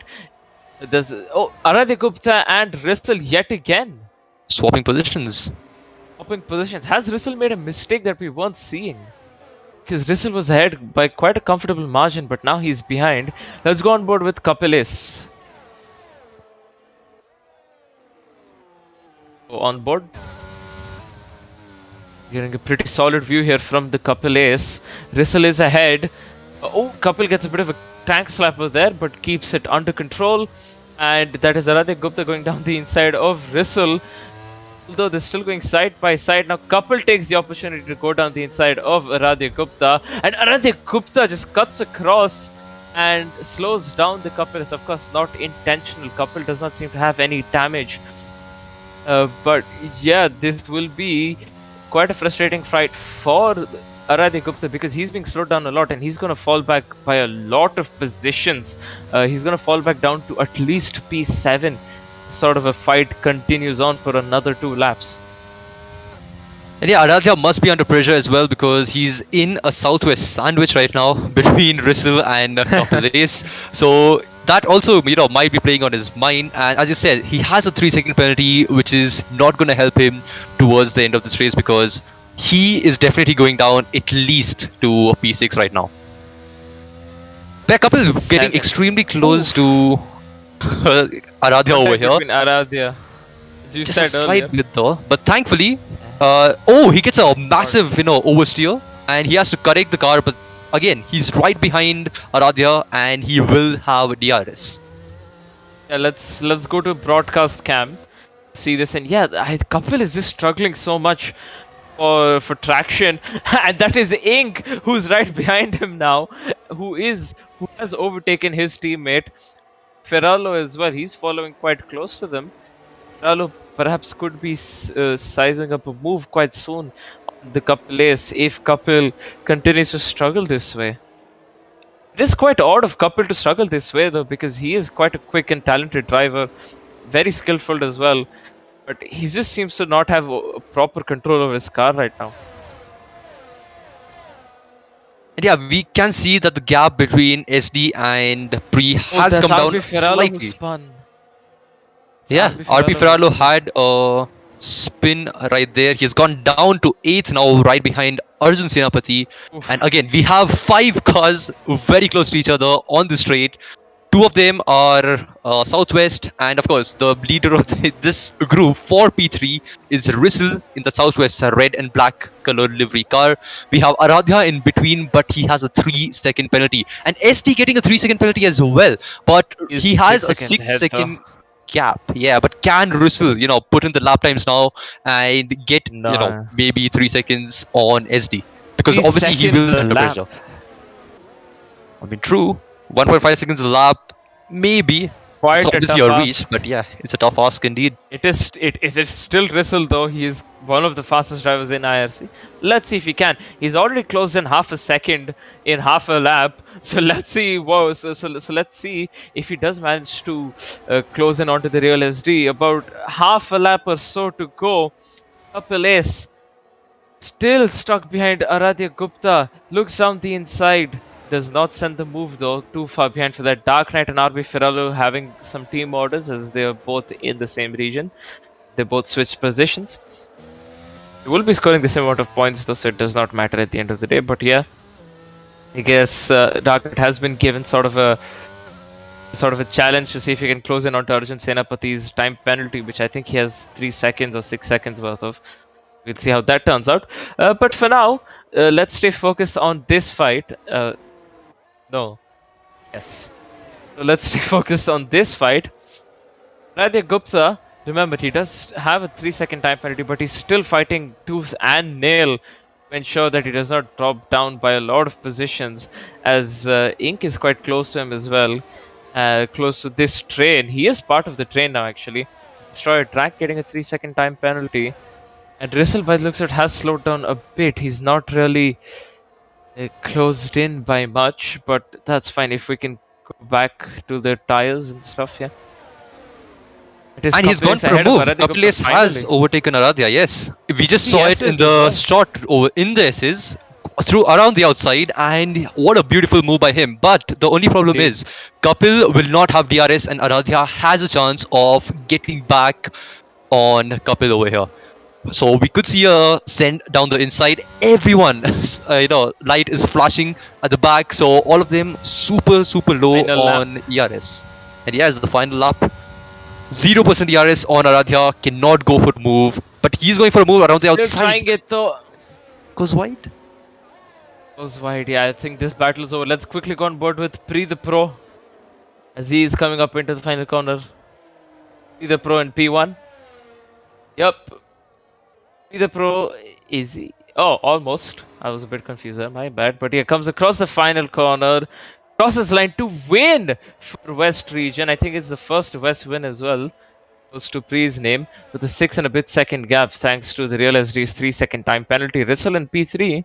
there's Aradhya Gupta and Rissel yet again swapping positions. Has Rissel made a mistake that we weren't seeing? because Rissel was ahead by quite a comfortable margin, but now he's behind. Let's go on board with Kapilis. On board. Getting a pretty solid view here from the Kapilis. Rissel is ahead. Kapil gets a bit of a tank slapper there, but keeps it under control. And that is Aradhya Gupta going down the inside of Rissel. Although they're still going side by side. Now Kapil takes the opportunity to go down the inside of Aradhya Gupta. And Aradhya Gupta just cuts across and slows down the Kapilis. Of course, not intentional. Kapil does not seem to have any damage. But yeah, this will be quite a frustrating fight for Aradhya Gupta because he's being slowed down a lot and he's going to fall back by a lot of positions. He's going to fall back down to at least P7. Sort of a fight continues on for another 2 laps. And yeah, Aradhya must be under pressure as well because he's in a southwest sandwich right now between Rissel and Kapilis. So that also, might be playing on his mind. And as you said, he has a 3-second penalty, which is not going to help him towards the end of this race because he is definitely going down at least to P6 right now. Kapil getting extremely close to Aradhya over here. Aradhya, as you Just said a slight earlier. bit though, but thankfully, he gets a massive, oversteer, and he has to correct the car. But again, he's right behind Aradhya, and he will have DRS. Yeah, let's go to broadcast cam, see this, and yeah, Kapil is just struggling so much for traction, and that is Ink who's right behind him now, who has overtaken his teammate. Ferralo as well, he's following quite close to them. Ferralo perhaps could be sizing up a move quite soon on the Kapilis if Kapil continues to struggle this way. It is quite odd of Kapil to struggle this way though, because he is quite a quick and talented driver, very skillful as well, but he just seems to not have a proper control over his car right now. And yeah, we can see that the gap between SD and Pre has come down slightly. Yeah, RP Ferralo had a spin right there. He's gone down to 8th now, right behind Arjun Senapati. And again, we have 5 cars very close to each other on the straight. 2 of them are Southwest, and of course, the leader of this group for P3 is Rissel in the Southwest red and black color livery car. We have Aradhya in between, but he has a 3-second penalty. And SD getting a 3-second penalty as well, but he has a 6-second gap. Yeah, but can Rissel, put in the lap times now and get, maybe 3 seconds on SD? Because obviously he will under pressure. I mean, true. 1.5 seconds a lap, maybe. Quite it's obviously a reach, but yeah, it's a tough ask indeed. It is still Rissel though. He is one of the fastest drivers in IRC. Let's see if he can. He's already closed in half a second in half a lap. So let's see. Whoa! So let's see if he does manage to close in onto the real SD. About half a lap or so to go. Kapilis still stuck behind Aradhya Gupta. Looks down the inside. Does not send the move though, too far behind for that. Dark Knight and RB Ferralo having some team orders as they are both in the same region. They both switched positions. They will be scoring the same amount of points though, so it does not matter at the end of the day. But yeah, I guess Dark Knight has been given sort of a challenge to see if he can close in onto Arjun Senapati's time penalty, which I think he has 3 seconds or 6 seconds worth of. We'll see how that turns out. But for now, let's stay focused on this fight. So let's stay focused on this fight. Aradhya Gupta, remember, he does have a 3-second time penalty, but he's still fighting tooth and nail to ensure that he does not drop down by a lot of positions, as Ink is quite close to him as well, close to this train. He is part of the train now, actually. Destroyer Track getting a 3-second time penalty. And Rissel, by the looks of it, has slowed down a bit. He's not really closed in by much, but that's fine if we can go back to the tires and stuff. Yeah, and he's gone for a move. Kapilis has overtaken Aradhya. Yes, we just saw it in the shot over in the S's through around the outside, and what a beautiful move by him. But the only problem is Kapil will not have DRS, and Aradhya has a chance of getting back on Kapil over here. So we could see a send down the inside. Everyone, light is flashing at the back. So all of them super low Final lap. on ERS. And yeah, it's the final lap. 0% ERS on Aradhya. Cannot go for the move. But he's going for a move around the Still outside. trying it though. Goes wide. Goes wide. Yeah, I think this battle is over. Let's quickly go on board with Pre the Pro. As he is coming up into the final corner. Pre the Pro in P1. Yup. Pre the Pro easy. Oh, almost. I was a bit confused there. My bad. But he comes across the final corner. Crosses line to win for West Region. I think it's the first West win as well. Goes to Pre's name with a 6 and a bit second gap thanks to the Real SD's 3-second time penalty. Rissel in P3.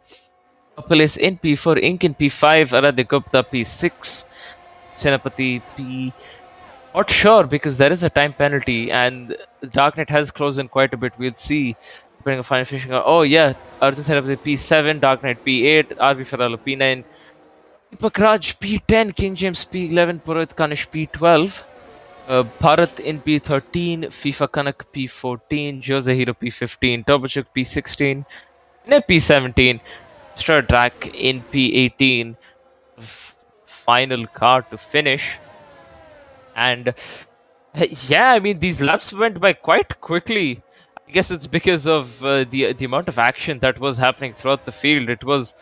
Kapalis in P4. Ink in P5. Aradhya Gupta P6. Senapati P. Not sure because there is a time penalty and Darknet has closed in quite a bit. We'll see. Depending on final finishing. Oh yeah, Arjun Senapati P7. Darknet P8. RV Ferralo P9. Deepak Raj P10. King James P11. Purohit Kanish P12. Bharat in P13, FIFA Kanak P14, Jose Hero P15, Turbochuk P16, Nep P17, Star Track in P18, final car to finish. And yeah, I mean, these laps went by quite quickly. I guess it's because of the amount of action that was happening throughout the field. It was,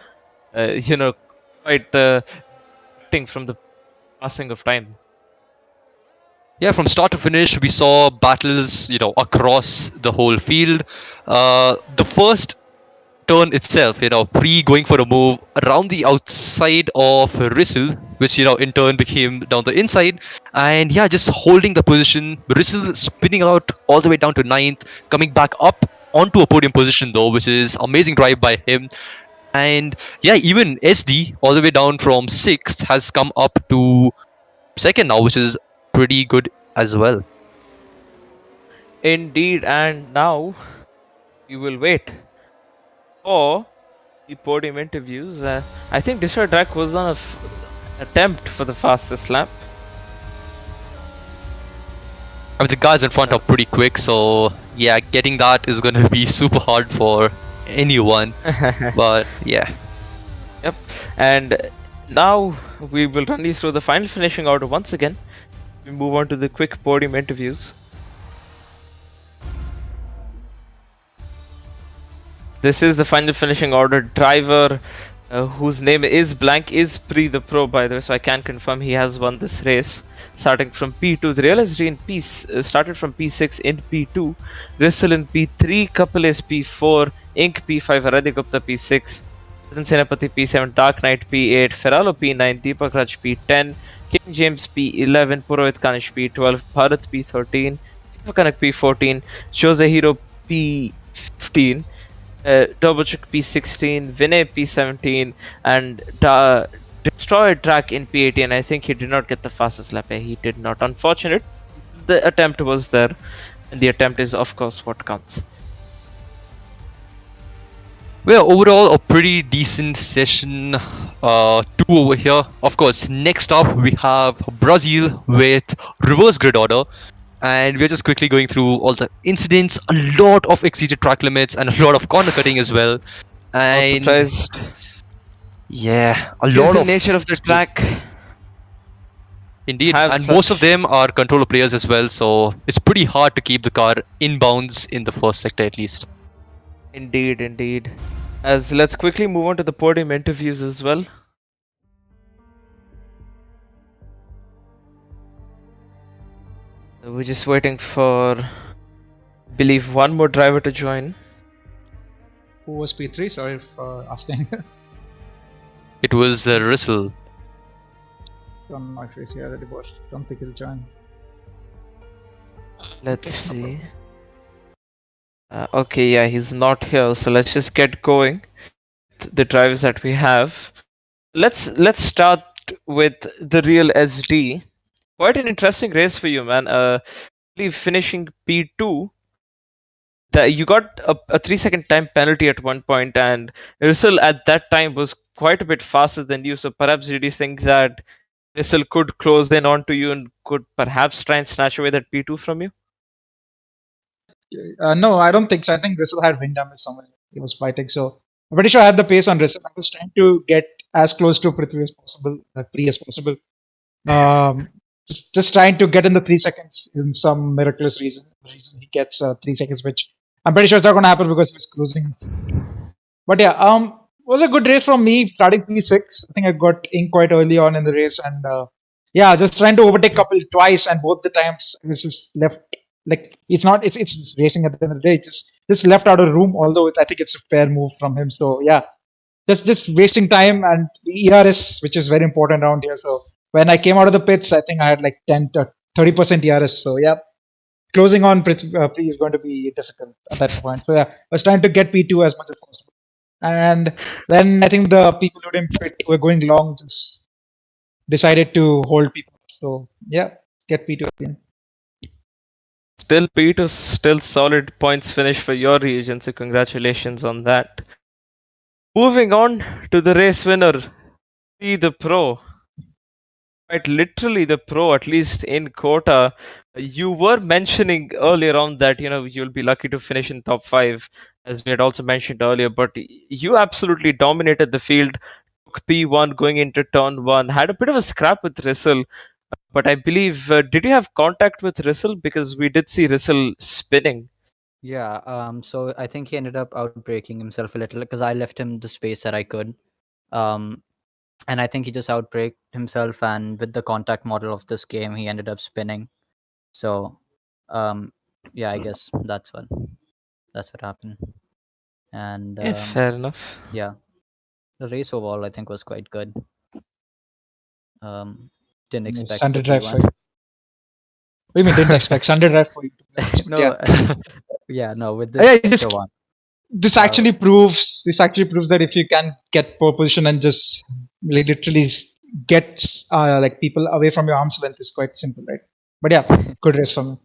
quite from the passing of time. Yeah, from start to finish, we saw battles, across the whole field. The first turn itself, Pre going for a move around the outside of Rissel, which, in turn became down the inside. And yeah, just holding the position. Rissel spinning out all the way down to 9th, coming back up onto a podium position though, which is amazing drive by him. And yeah, even SD all the way down from 6th has come up to 2nd now, which is pretty good as well. Indeed, and now we will wait for the podium interviews. I think Destroy Track was on an attempt for the fastest lap. I mean, the guys in front are pretty quick, so yeah, getting that is going to be super hard for anyone. But yeah. Yep, and now we will run you through the final finishing order once again. We move on to the quick podium interviews. This is the final finishing order. Driver whose name is blank is Pre the Pro, by the way, so I can confirm he has won this race. Starting from P2, the Real SG in P started from P6 in P2, Rissel in P3, Kapil is P4, Ink P5, Aradhya Gupta P6, Senapati P7, Dark Knight P8, Ferralo P9, Deepak Raj P10, King James P11, Purohit Kanish P12, Bharat P13, Kanak P14, Jose Hero P15, Turbochuk P16, Vinay P17, and Destroyed Track in P18. I think he did not get the fastest lap. He did not. Unfortunate. The attempt was there, and the attempt is, of course, what counts. Well, overall, a pretty decent session. 2 over here. Of course, next up we have Brazil with reverse grid order. And we're just quickly going through all the incidents, a lot of exceeded track limits, and a lot of corner cutting as well. And Not surprised. Yeah, a It's lot the of nature of the track. Indeed, have and most such- of them are controller players as well, so it's pretty hard to keep the car inbounds in the first sector at least. Indeed, indeed. As let's quickly move on to the podium interviews as well. We're just waiting for, I believe, one more driver to join. Who was P3? Sorry for asking. It was Rissel. On my face here, that was. Don't think he'll join. Let's see. Okay, yeah, he's not here, so let's just get going. The drivers that we have. Let's start with the Real SD. Quite an interesting race for you, man. I believe finishing P2. You got a 3-second time penalty at one point, and Rissel at that time was quite a bit faster than you. So perhaps did you think that Rissel could close in onto you and could perhaps try and snatch away that P2 from you? No, I don't think so. I think Rizzle had wind damage somewhere. He was fighting, so I'm pretty sure I had the pace on Rizzle. I was trying to get as close to Prithvi as possible, Pri as possible. Just trying to get in the 3 seconds. In some miraculous reason he gets 3 seconds, which I'm pretty sure it's not going to happen because he's closing. But yeah, was a good race from me starting P6. I think I got in quite early on in the race, and yeah, just trying to overtake couple twice, and both the times it was just left. Like it's racing at the end of the day. Just left out of room. Although I think it's a fair move from him. So yeah, just wasting time and the ERS, which is very important around here. So when I came out of the pits, I think I had like 10 to 30% ERS. So yeah, closing on Pri is going to be difficult at that point. So yeah, I was trying to get P2 as much as possible. And then I think the people who didn't pit were going long just decided to hold people. So yeah, get P2 again. Still, P2, still solid points finish for your region, so congratulations on that. Moving on to the race winner, the pro. Quite literally the pro, at least in COTA. You were mentioning earlier on that you'll be lucky to finish in top 5, as we had also mentioned earlier, but you absolutely dominated the field, took P1 going into turn 1, had a bit of a scrap with Rizzle, but I believe, did you have contact with Rizzle? Because we did see Rizzle spinning. Yeah, so I think he ended up outbreaking himself a little because I left him the space that I could. And I think he just outbreaked himself, and with the contact model of this game, he ended up spinning. So, yeah, I guess that's what happened. And Yeah, fair enough. yeah, the race overall I think was quite good. Didn't expect Sunday the drive for P1. you. What do you mean didn't expect Sunday drive for you? No, Yeah. yeah, no, with Yeah, this one. This actually proves that if you can get pole position and just literally get like people away from your arm's length, is quite simple, right? But yeah, good race for me.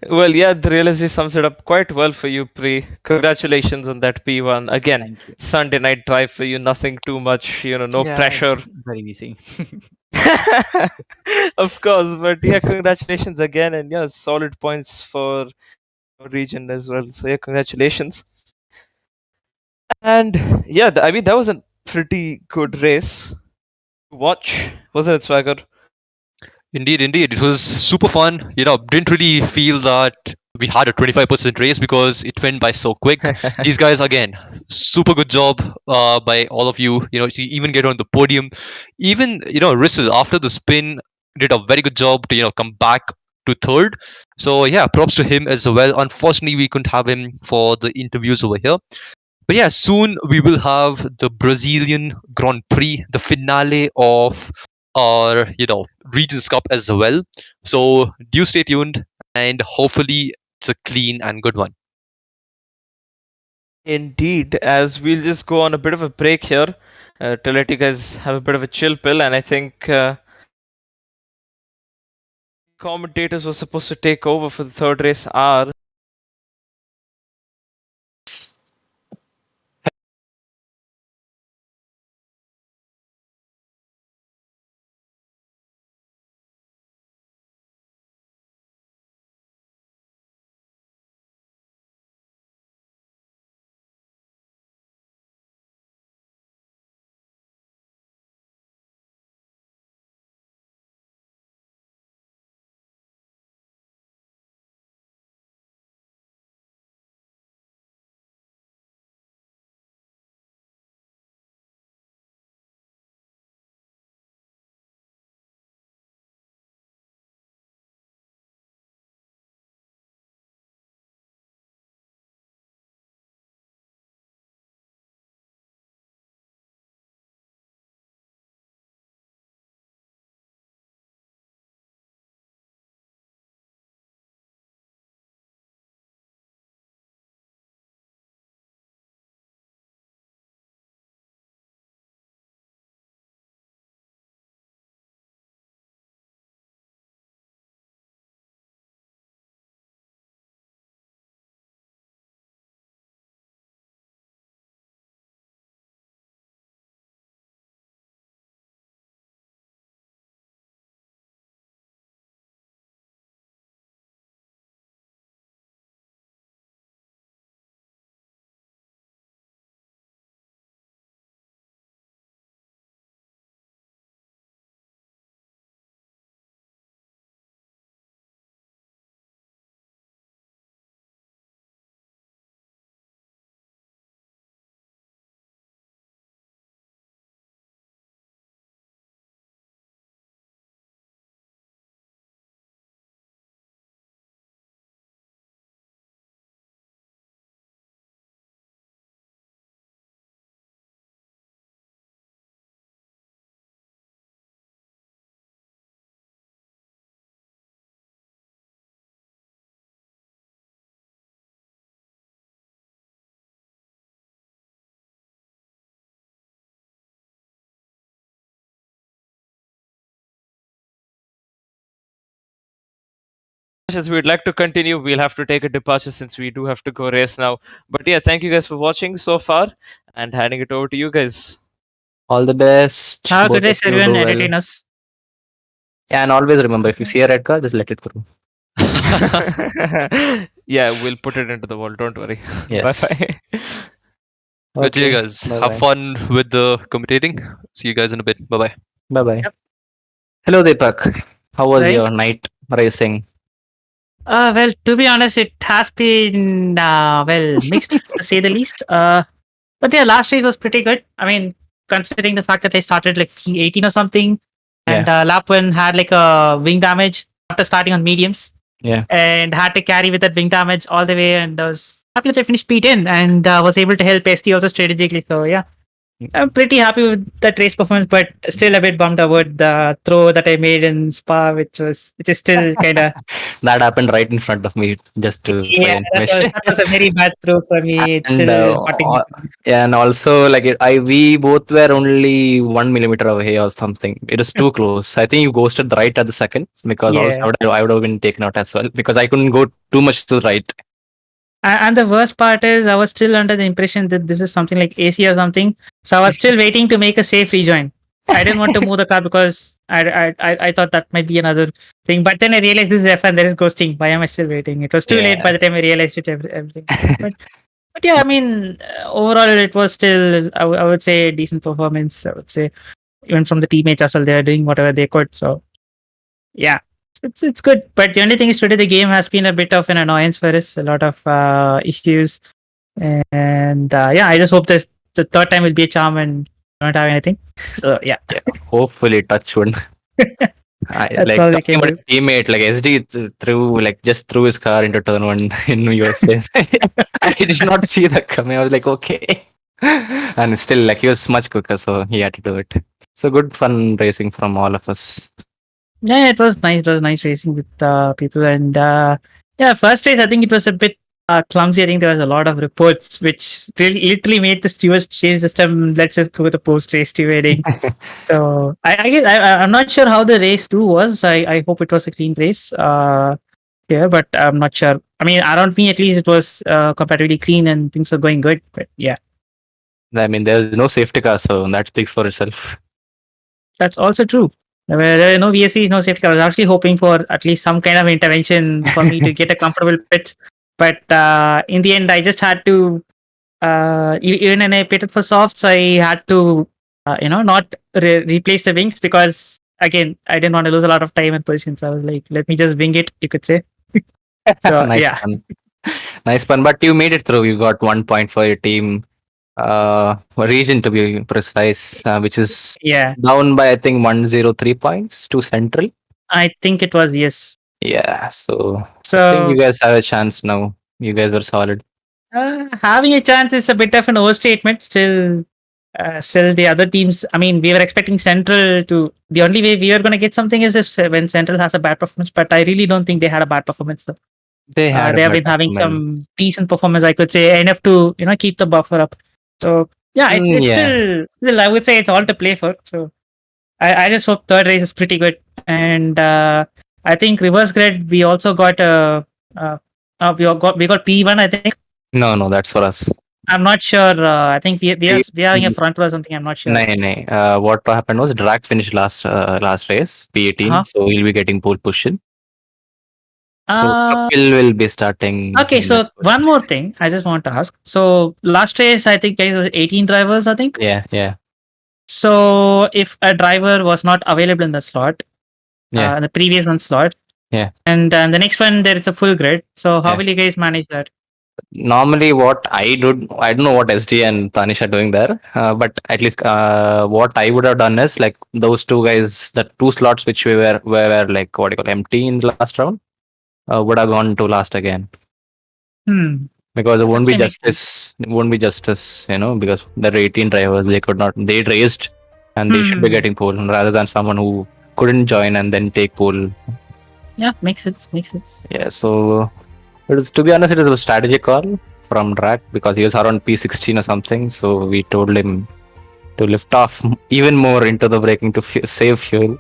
Well, yeah, the realistically sums it up quite well for you, Pri. Congratulations on that P1. Again, Sunday night drive for you, nothing too much, no Yeah, pressure. very easy. Of course, but yeah, congratulations again, and yeah, solid points for our region as well. So yeah, congratulations. And yeah, I mean, that was a pretty good race to watch, wasn't it, Swagger? Indeed. It was super fun. Didn't really feel that we had a 25% race because it went by so quick. These guys, again, super good job by all of you. To even get on the podium. Even, Rizzle, after the spin, did a very good job to, come back to third. So, yeah, props to him as well. Unfortunately, we couldn't have him for the interviews over here. But yeah, soon we will have the Brazilian Grand Prix, the finale of our, Regions Cup as well. So do stay tuned, and hopefully it's a clean and good one. Indeed, as we'll just go on a bit of a break here to let you guys have a bit of a chill pill, and I think commentators were supposed to take over for the third race are as we'd like to continue, we'll have to take a departure since we do have to go race now. But yeah, thank you guys for watching so far, and handing it over to you guys. All the best. Have a Both good day, of you do everyone. well. Entertain us. Yeah, and always remember, if you see a red car, just let it through. Yeah, we'll put it into the wall. Don't worry. Yes. Bye bye. But yeah, guys, Bye-bye. have fun with the commentating. See you guys in a bit. Bye bye. Bye bye. Hello, Deepak. How was Right. your night racing? Well, to be honest, it has been mixed to say the least. But yeah, last race was pretty good. I mean, considering the fact that I started like 18 or something, and lap one had like a wing damage after starting on mediums. Yeah. And had to carry with that wing damage all the way, and I was happy that I finished P10 and was able to help ST also strategically. So yeah, I'm pretty happy with that race performance, but still a bit bummed about the throw that I made in Spa, which is still kind of. That happened right in front of me, just to Yeah, that was a very bad throw for me. It's and, still hurting me. yeah, and also like we both were only 1 millimeter away or something. It was too close. I think you ghosted right at the second, because also I would have been taken out as well, because I couldn't go too much to the right. And the worst part is, I was still under the impression that this is something like AC or something. So I was still waiting to make a safe rejoin. I didn't want to move the car because I thought that might be another thing. But then I realized this is F1, there is ghosting. Why am I still waiting? It was too late by the time I realized it. Everything. But yeah, I mean, overall, it was still, I would say, a decent performance. I would say, even from the teammates as well, they are doing whatever they could. So yeah. It's good, but the only thing is today the game has been a bit of an annoyance for us. A lot of issues, and yeah, I just hope this the third time will be a charm and don't have anything. So yeah. Hopefully, touch wood. That's all we talking can about do. a teammate, like SD threw his car into turn one in USA. I did not see that coming. I was like, okay, and still like he was much quicker, so he had to do it. So good fun racing from all of us. Yeah, it was nice. It was nice racing with people, and yeah, first race I think it was a bit clumsy. I think there was a lot of reports which really literally made the stewards change system. Let's just go with the post race stewarding. So I guess I'm not sure how the race 2 was. I hope it was a clean race. Yeah, but I'm not sure. I mean, around me at least it was comparatively clean and things were going good. But yeah, I mean, there's no safety car, so that speaks for itself. that's also true. There are no VSCs, no safety car. I was actually hoping for at least some kind of intervention for me to get a comfortable pit. But in the end, I just had to, even when I pitted for softs, I had to, not replace the wings because, again, I didn't want to lose a lot of time and position. So I was like, let me just wing it, you could say. So, Nice yeah. fun. Nice fun. But you made it through. You got 1 point for your team. Region to be precise, which is down by I think 103 points to Central. I think it was, yes. Yeah, so I think you guys have a chance now. You guys were solid. Having a chance is a bit of an overstatement. Still the other teams. I mean, we were expecting Central to. The only way we were going to get something is if when Central has a bad performance. But I really don't think they had a bad performance. Though. They have been having some decent performance, I could say, enough to keep the buffer up. So yeah, it's still I would say it's all to play for. So I just hope third race is pretty good, and I think reverse grid we also got we got P1, I think. No, that's for us. I'm not sure. I think we are having a front row or something. I'm not sure. No. What happened was Drag finished last race P18, so he'll be getting pole position. So Kapil will be starting. Okay, so one more thing I just want to ask. So last race, I think guys was 18 drivers, I think. Yeah. So if a driver was not available in the slot, the previous one slot, and the next one there is a full grid. So how will you guys manage that? Normally, what I don't know what SD and Tanish are doing there, but at least what I would have done is like those two guys, the 2 slots which were like what do you call empty in the last round. Would have gone to last again. Because it won't be justice. It won't be justice, because there are 18 drivers. They raced and they should be getting pole rather than someone who couldn't join and then take pole. Yeah, makes sense. Yeah, so to be honest, it is a strategic call from Drac because he was around P16 or something. So we told him to lift off even more into the braking to save fuel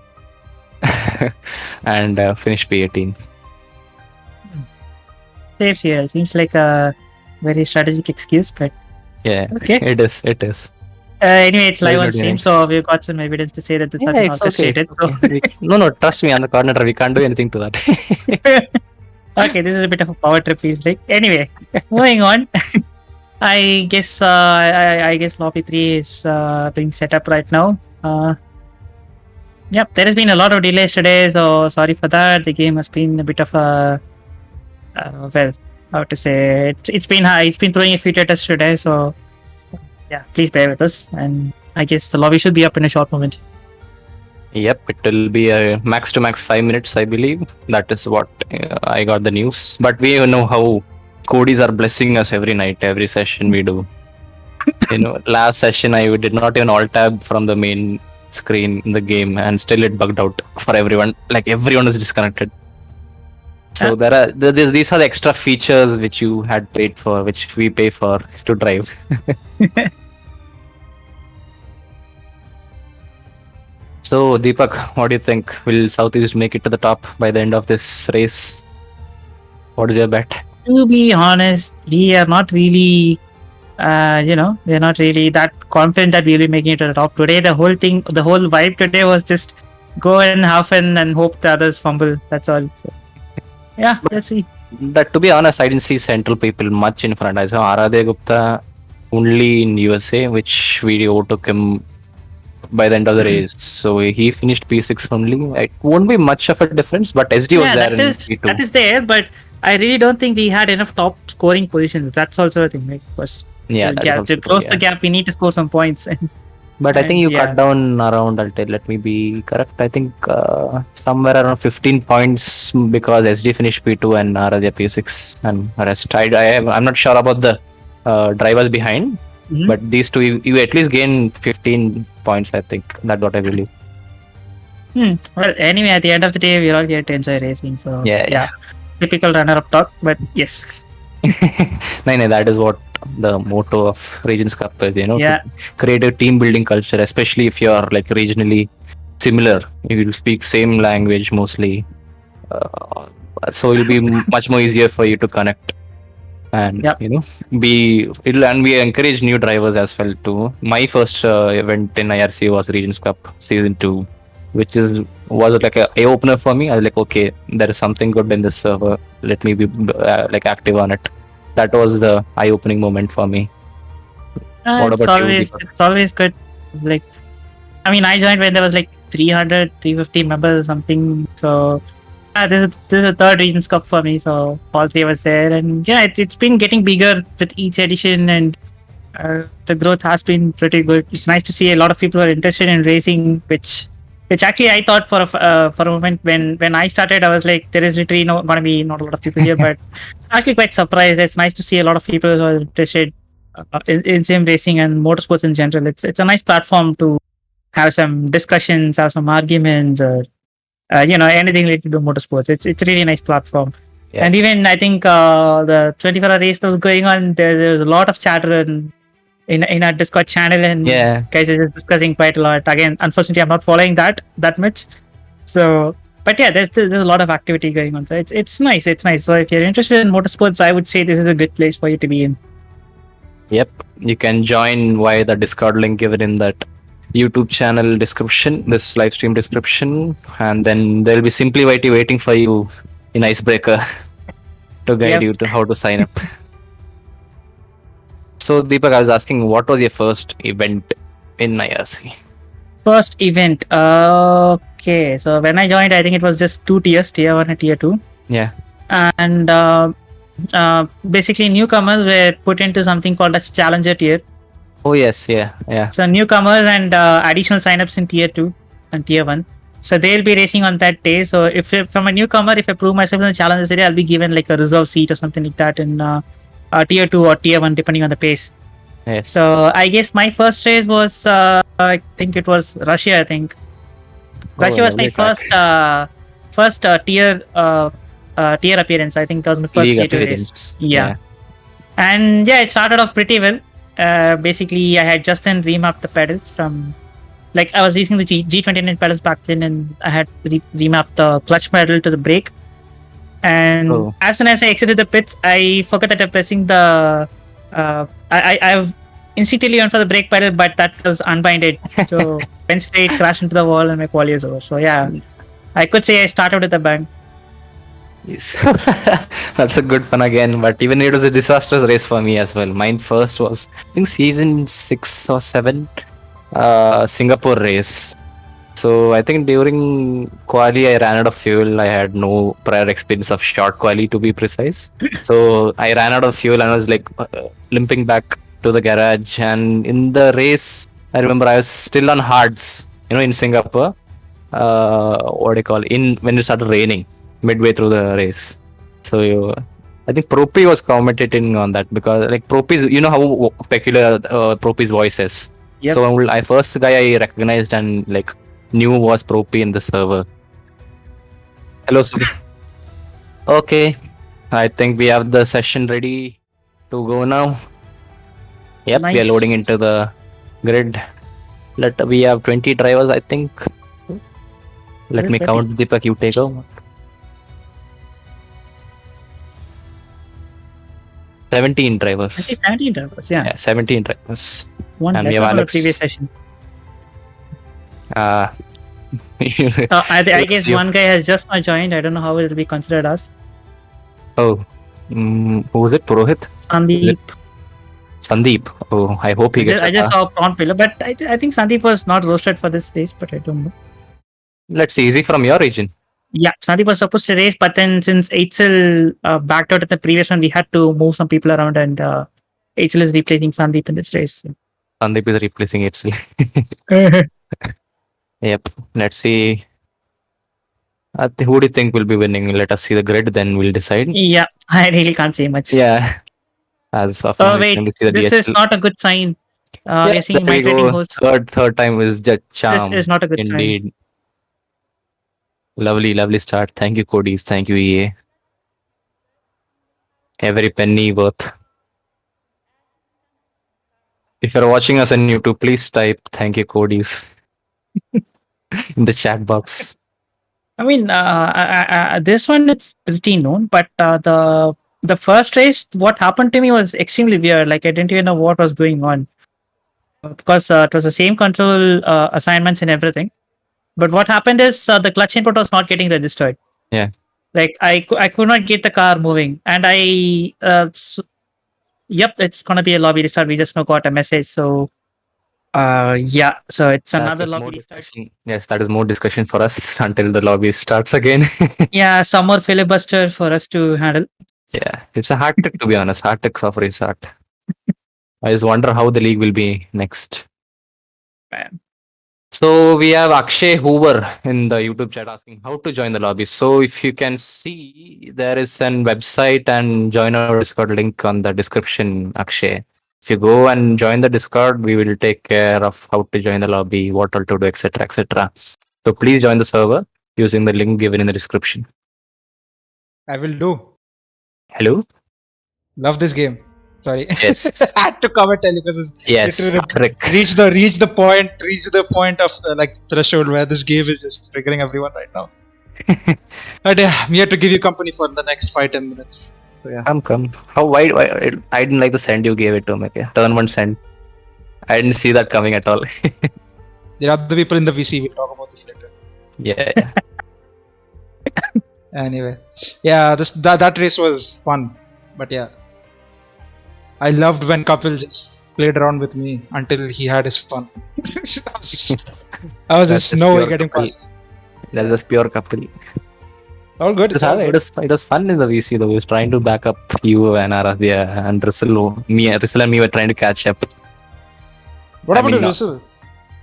and finish P18. Safe here. Seems like a very strategic excuse, but Yeah, okay. it is. It is. Anyway, it's live There's no on stream, denying. so we've got some evidence to say that this has Yeah, been it's okay. orchestrated. It's okay. No, trust me on the coordinator. We can't do anything to that. Okay, this is a bit of a power trip, feels like. Anyway, moving on. I guess I guess lobby 3 is being set up right now. Yep, there has been a lot of delays today, so sorry for that. The game has been a bit of a well, how to say it's been high. It's been throwing a few tests today, so yeah, please bear with us. And I guess the lobby should be up in a short moment. Yep, it will be a max to max 5 minutes, I believe. That is what I got the news. But we know how Codis are blessing us every night, every session we do. Last session I did not even alt tab from the main screen in the game, and still it bugged out for everyone. Like everyone is disconnected. So these are the extra features which you had paid for, which we pay for to drive. So Deepak, what do you think? Will Southeast make it to the top by the end of this race? What is your bet? To be honest, we are not really, we're not really that confident that we'll be making it to the top today. The whole vibe today was just go and have fun and hope the others fumble. That's all. So, yeah, let's see. But to be honest, I didn't see Central people much in front. I saw Aradhya Gupta only in USA, which we overtook him by the end of the race. So he finished P6 only. It won't be much of a difference, but SD was there in P2. That is there, but I really don't think we had enough top scoring positions. That's also a thing, right? Because to close the gap, we need to score some points. But I think you cut down around, let me be correct, I think somewhere around 15 points because SD finished P2 and Aradhya P6 and rest. I'm not sure about the drivers behind, but these two, you at least gain 15 points, I think. That's what I believe. Well, anyway, at the end of the day, we're all here to enjoy racing. So, yeah. Typical runner-up talk, but yes. No, that is what the motto of Regions Cup is, to create a team building culture, especially if you're like regionally similar. You will speak same language mostly. So it'll be much more easier for you to connect. And we encourage new drivers as well too. My first event in IRC was Regions Cup Season 2, which was like a opener for me. I was like, okay, there is something good in this server. Let me be active on it. That was the eye-opening moment for me. What about you, Deepak? It's always good. Like, I mean, I joined when there was like 300, 350 members or something. So this is a third Regions Cup for me. So all three of us there, and it's been getting bigger with each edition, and the growth has been pretty good. It's nice to see a lot of people are interested in racing, which actually I thought for a moment when I started, I was like, there is literally not a lot of people here, but actually quite surprised. It's nice to see a lot of people who are interested in sim racing and motorsports in general. It's a nice platform to have some discussions, have some arguments, or anything related to motorsports. It's a really nice platform. Yeah. And even I think the 24-hour race that was going on, there's a lot of chatter in our Discord channel, and guys are just discussing quite a lot. Again, unfortunately, I'm not following that much. So, but there's a lot of activity going on. So it's nice. It's nice. So if you're interested in motorsports, I would say this is a good place for you to be in. Yep, you can join via the Discord link given in that YouTube channel description, this live stream description, and then there'll be Simply YT waiting for you in Icebreaker to guide you to how to sign up. So Deepak, I was asking, what was your first event in IRC? First event, okay. So when I joined, I think it was just 2 tiers, tier 1 and tier 2. Yeah. And basically newcomers were put into something called as Challenger tier. Oh yes, yeah. So newcomers and additional signups in tier 2 and tier 1. So they'll be racing on that day. So if from a newcomer, if I prove myself in the Challenger series, I'll be given like a reserve seat or something like that in tier 2 or tier 1 depending on the pace. Yes. So I guess my first race was I think it was Russia. I think Russia was my first tier appearance. I think that was my first tier 2 race. Yeah. And it started off pretty well. Basically I had just then remapped the pedals from, like, I was using the G29 pedals back then, and I had remapped the clutch pedal to the brake. And as soon as I exited the pits, I forgot that I'm pressing the. I've instinctively went for the brake pedal, but that was unbinded. So went straight, crashed into the wall, and my quali is over. So yeah, I could say I started with a bang. Yes. That's a good fun again, but even it was a disastrous race for me as well. Mine first was, I think, season 6 or 7, Singapore race. So I think during quali I ran out of fuel. I had no prior experience of short quali, to be precise. So I ran out of fuel and I was like limping back to the garage. And in the race, I remember I was still on hards, in Singapore. What do you call it? When it started raining midway through the race. So I think Propi was commentating on that because like Propi's, how peculiar Propi's voice is. Yep. So I first guy I recognized and like knew was Propi in the server. Hello, Subi. Okay, I think we have the session ready to go now. Yep, we are loading into the grid. We have 20 drivers, I think. Let me count. Deepak, you take over. 17 drivers. I think 17 drivers, yeah. 17 drivers. One and we less have than the Alex. previous session. I guess you. one guy has just not joined. I don't know how it will be considered as. Oh, who was it? Purohit? Sandeep. Sandeep. Oh, I hope he gets I just saw a prawn pillar, but I think Sandeep was not roasted for this race, but I don't know. Let's see. Is he from your region? Yeah, Sandeep was supposed to race, but then since Eitzel backed out at the previous one, we had to move some people around, and Eitzel is replacing Sandeep in this race. So. Sandeep is replacing Eitzel. Yep. Let's see. Who do you think will be winning? Let us see the grid, then we'll decide. Yeah, I really can't say much. Yeah. As of Oh wait, this is not a good sign. We're seeing migrating hosts. Third time is just charm. This is not a good Indeed. sign. Lovely start. Thank you, Codies. Thank you, EA. Every penny worth. If you're watching us on YouTube, please type "Thank you, Codies" in the chat box. I mean, this one it's pretty known, but the first race, what happened to me was extremely weird. Like I didn't even know what was going on because it was the same control assignments and everything. But what happened is the clutch input was not getting registered. Yeah. Like I could not get the car moving, and yep, it's gonna be a lobby restart. We just now got a message, so yeah. So it's another lobby restart. Yes, that is more discussion for us until the lobby starts again. Yeah, some more filibuster for us to handle. Yeah, it's a hard trick to be honest. Hard tricks of restart. I just wonder how the league will be next. Man. So we have Akshay Hoover in the YouTube chat asking how to join the lobby. So if you can see, there is an website and join our Discord link on the description, Akshay. If you go and join the Discord, we will take care of how to join the lobby, what all to do, etc., etc. So please join the server using the link given in the description. I will do. Hello? Love this game. Sorry. Yes. I had to comment tell you because Yes. reach the point of like threshold where this game is just triggering everyone right now. But yeah, I'm here to give you company for the next 5-10 minutes. So yeah. Come. How wide? I didn't like the send you gave it to me. Okay. Turn one send. I didn't see that coming at all. There are other people in the VC. We'll talk about this later. Yeah. Anyway, yeah, that race was fun, but yeah, I loved when Kapil just played around with me until he had his fun. I was just no way getting past. That's just pure Kapil. All good. It was fun in the VC though. He was trying to back up you and Aradhya and Rizzle and me were trying to catch up. What happened to Rizzle?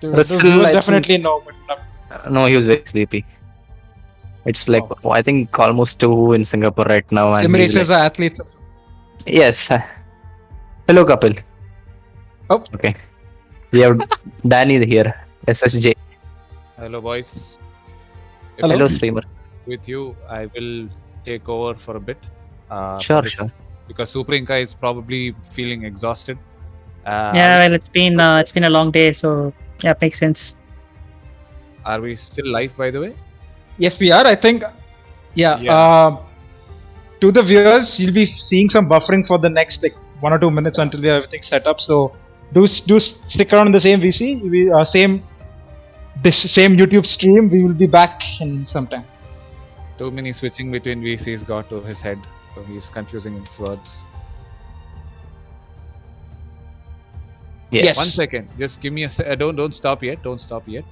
Rizzle definitely no, but no, he was very sleepy. It's like I think almost 2 in Singapore right now. And races are athletes as well. Yes. Hello, Kapil. Oh. Okay. We have Danny here. SSJ. Hello, boys. Hello, streamer. With you, I will take over for a bit. Sure. Because Suprinka is probably feeling exhausted. Yeah, well, it's been a long day, so yeah, makes sense. Are we still live, by the way? Yes, we are. I think. Yeah. to the viewers, you'll be seeing some buffering for the next like 1 or 2 minutes until we have everything set up. So do stick around in the same VC, same YouTube stream. We will be back in some time. Too many switching between VCs got to his head, so he's confusing his words. Yes. 1 second. Just give me a don't stop yet. Don't stop yet.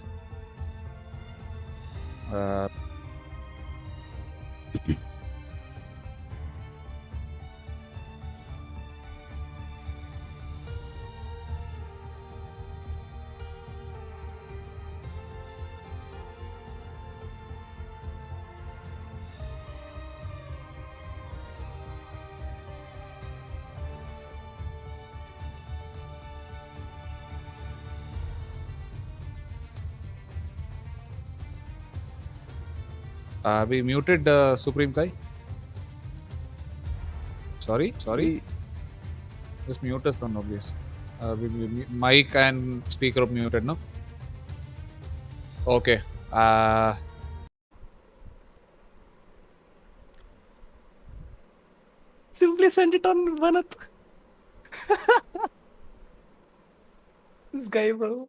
We muted Supreme Kai. Sorry. Just mute us on obvious. Mic and speaker muted, no? Okay. Simply send it on Vanat. This guy, bro.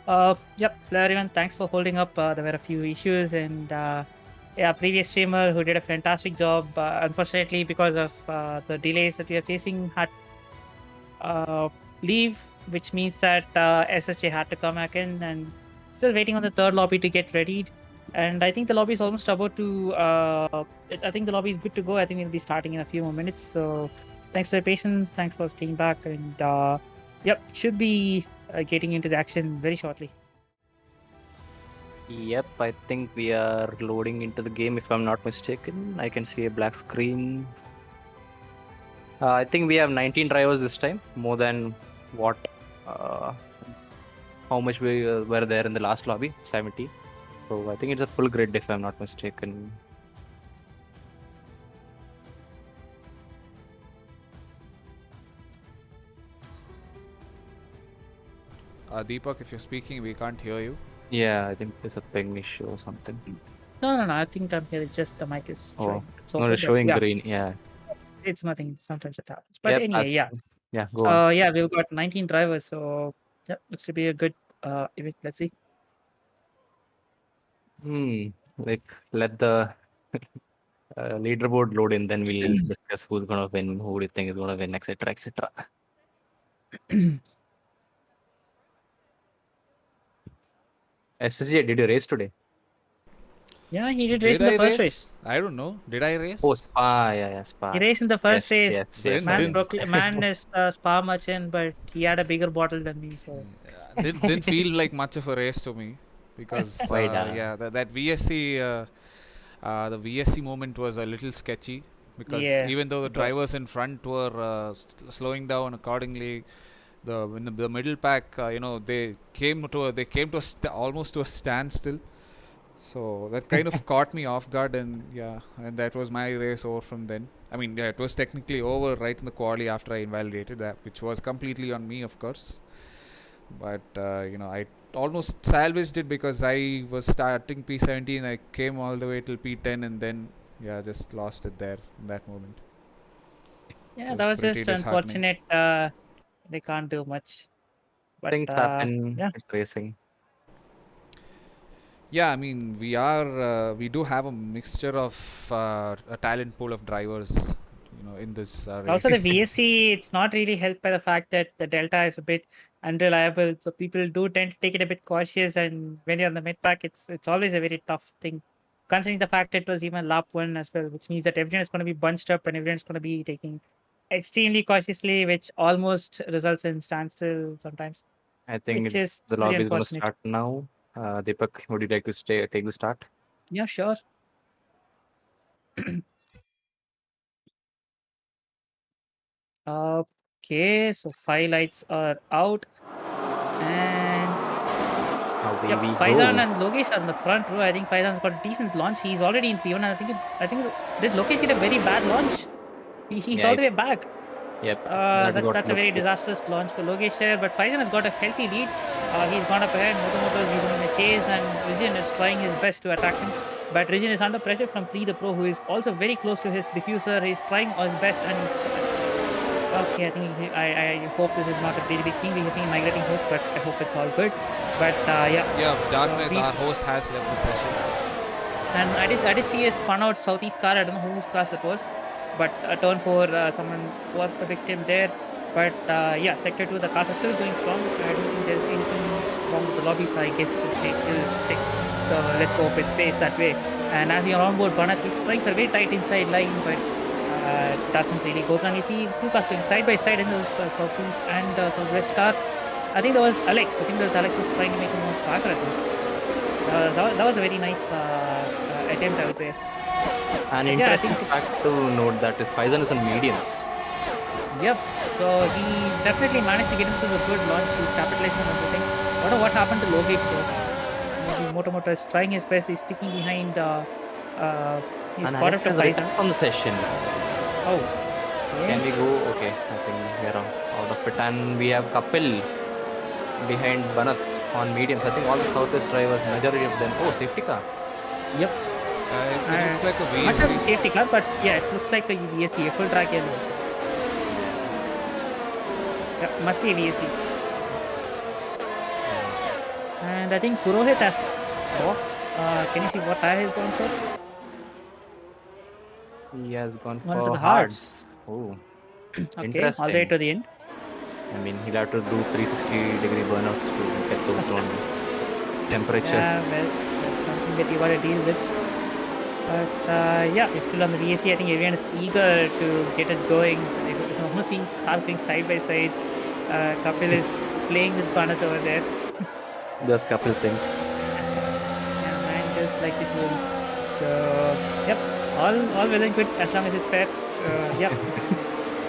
Yep. Hello everyone. Thanks for holding up. There were a few issues, and yeah, previous streamer who did a fantastic job. Unfortunately, because of the delays that we are facing, had leave, which means that SSJ had to come back in, and still waiting on the third lobby to get readied. And I think the lobby is almost about to. I think the lobby is good to go. I think we'll be starting in a few more minutes. So, thanks for your patience. Thanks for staying back, and yep, should be getting into the action very shortly. Yep, I think we are loading into the game if I'm not mistaken. I can see a black screen. I think we have 19 drivers this time, more than what, how much we were there in the last lobby, 70. So I think it's a full grid if I'm not mistaken. Deepak, if you're speaking, we can't hear you. Yeah, I think there's a ping issue or something. No. I think I'm here. It's just the mic is showing. No, it's showing green. Yeah. It's nothing. Sometimes it happens. But Yep, anyway, yeah. Yeah, go on. Yeah, we've got 19 drivers, so yeah, looks to be a good event. Let's see. Like, let the leaderboard load in, then we'll discuss who's gonna win, who do you think is gonna win, etc., etc. SSJ, did you race today? Yeah, he did race in the first race. I don't know. Did I race? Oh, Spa, yeah, Spa. He raced in the first race. Yes. Man is Spa merchant, but he had a bigger bottle than me. So didn't feel like much of a race to me because yeah, that VSC the VSC moment was a little sketchy because even though the drivers in front were slowing down accordingly, in the middle pack, they came to almost to a standstill. So that kind of caught me off guard, and that was my race over from then. I mean, it was technically over right in the quali after I invalidated that, which was completely on me, of course. But I almost salvaged it because I was starting P17, I came all the way till P10, and then just lost it there in that moment. Yeah, that was just unfortunate. They can't do much. But, things happen. It's racing. Yeah, I mean, we do have a mixture of a talent pool of drivers, in this race. Also, the VSC, it's not really helped by the fact that the Delta is a bit unreliable, so people do tend to take it a bit cautious. And when you're on the mid pack, it's always a very tough thing, considering the fact it was even lap 1 as well, which means that everyone is going to be bunched up and everyone is going to be taking extremely cautiously, which almost results in standstill sometimes. I think the lobby is going to start now. Deepak, would you like to take the start? Yeah, sure. Okay, so 5 lights are out, and Faizan and Logesh are in the front row. I think Faizan's got a decent launch. He's already in P1. I think did Logesh get a very bad launch? He's all the way back. Yep. That's a very disastrous launch for Logesh here, but Faizan has got a healthy lead. He's gone up ahead. Moto is in a chase, and Rijin is trying his best to attack him. But Rijin is under pressure from Pre the Pro, who is also very close to his diffuser. He's trying his best, and okay, I think I hope this is not a very big thing. We're seeing migrating host, but I hope it's all good. But Darknet, our host has left the session. And I did see a spun out southeast car. I don't know whose car that was, but turn 4, someone was a victim there. But sector 2, the cars are still going strong. I don't think there's anything wrong with the lobby, so I guess it still sticks. So let's hope it stays that way. And as we are on board, Banat is trying for a very tight inside line, but doesn't really go. And we see 2 cars going side by side in the southeast and southwest car. I think there was Alex. Alex was trying to make him more stronger. I think that was a very nice attempt, I would say. An interesting fact to note that is Faizan is on mediums. Yep. So he definitely managed to get into a good launch. He's capitalizing on everything. I don't know what happened to Logesh though. Moto is trying his best. He's sticking behind. He's caught up to Faizan from the session. Oh. Yeah. Can we go? Okay, I think we're out of it. And we have Kapil behind Banat on mediums. I think all the Southwest drivers, majority of them. Oh, safety car. Yep. It looks like a VSC. Much of a safety car, but yeah, it looks like a VSC, a full track yellow. Yeah, must be a VSC. And I think Purohit has boxed. Can you see what tire he's going for? He has gone One to for the hearts. Oh, Okay, interesting. all the way to the end. I mean, he'll have to do 360-degree burnouts to get those down. Temperature. Yeah, well, that's something that you gotta deal with. But yeah, we're still on the VAC. I think everyone is eager to get it going. I can almost see car going side by side. Kapil is playing with Banath over there. Just couple things. Yeah, man, just like it will. So, yep, all well and good as long as it's fair. Yeah.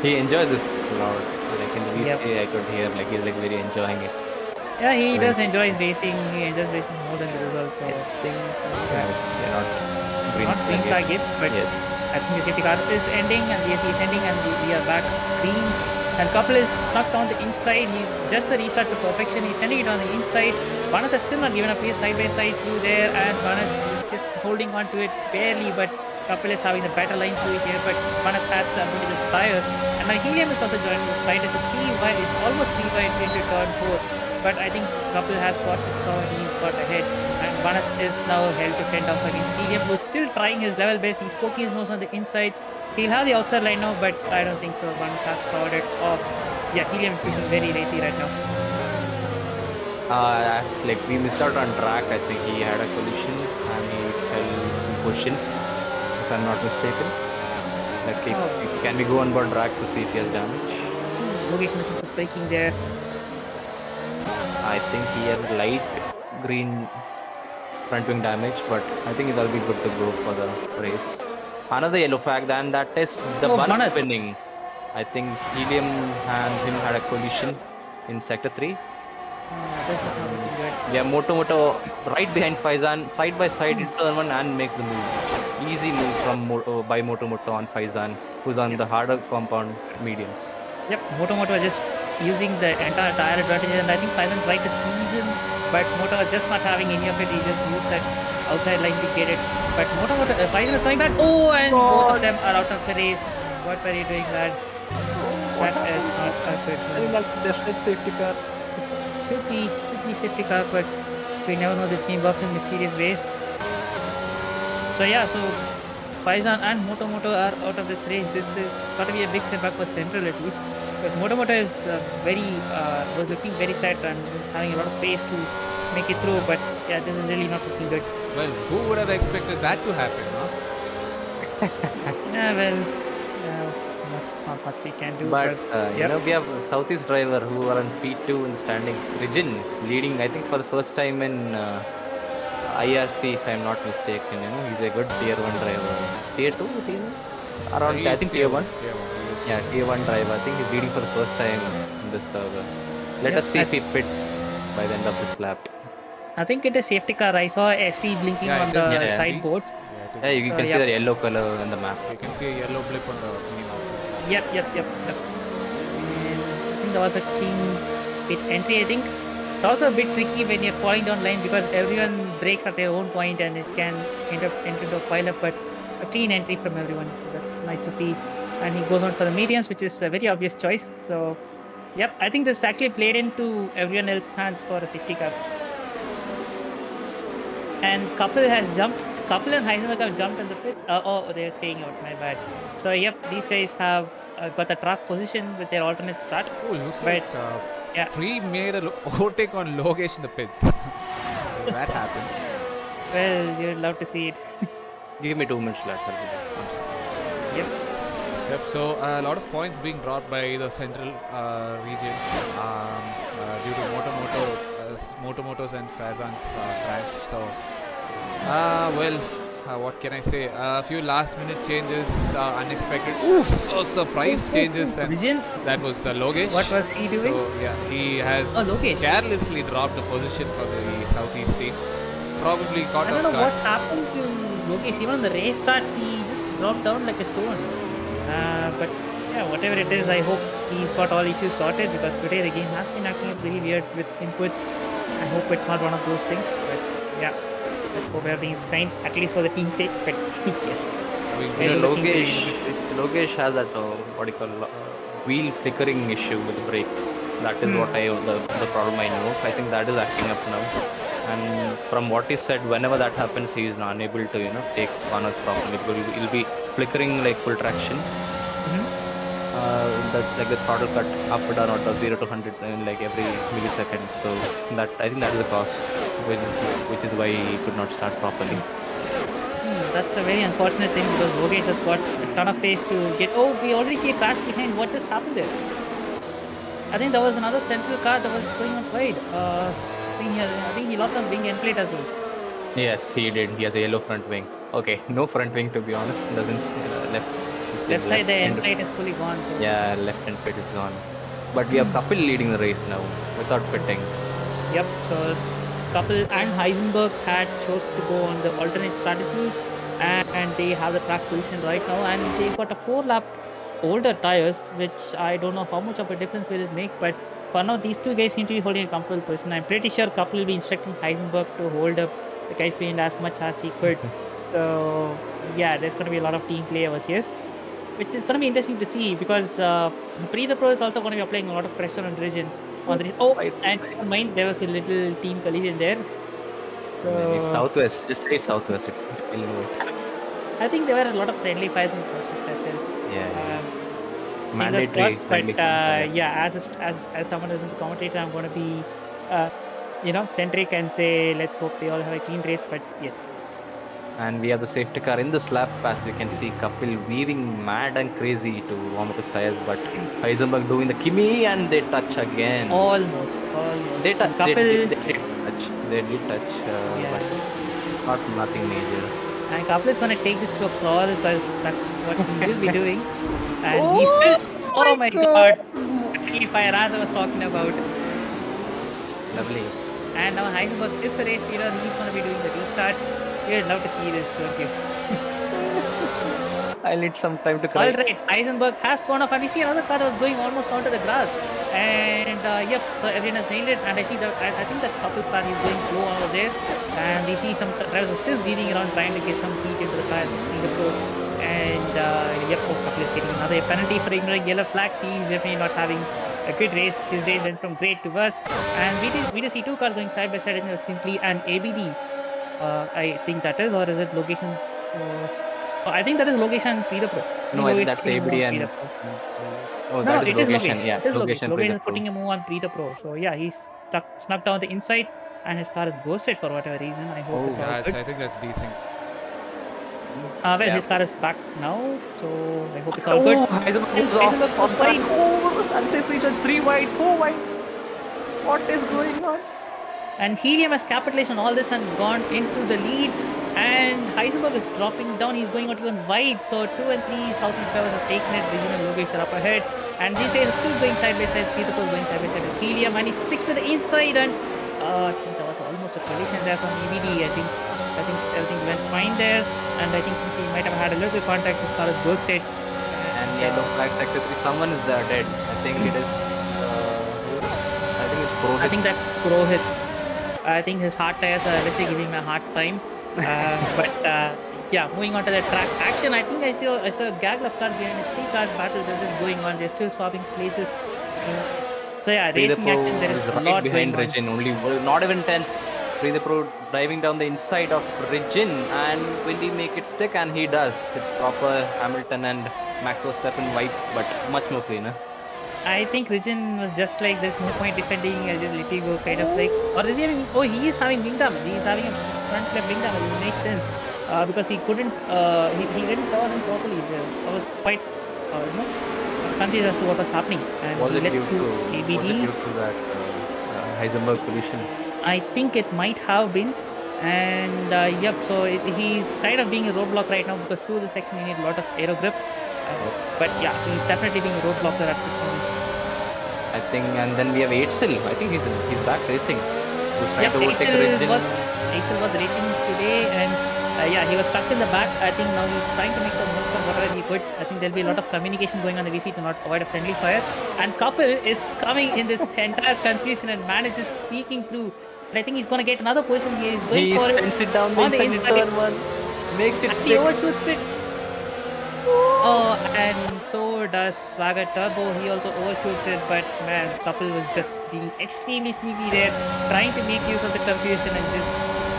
He enjoys this a lot. Like in the VC, Yep. I could hear like he's like very enjoying it. Yeah, he does enjoy racing. He enjoys racing more than the results. So I think They're not green not green flag yet, but yes. I think the safety car is ending and the AC is ending and we are back green. And Kapil is stuck on the inside. He's just a restart to perfection. He's sending it on the inside. Banath has still not given up. He is side by side through there and Banath is just holding on to it barely, but Kapil is having the better line through here, but Banath has the ability to fire. And now Helium is also joining the fight. It's a 3 wide, it's almost 3 wide into turn 4. But I think Kapil has got this cover, he's got ahead. And Banath is now held to fend off against Helium, who's still trying his level best. He's poking his nose on the inside. He'll have the outside line now, but I don't think so. Banath has covered it off. Yeah, Helium is feeling very racy right now. As like we missed out on track, I think he had a collision and he fell some positions, if I'm not mistaken. Like can we go on board track to see if he has damage? Logesh misses the braking there. I think he had light green front wing damage, but I think it'll be good to go for the race. Another yellow flag, then that is the Banath spinning. I think Helium and him had a collision in sector 3. This is not looking good. Yeah, Moto right behind Faizan, side by side into turn 1 and makes the move. Easy move from by Moto on Faizan, who's on the harder compound mediums. Yep, Moto just using the entire tire advantage, and I think Faizan tried to squeeze him, but Moto just not having any of it. He just used that outside line to get it. But Faizan is coming back. Oh, and both of them are out of the race. What were you doing, lad? That is not a good move. I think that's definite safety car. Should be safety car, but we never know. This game works in mysterious ways. So yeah, so Faizan and Moto are out of this race. This is got to be a big setback for Central at least. Because Moto is was looking very set and having a lot of pace to make it through. But yeah, this is really not looking good. Well, who would have expected that to happen, huh? Yeah, well, not much we can do. But yep. we have a Southeast driver who are on P2 in the standings. Region leading, I think, for the first time in IRC, if I'm not mistaken. He's a good tier 1 driver. Tier 2? Tier 1? Around, I think tier 1. Yeah, tier 1 driver. I think he's leading for the first time in this server. Let us see if he pits by the end of this lap. I think it is safety car. I saw SC blinking on the side boards. Yeah, you can see the yellow color on the map. You can see a yellow blip on the map. Yep. And I think there was a clean pit entry, I think. It's also a bit tricky when you're falling down line because everyone breaks at their own point and it can end up into a pile up, but a clean entry from everyone. That's nice to see. And he goes on for the mediums, which is a very obvious choice. So, yep, I think this actually played into everyone else's hands for a safety car. And Kapil and Heisenberg have jumped in the pits. They're staying out, my bad. So, yep, these guys have got the track position with their alternate start. Oh, looks like Pre made a overtake on Logesh in the pits. That happened. Well, you'd love to see it. Give me 2 minutes left. Yep, so a lot of points being brought by the central region due to Moto's and Faizan's crash. So, what can I say? A few last minute changes, unexpected. A surprise changes. And that was Logesh. What was he doing? So, yeah, he has carelessly dropped a position for the Southeast team. Probably caught off guard. I don't know what happened to Logesh. Even on the race start, he just dropped down like a stone. But yeah, whatever it is, I hope he's got all issues sorted because today the game has been acting very weird with inputs. I hope it's not one of those things. But yeah, let's hope everything is fine, at least for the team's sake. But yes. Logesh has that wheel flickering issue with the brakes. That is what the problem I know. I think that is acting up now. And from what he said, whenever that happens, he is unable to take corners properly because he'll be flickering like full traction. Like the throttle cut up or down or 0 to 100 in like every millisecond. So that I think that is the cause, which is why he could not start properly. That's a very unfortunate thing because Logesh has got a ton of pace to get. Oh, we already see a crash behind. What just happened there? I think there was another central car that was going on wide. I think he lost some wing end plate as well. Yes, he did. He has a yellow front wing. Okay, no front wing to be honest. Doesn't left. Left side, the end plate is fully gone. So. Yeah, left end plate is gone. But we have Kapil leading the race now without pitting. Yep. So Kapil and Heisenberg had chose to go on the alternate strategy, and they have the track position right now, and they got a 4-lap older tires, which I don't know how much of a difference will it make, but for now these two guys seem to be holding a comfortable position. I'm pretty sure Kapil will be instructing Heisenberg to hold up the guys behind as much as he could. So yeah, there's going to be a lot of team play over here, which is going to be interesting to see because the Pro is also going to be applying a lot of pressure on Region. And never mind, there was a little team collision there. So if Southwest, just say Southwest, we'll know it. I think there were a lot of friendly fires in Southwest as well. Yeah. Mandatory friendly fire. Yeah, as someone who's in the commentator, I'm going to be centric and say let's hope they all have a clean race. But yes. And we have the safety car in this lap, as you can see Kapil weaving mad and crazy to warm up his tires, but Heisenberg doing the Kimi and they touch again. Almost. They touch. They did touch, but nothing major. And Kapil is going to take this to a crawl because that's what he will be doing. And he's still. Oh my god! Friendly fire, as I was talking about. Lovely. And now Heisenberg is the race leader. He's going to be doing the restart. You'd love to see this, don't you? I'll need some time to cry. Alright, Heisenberg has gone off, and we see another car that was going almost onto the grass. And yep, so everyone has nailed it. And I see that I think that's Kapil's car. He's going slow over there. And we see some drivers are still weaving around trying to get some heat into the car in the floor. And yep, Kapil is getting another penalty for ignoring yellow flags. He's definitely not having a good race. His race went from great to worst. And we did see two cars going side by side, and it was simply an ABD. I think that is, or is it location? I think that is location and Pro. No, I think that's ABD and. That is location. Yeah, it is location. Location is Pro. putting a move on Pro. So yeah, he's snuck down the inside, and his car is ghosted for whatever reason. I hope it's all good. I think that's decent. His car is back now, so I hope it's all good. Heisenberg off back. Unsafe region, 3 wide, 4 wide. What is going on? And Helium has capitalized on all this and gone into the lead. And Heisenberg is dropping down. He's going out even wide. So 2 and 3 Southern drivers have taken it. Region and Logesh are up ahead. And these guys are still going side by side. Peter is going side by side with Helium. And he sticks to the inside. And I think there was almost a collision there from EBD. I think everything went fine there. And I think he might have had a little bit of contact. His car is ghosted. And yellow flag sector 3. Someone is there dead. I think it is. I think it's Purohit. I think that's Purohit. I think his hard tires are obviously giving him a hard time. Yeah, moving on to the track action. I think I saw a gaggle of cars behind it. 3 cars battle that is going on. They're still swapping places. So yeah, racing action. There is a lot behind going Region. Only not even 10th. The Pro driving down the inside of Region, and will he make it stick? And he does. It's proper Hamilton and Max Verstappen vibes, but much more cleaner. I think Region was just like there's no point defending. I just let it go, kind of like. Or is he having? Oh, he is having wing damage. He is having a front left wing damage. It makes sense because he couldn't. He didn't turn in properly. I was quite, confused as to what was happening. And was it due to ABD. Was it due to that Heisenberg collision? I think it might have been. And yep, so he's kind of being a roadblock right now because through the section you need a lot of aero grip. But yeah, he's definitely being a roadblocker at this point. I think, and then we have Eitzel. I think he's back racing. He's trying to overtake Region. Eitzel was racing today, and yeah, he was stuck in the back. I think now he's trying to make the most of whatever he could. I think there'll be a lot of communication going on the VC to not avoid a friendly fire. And Kapil is coming in this entire confusion and manages speaking through. But I think he's going to get another position. He is going for it. He sends it down the inside turn 1. Makes it stick. He overshoots it. Oh, and so does Swagger Turbo. He also overshoots it, but man, Couple was just being extremely sneaky there, trying to make use of the confusion and just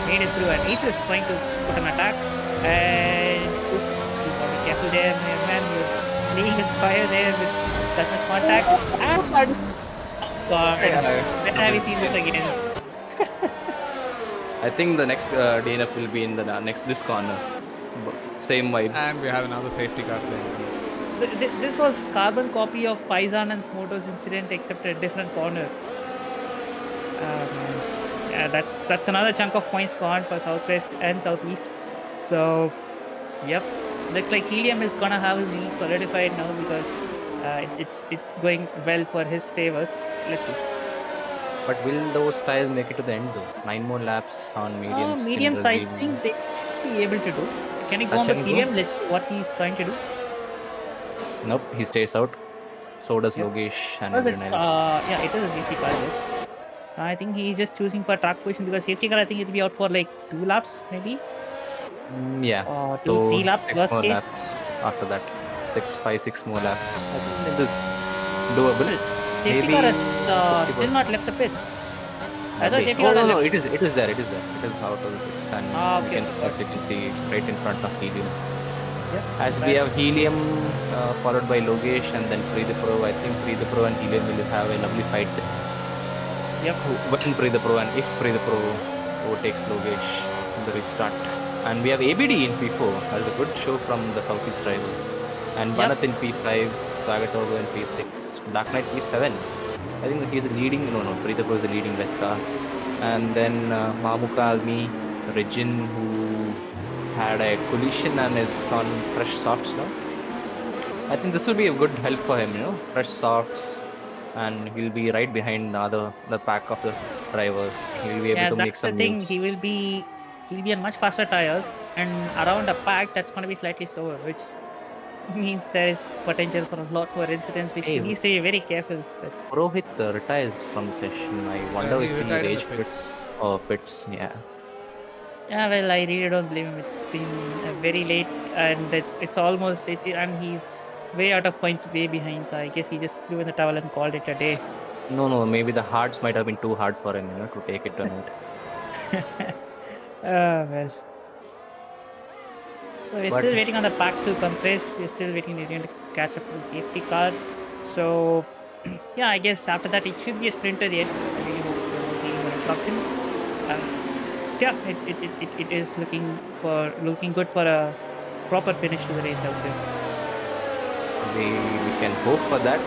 made it through. And H is trying to put an attack. And oops, you gotta be careful there, man. You're playing with fire there with that much contact. And God, when have we seen this again? I think the next DNF will be in the this corner. Same vibes. And we have another safety car there. This was carbon copy of Faizan and Moto's incident, except a different corner. Yeah, that's another chunk of points gone for Southwest and Southeast. So, yep, looks like Helium is gonna have his lead solidified now because it's going well for his favor. Let's see. But will those tires make it to the end though? 9 more laps on mediums. Mediums, I think they be able to do. Can he go on with Helium? Let's see what he's trying to do. Nope, he stays out. So does Logesh and everyone else. Yeah, it is a safety car. Yes. I think he's just choosing for track position because safety car, I think it'll be out for like 2 laps maybe. Yeah. Or 2-3 laps. 6 more laps after that. 5-6 more laps. I think it is doable. Safety car has still not left the pits. I thought safety car no, it is there. It is there. It is out of the pits, and okay. as you can see, it's right in front of Helium. Yep. As we have Helium followed by Logesh and then Pre the Pro. I think Pre the Pro and Helium will have a lovely fight. Yep. When Pre the Pro and if Pre the Pro overtakes Logesh in the restart. And we have ABD in P4. That's a good show from the Southeast driver. And Banath in P5, Swagatogo in P6, Dark Knight P7. I think that he's the leading, Pre the Pro is the leading best car. And then Mamuka Almi, Regin, who had a collision and is on fresh softs now. I think this will be a good help for him, fresh softs, and he'll be right behind the pack of the drivers. He'll be able to make some moves. He'll be on much faster tires and around a pack that's going to be slightly slower, which means there is potential for a lot more incidents, which he needs to be very careful with. Rohit retires from the session. I wonder if he rage quits. Oh, pits, yeah. Yeah, well, I really don't blame him. It's been very late, and it's almost and he's way out of points, way behind. So I guess he just threw in the towel and called it a day. No, maybe the hearts might have been too hard for him, to take it tonight. Well. So we're still waiting on the pack to compress. We're still waiting to catch up to the safety car. So yeah, I guess after that it should be a sprinter yet. I really hope there won't be any interruptions. Yeah, it is looking good for a proper finish to the race, I would say. We can hope for that.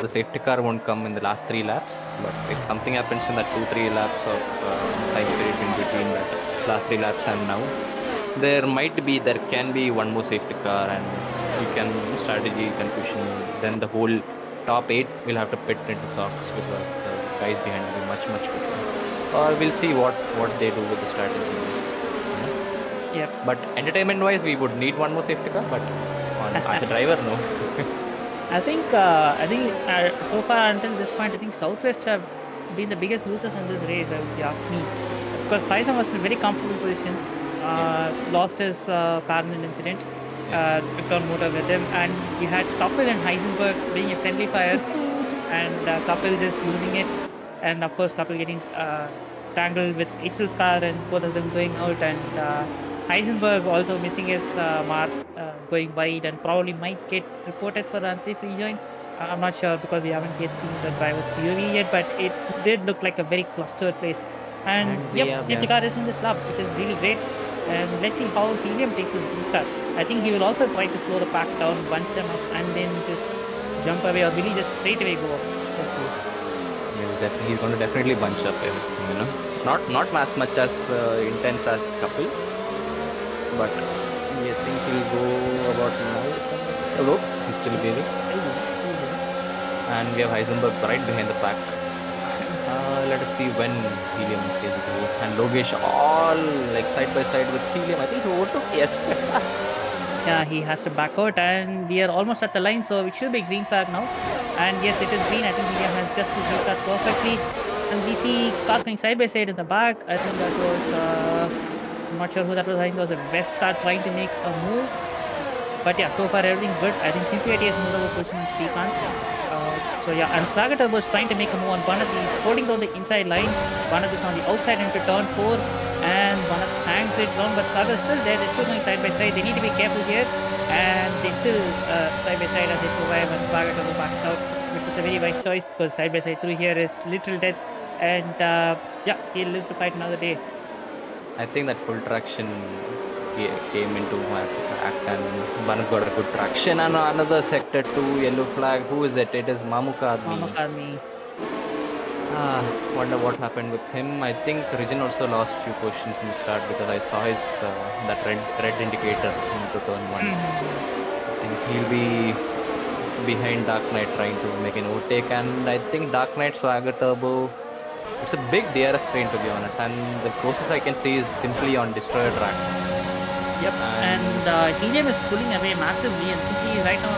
The safety car won't come in the last 3 laps, but if something happens in that 2-3 laps of time period in between that last 3 laps and now, there can be one more safety car, and you can strategy confusion. Then the whole top 8 will have to pit into socks because the guys behind will be much quicker. Or we'll see what they do with the strategy. Yep. But entertainment-wise, we would need one more safety car. But as a driver, no. I think so far until this point, I think Southwest have been the biggest losers in this race, if you ask me. Because Faizan was in a very comfortable position. Lost his car in an incident. Took down motor with him, and you had Couple and Heisenberg being a friendly fire, and Couple just losing it. And of course, Couple getting tangled with Itzel's car and both of them going out, and Heisenberg also missing his mark, going wide, and probably might get reported for the unsafe rejoin. I'm not sure because we haven't yet seen the driver's POV yet, but it did look like a very clustered place. And safety car is in this lap, which is really great. And let's see how Helium takes his restart. I think he will also try to slow the pack down, bunch them up, and then just jump away, or will he just straight away go up? Let's see. He's going to definitely bunch up everything, Not as much as intense as Couple, but I think he'll go about now. Hello, he's still behaving. And we have Heisenberg right behind the pack. Let us see when Helium says it go. And Logesh all like side by side with Helium. I think he overtook. Yes. Yeah, he has to back out, and we are almost at the line, so it should be green flag now. And yes, it is green. I think Helium has just resolved that perfectly. And we see cars going side by side in the back. I think that was, I'm not sure who that was. I think it was a West car trying to make a move. But yeah, so far everything good. I think Simply has moved over position on Srikanth. So yeah, and Swagata was trying to make a move on Banath. He's holding down the inside line. Banath is on the outside into turn 4. And Banath hangs it down, but Saga is still there. They're still going side by side. They need to be careful here. And they still side by side as they survive, and Swagata backs out, which is a very wise choice because side by side through here is literal death. And yeah, he lives to fight another day. I think that full traction came into my act, and Banath got a good traction. And another sector 2 yellow flag. Who is that? It is Mamukadmi. Wonder what happened with him. I think Rijin also lost few positions in the start because I saw his that red indicator into turn 1. I think he'll be behind Dark Knight trying to make an overtake, and I think Dark Knight Swagger Turbo. It's a big DRS train, to be honest, and the closest I can see is simply on Destroyer track. Yep, and Helium is pulling away massively, and Simply right now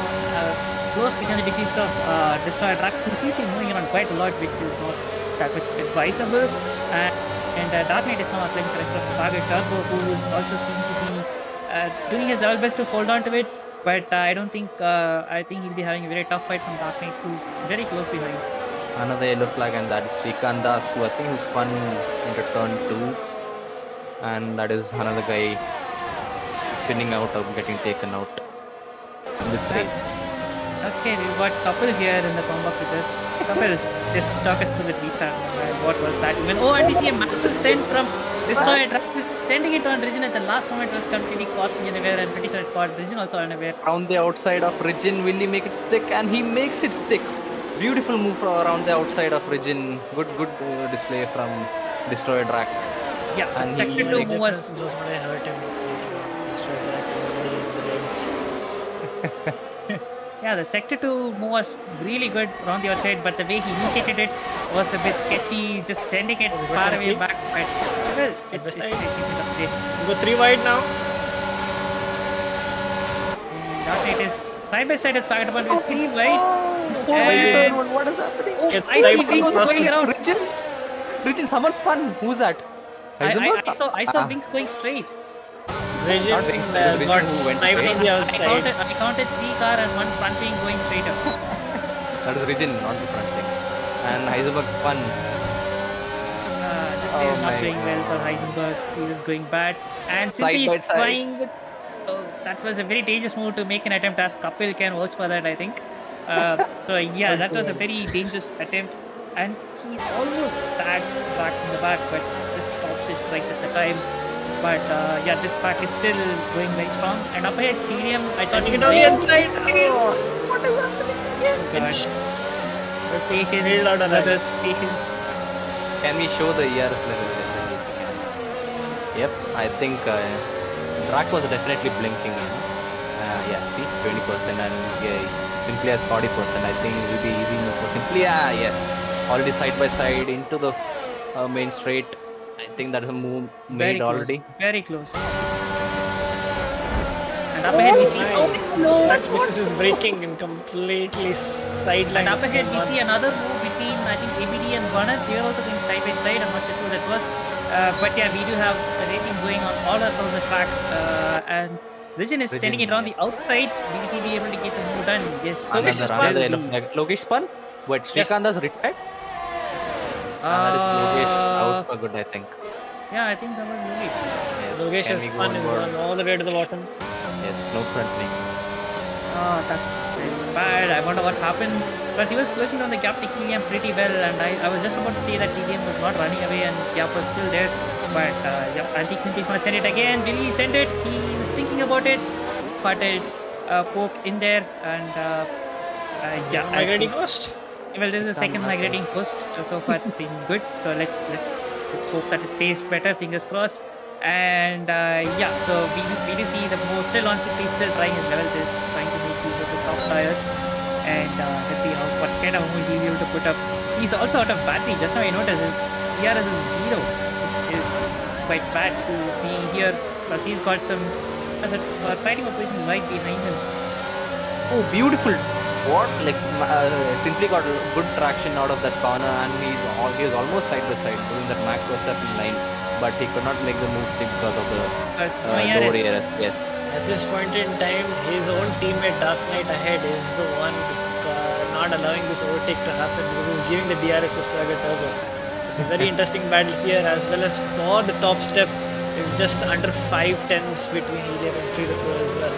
close behind the degrees of Destroyer track. You see him moving around quite a lot, which is not that much advisable. And Dark Knight is now applying pressure on Swagger Turbo, who also seems to be doing his level best to hold on to it. But I don't think, I think he'll be having a very tough fight from Dark Knight, who's very close behind. Another yellow flag, and that is Srikanth Das, who I think who spun into turn 2. And that is another guy spinning out or getting taken out in this race. Okay, we've got Couple here in the combat with us. Couple, just talk us through the restart. What was that even? Oh, and we see a massive send from Destroyer Truck. He's sending it on Rijin at the last moment. Was completely caught unaware, and pretty sure it caught Rijin also unaware. Around the outside of Rijin, will he make it stick? And he makes it stick. Beautiful move around the outside of Rijin. Good display from Destroyer Track. Yeah, and sector 2 move was going to hurt him. Destroyer Track is already in the legs. Yeah, the sector 2 move was really good around the outside, but the way he initiated it was a bit sketchy, just sending it far away back. But well, it's Go 3 wide now. Dark Knight is side by side. It's target about with 3 wide. What is happening? I see Wings going around. Rijin, someone spun. Who's that? I saw Wings going straight. Rijin got sniped on the outside. I counted 3 car and 1 front wing going straight up. That is Rijin, not the front wing. And Heisenberg spun. This is not going well for Heisenberg. He is going bad. And Simply is trying. That was a very dangerous move to make an attempt, as Kapil can vouch for that, I think. So yeah, that was a very dangerous attempt. And he almost tags back in the back, but just stops it right at the time. But yeah, this pack is still going very strong. And up ahead, Helium, I thought it on the inside. What is happening again? The patience, brothers, patience. Can we show the ERS level? Yep, I think track was definitely blinking. Yeah, see, 20%, and Simply has 40%. I think it will be easy move for Simply. Yes, already side by side into the main straight. I think that is a move made already. Very close. And up ahead we see That misses is breaking and completely sideline. And up ahead we see another move between, I think, ABD and Banath. They are also going side by side. I'm not sure who that was. But yeah, we do have a racing going on all across the track. And Rijin is sending it around the outside. Will he be able to get the move done? Yes. Another yellow flag. Lokesh spun. Wait, Srikanth has retired? That is Lokesh out for good, I think. Yeah, I think that was Lokesh. Yes, Logesh's spun is gone all the way to the bottom. Yes, no front wing. Oh, that's bad. I wonder what happened. Because he was closing on the gap to Helium pretty well, and I was just about to say that Helium was not running away and gap was still there. But yeah, I think he's going to send it again. Will he send it? He was thinking about it. But poke in there, and yeah. Migrating coast? Well, this is the second migrating coast. So far it's been good. So let's hope that it stays better. Fingers crossed. And yeah, so we do see the move still on Simply, still trying his level, trying to make use of the soft tires. And let's see what kind of move he'll be able to put up. He's also out of battery. Just now I noticed his ERS is 0, which is quite bad to be here. Because he's got some fighting opposition right behind him. Oh, beautiful! What? Like Simply got good traction out of that corner, and he was almost side by side doing that Max Verstappen line. but he could not make the move stick because of the lower ARS. Yes. At this point in time, his own teammate Dark Knight ahead is the one not allowing this overtake to happen because he's giving the DRS to Saga Turbo. It's a very interesting battle here, as well as for the top step. Just under 5/10 between Helium and Free the Pro as well.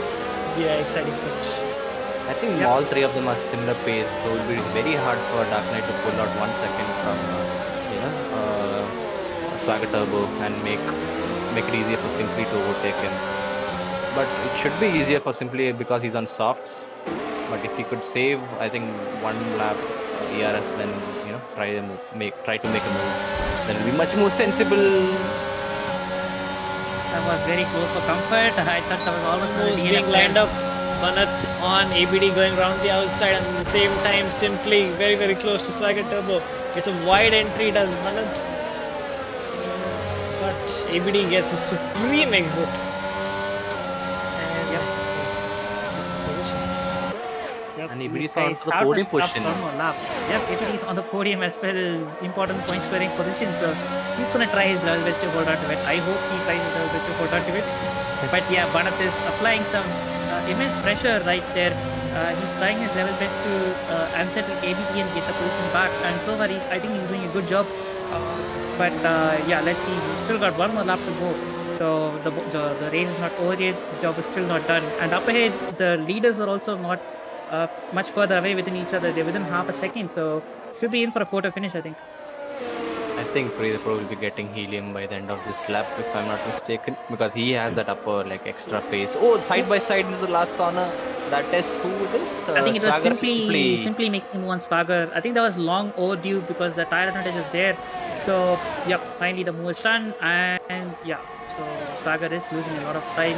Be an exciting finish. I think all three of them are similar pace, so it will be very hard for Dark Knight to pull out 1 second from Swagger Turbo and make it easier for Simply to overtake him. But it should be easier for Simply because he's on softs. But if he could save, I think 1 lap ERS, then try to make a move, then it'll be much more sensible. That was very close for comfort. I thought that was almost being lined up. Banath on ABD going around the outside, and at the same time Simply very, very close to Swagger Turbo. It's a wide entry, does Banath. But ABD gets a supreme exit. And And ABD is on the podium position. ABD is on the podium as well. Important point scoring position. So he's going to try his level best to hold on to it. I hope he tries his level best to hold on to it. But yeah, Banath is applying some immense pressure right there. He's trying his level best to unsettle ABD and get the position back. And so far, I think he's doing a good job. But yeah, let's see. He's still got 1 more lap to go. So the race is not over yet. The job is still not done. And up ahead, the leaders are also not much further away within each other. They're within half a second. So should be in for a photo finish, I think. I think Pre the Pro will be getting Helium by the end of this lap, if I'm not mistaken, because he has that upper extra pace. Oh, side by side into the last corner. That is who it is. I think it was simply making move on Swagger. I think that was long overdue because the tire advantage is there. So yep, finally the move is done, and yeah, so Swagger is losing a lot of time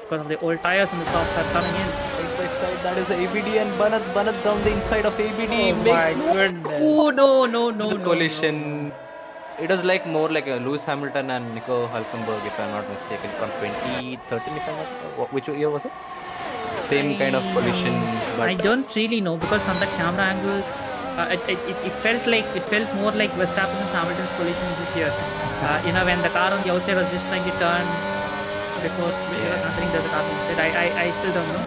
because of the old tires and the softs are coming in. Side by side, that is ABD and Banath down the inside of ABD. Oh my goodness! Oh no! Collision. It was more like a Lewis Hamilton and Nico Hülkenberg, if I'm not mistaken, from 2013. If I'm not, which year was it? Same kind of collision. But I don't really know because from the camera angle, it felt more like Verstappen and Hamilton's collision this year. When the car on the outside was just trying to turn before entering the car on the outside. I still don't know.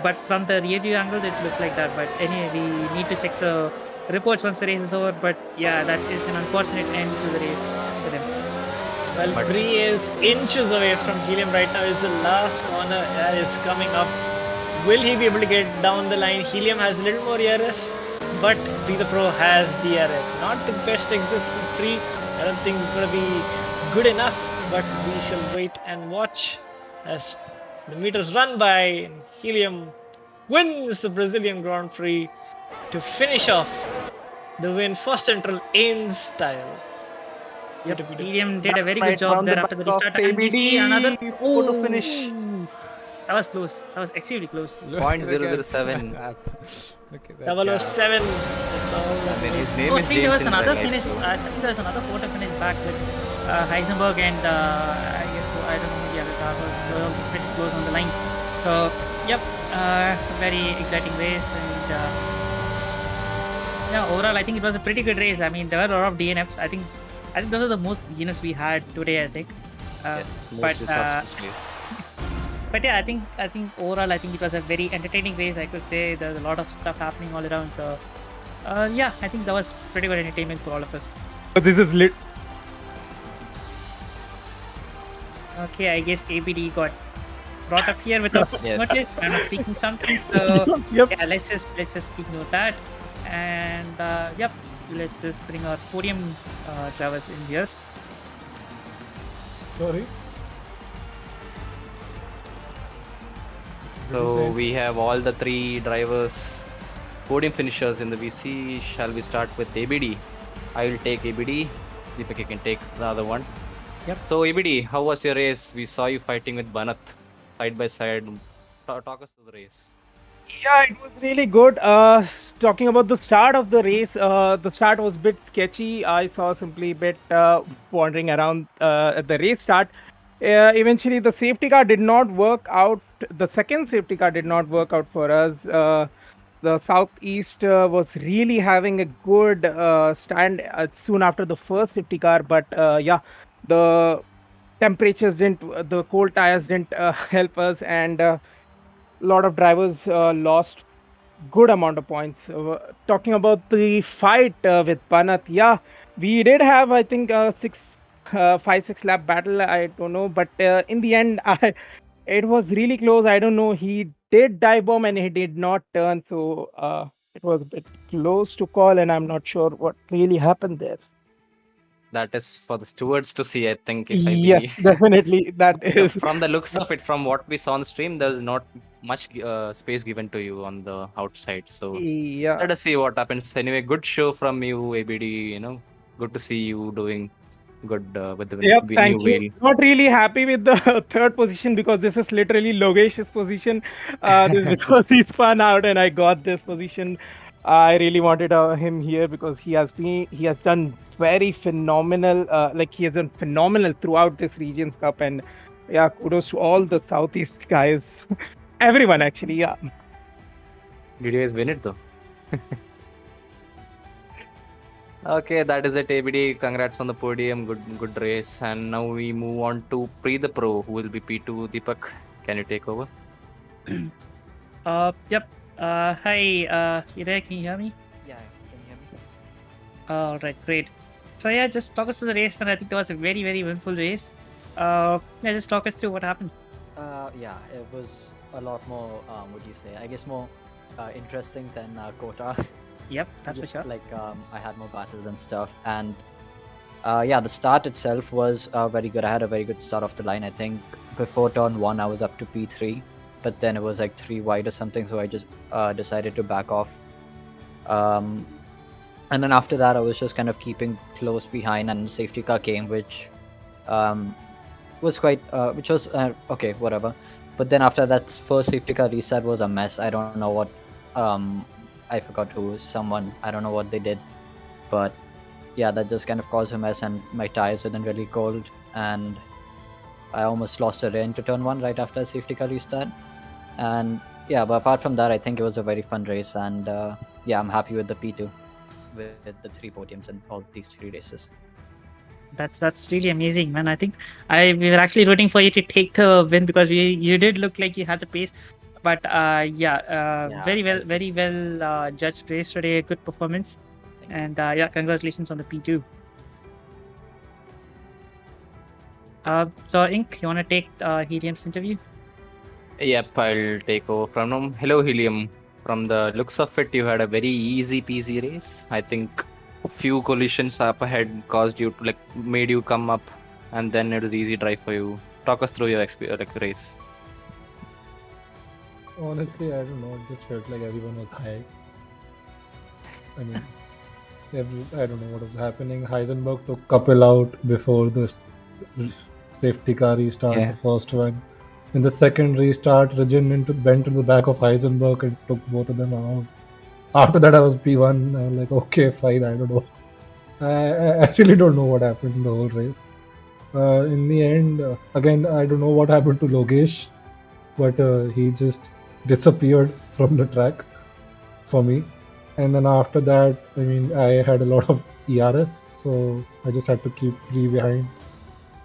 But from the rear view angle, it looks like that. But anyway, we need to check the reports once the race is over. But yeah, that is an unfortunate end to the race for them. Well, Bree is inches away from Helium right now. Is the last corner that is coming up. Will he be able to get down the line? Helium has a little more ERS, but Free the Pro has DRS. Not the best exits for Free. I don't think it's going to be good enough, but we shall wait and watch as the meters run by. Helium wins the Brazilian Grand Prix to finish off the win for Central in style. Yep, Helium did a very good job there after the restart. And we see another photo finish. That was close. That was extremely close. 0.007. 007. His name is James. There was another finish. I think there was another photo finish back with Heisenberg and I don't know the other car was pretty close on the line. So yep, very exciting race and yeah, overall I think it was a pretty good race. I mean, there were a lot of DNFs. I think those are the most DNFs we had today. I think. Yes, most disastrous. But yeah, I think overall, I think it was a very entertaining race. I could say there's a lot of stuff happening all around. So, yeah, I think that was pretty good entertainment for all of us. But this is lit. Okay, I guess ABD got brought up here with a notice. I'm not speaking something. So yeah, let's just ignore that. And yep, let's just bring our podium drivers in here. Sorry. So we have all the 3 drivers, podium finishers in the VC. Shall we start with ABD? I will take ABD. Deepak can take the other one. Yep. So ABD, how was your race? We saw you fighting with Banath side by side. Talk us through the race. Yeah, it was really good. Talking about the start of the race, the start was a bit sketchy. I saw Simply a bit wandering around at the race start. Eventually, the safety car did not work out. The second safety car did not work out for us. The Southeast was really having a good stand soon after the first safety car. But yeah, the temperatures didn't, the cold tires didn't help us, and a lot of drivers lost good amount of points. Talking about the fight with Banat, yeah, we did have, I think, 5-6 lap battle. I don't know, but in the end, it was really close. I don't know. He did dive bomb and he did not turn, so it was a bit close to call, and I'm not sure what really happened there. That is for the stewards to see, I think. If I Yes, be definitely. That is. from the looks of it, from what we saw on the stream, there's not much space given to you on the outside. So Yeah. let us see what happens. Anyway, good show from you, ABD. You know, good to see you doing good with the Yep, new thank you. wheel. Not really happy with the third position because this is literally Logesh's position. This is because he spun out and I got this position. I really wanted him here because he has done very phenomenal. Like he has done phenomenal throughout this Regions Cup, and yeah, kudos to all the Southeast guys, everyone actually. Yeah. Did you guys win it though? Okay, that is it, ABD. Congrats on the podium. Good race. And now we move on to Pre the Pro, who will be P2. Deepak, can you take over? Yep. Hi, you there? Can you hear me? Yeah, can you hear me? All right, great. So yeah, just talk us through the race, man. I think that was a very, very eventful race. Yeah, just talk us through what happened. Yeah, it was a lot more. What do you say? I guess more interesting than COTA. Yep, that's for sure. Like I had more battles and stuff, and yeah, the start itself was very good. I had a very good start off the line. I think before turn 1, I was up to P3, but then it was like 3 wide or something, so I just decided to back off. And then after that, I was just kind of keeping close behind, and safety car came, which was quite, which was okay, whatever. But then after that, first safety car reset was a mess. I don't know what, I forgot who, someone, I don't know what they did, but yeah, that just kind of caused a mess, and my tires were then really cold, and I almost lost a rear into turn 1 right after a safety car restart. And yeah, but apart from that, I think it was a very fun race, and yeah, I'm happy with the P2, with the 3 podiums and all these 3 races. That's really amazing, man. I think we were actually rooting for you to take the win because you did look like you had the pace. But yeah, very well judged race today. Good performance, and yeah, congratulations on the P2. So Ink, you want to take Helium's interview? Yep, I'll take over from him. Hello, Helium. From the looks of it, you had a very easy peasy race. I think few collisions up ahead caused you to made you come up, and then it was easy drive for you. Talk us through your race. Honestly, I don't know. It just felt like everyone was high. I mean, I don't know what was happening. Heisenberg took couple out before the safety car restart, the first one. In the second restart, Regin bent to the back of Heisenberg and took both of them out. After that, I was P1. I was like, okay, fine, I don't know. I actually don't know what happened in the whole race. In the end, again, I don't know what happened to Logesh, but he just disappeared from the track for me. And then after that, I mean, I had a lot of ERS, so I just had to keep 3 behind.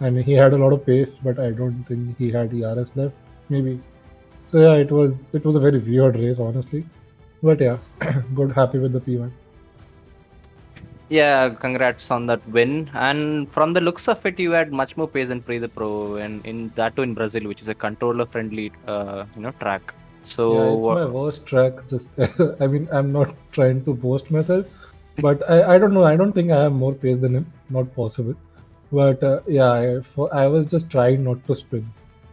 I mean, he had a lot of pace, but I don't think he had ERS left. Maybe. So yeah, it was a very weird race, honestly. But yeah, good, happy with the P1. Yeah, congrats on that win. And from the looks of it, you had much more pace than Pre the Pro, and in that too in Brazil, which is a controller-friendly, track. So yeah, it's my worst track. Just, I mean, I'm not trying to boast myself, but I don't know. I don't think I have more pace than him. Not possible. But yeah, I was just trying not to spin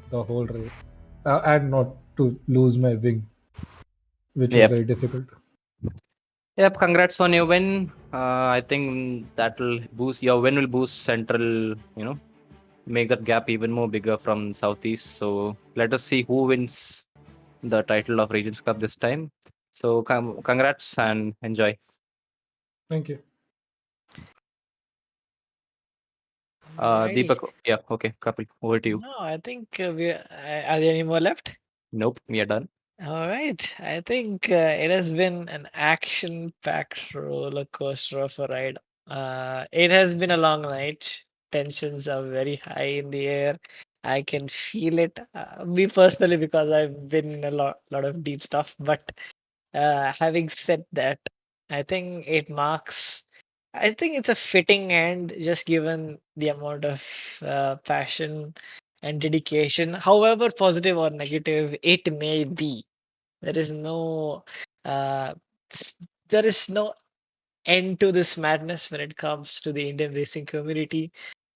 the whole race and not to lose my wing, which is very difficult. Yep, congrats on your win. I think that'll boost your win. Will boost Central. Make that gap even more bigger from Southeast. So let us see who wins the title of Regions Cup this time. So congrats and enjoy. Thank you. Deepak, yeah, okay, Kapil, over to you. No, I think are there any more left? Nope, we are done. All right. I think it has been an action-packed roller coaster of a ride. It has been a long night. tensions are very high in the air. I can feel it. Me personally, because I've been in a lot of deep stuff. But having said that, I think it marks. I think it's a fitting end, just given the amount of passion and dedication, however positive or negative it may be. There is no, uh, there is no end to this madness when it comes to the Indian racing community.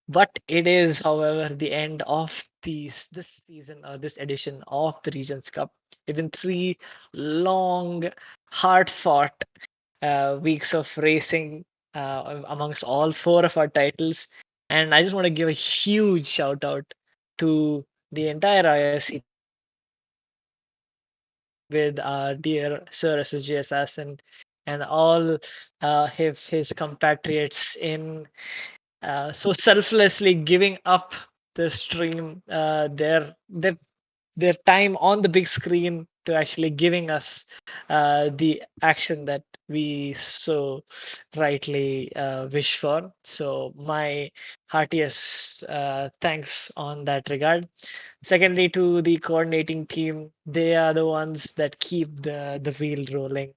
But it is, however, the end of this season or this edition of the Regions Cup. Even 3 long, hard-fought weeks of racing amongst all 4 of our titles. And I just want to give a huge shout out to the entire IRC with our dear Sir SSG Assassin and all his compatriots in so selflessly giving up the stream, their time on the big screen to actually giving us the action that we so rightly wish for. So my heartiest thanks on that regard. Secondly, to the coordinating team, they are the ones that keep the wheel rolling.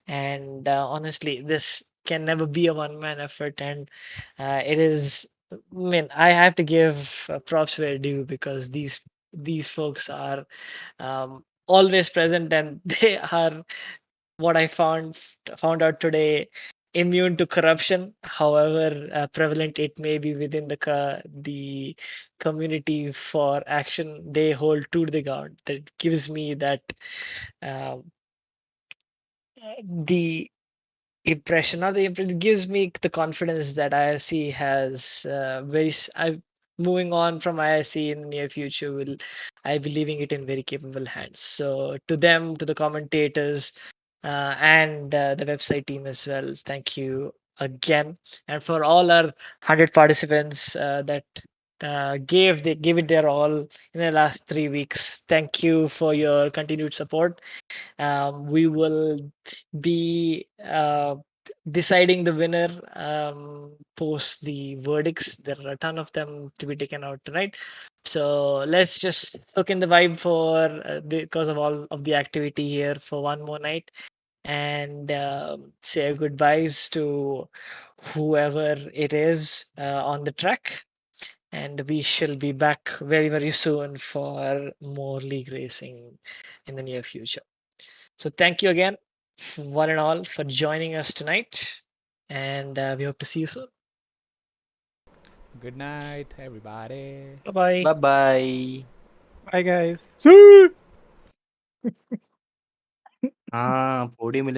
And honestly, this can never be a one-man effort, and it is. I mean, I have to give props where due, because these folks are always present, and they are what I found out today, immune to corruption, however prevalent it may be within the community for action. They hold true to the ground. That gives me that um, the impression, or the impression, gives me the confidence that IRC has moving on from IRC in the near future, will I be leaving it in very capable hands. So to them, to the commentators, and the website team as well, thank you again. And for all our 100 participants that gave it their all in the last 3 weeks, thank you for your continued support. We will be deciding the winner post the verdicts. There are a ton of them to be taken out tonight. So let's just look in the vibe for because of all of the activity here for one more night, and say goodbyes to whoever it is on the track. And we shall be back very, very soon for more league racing in the near future. So thank you again, one and all, for joining us tonight. And we hope to see you soon. Good night, everybody. Bye-bye. Bye-bye. Bye, guys. Podium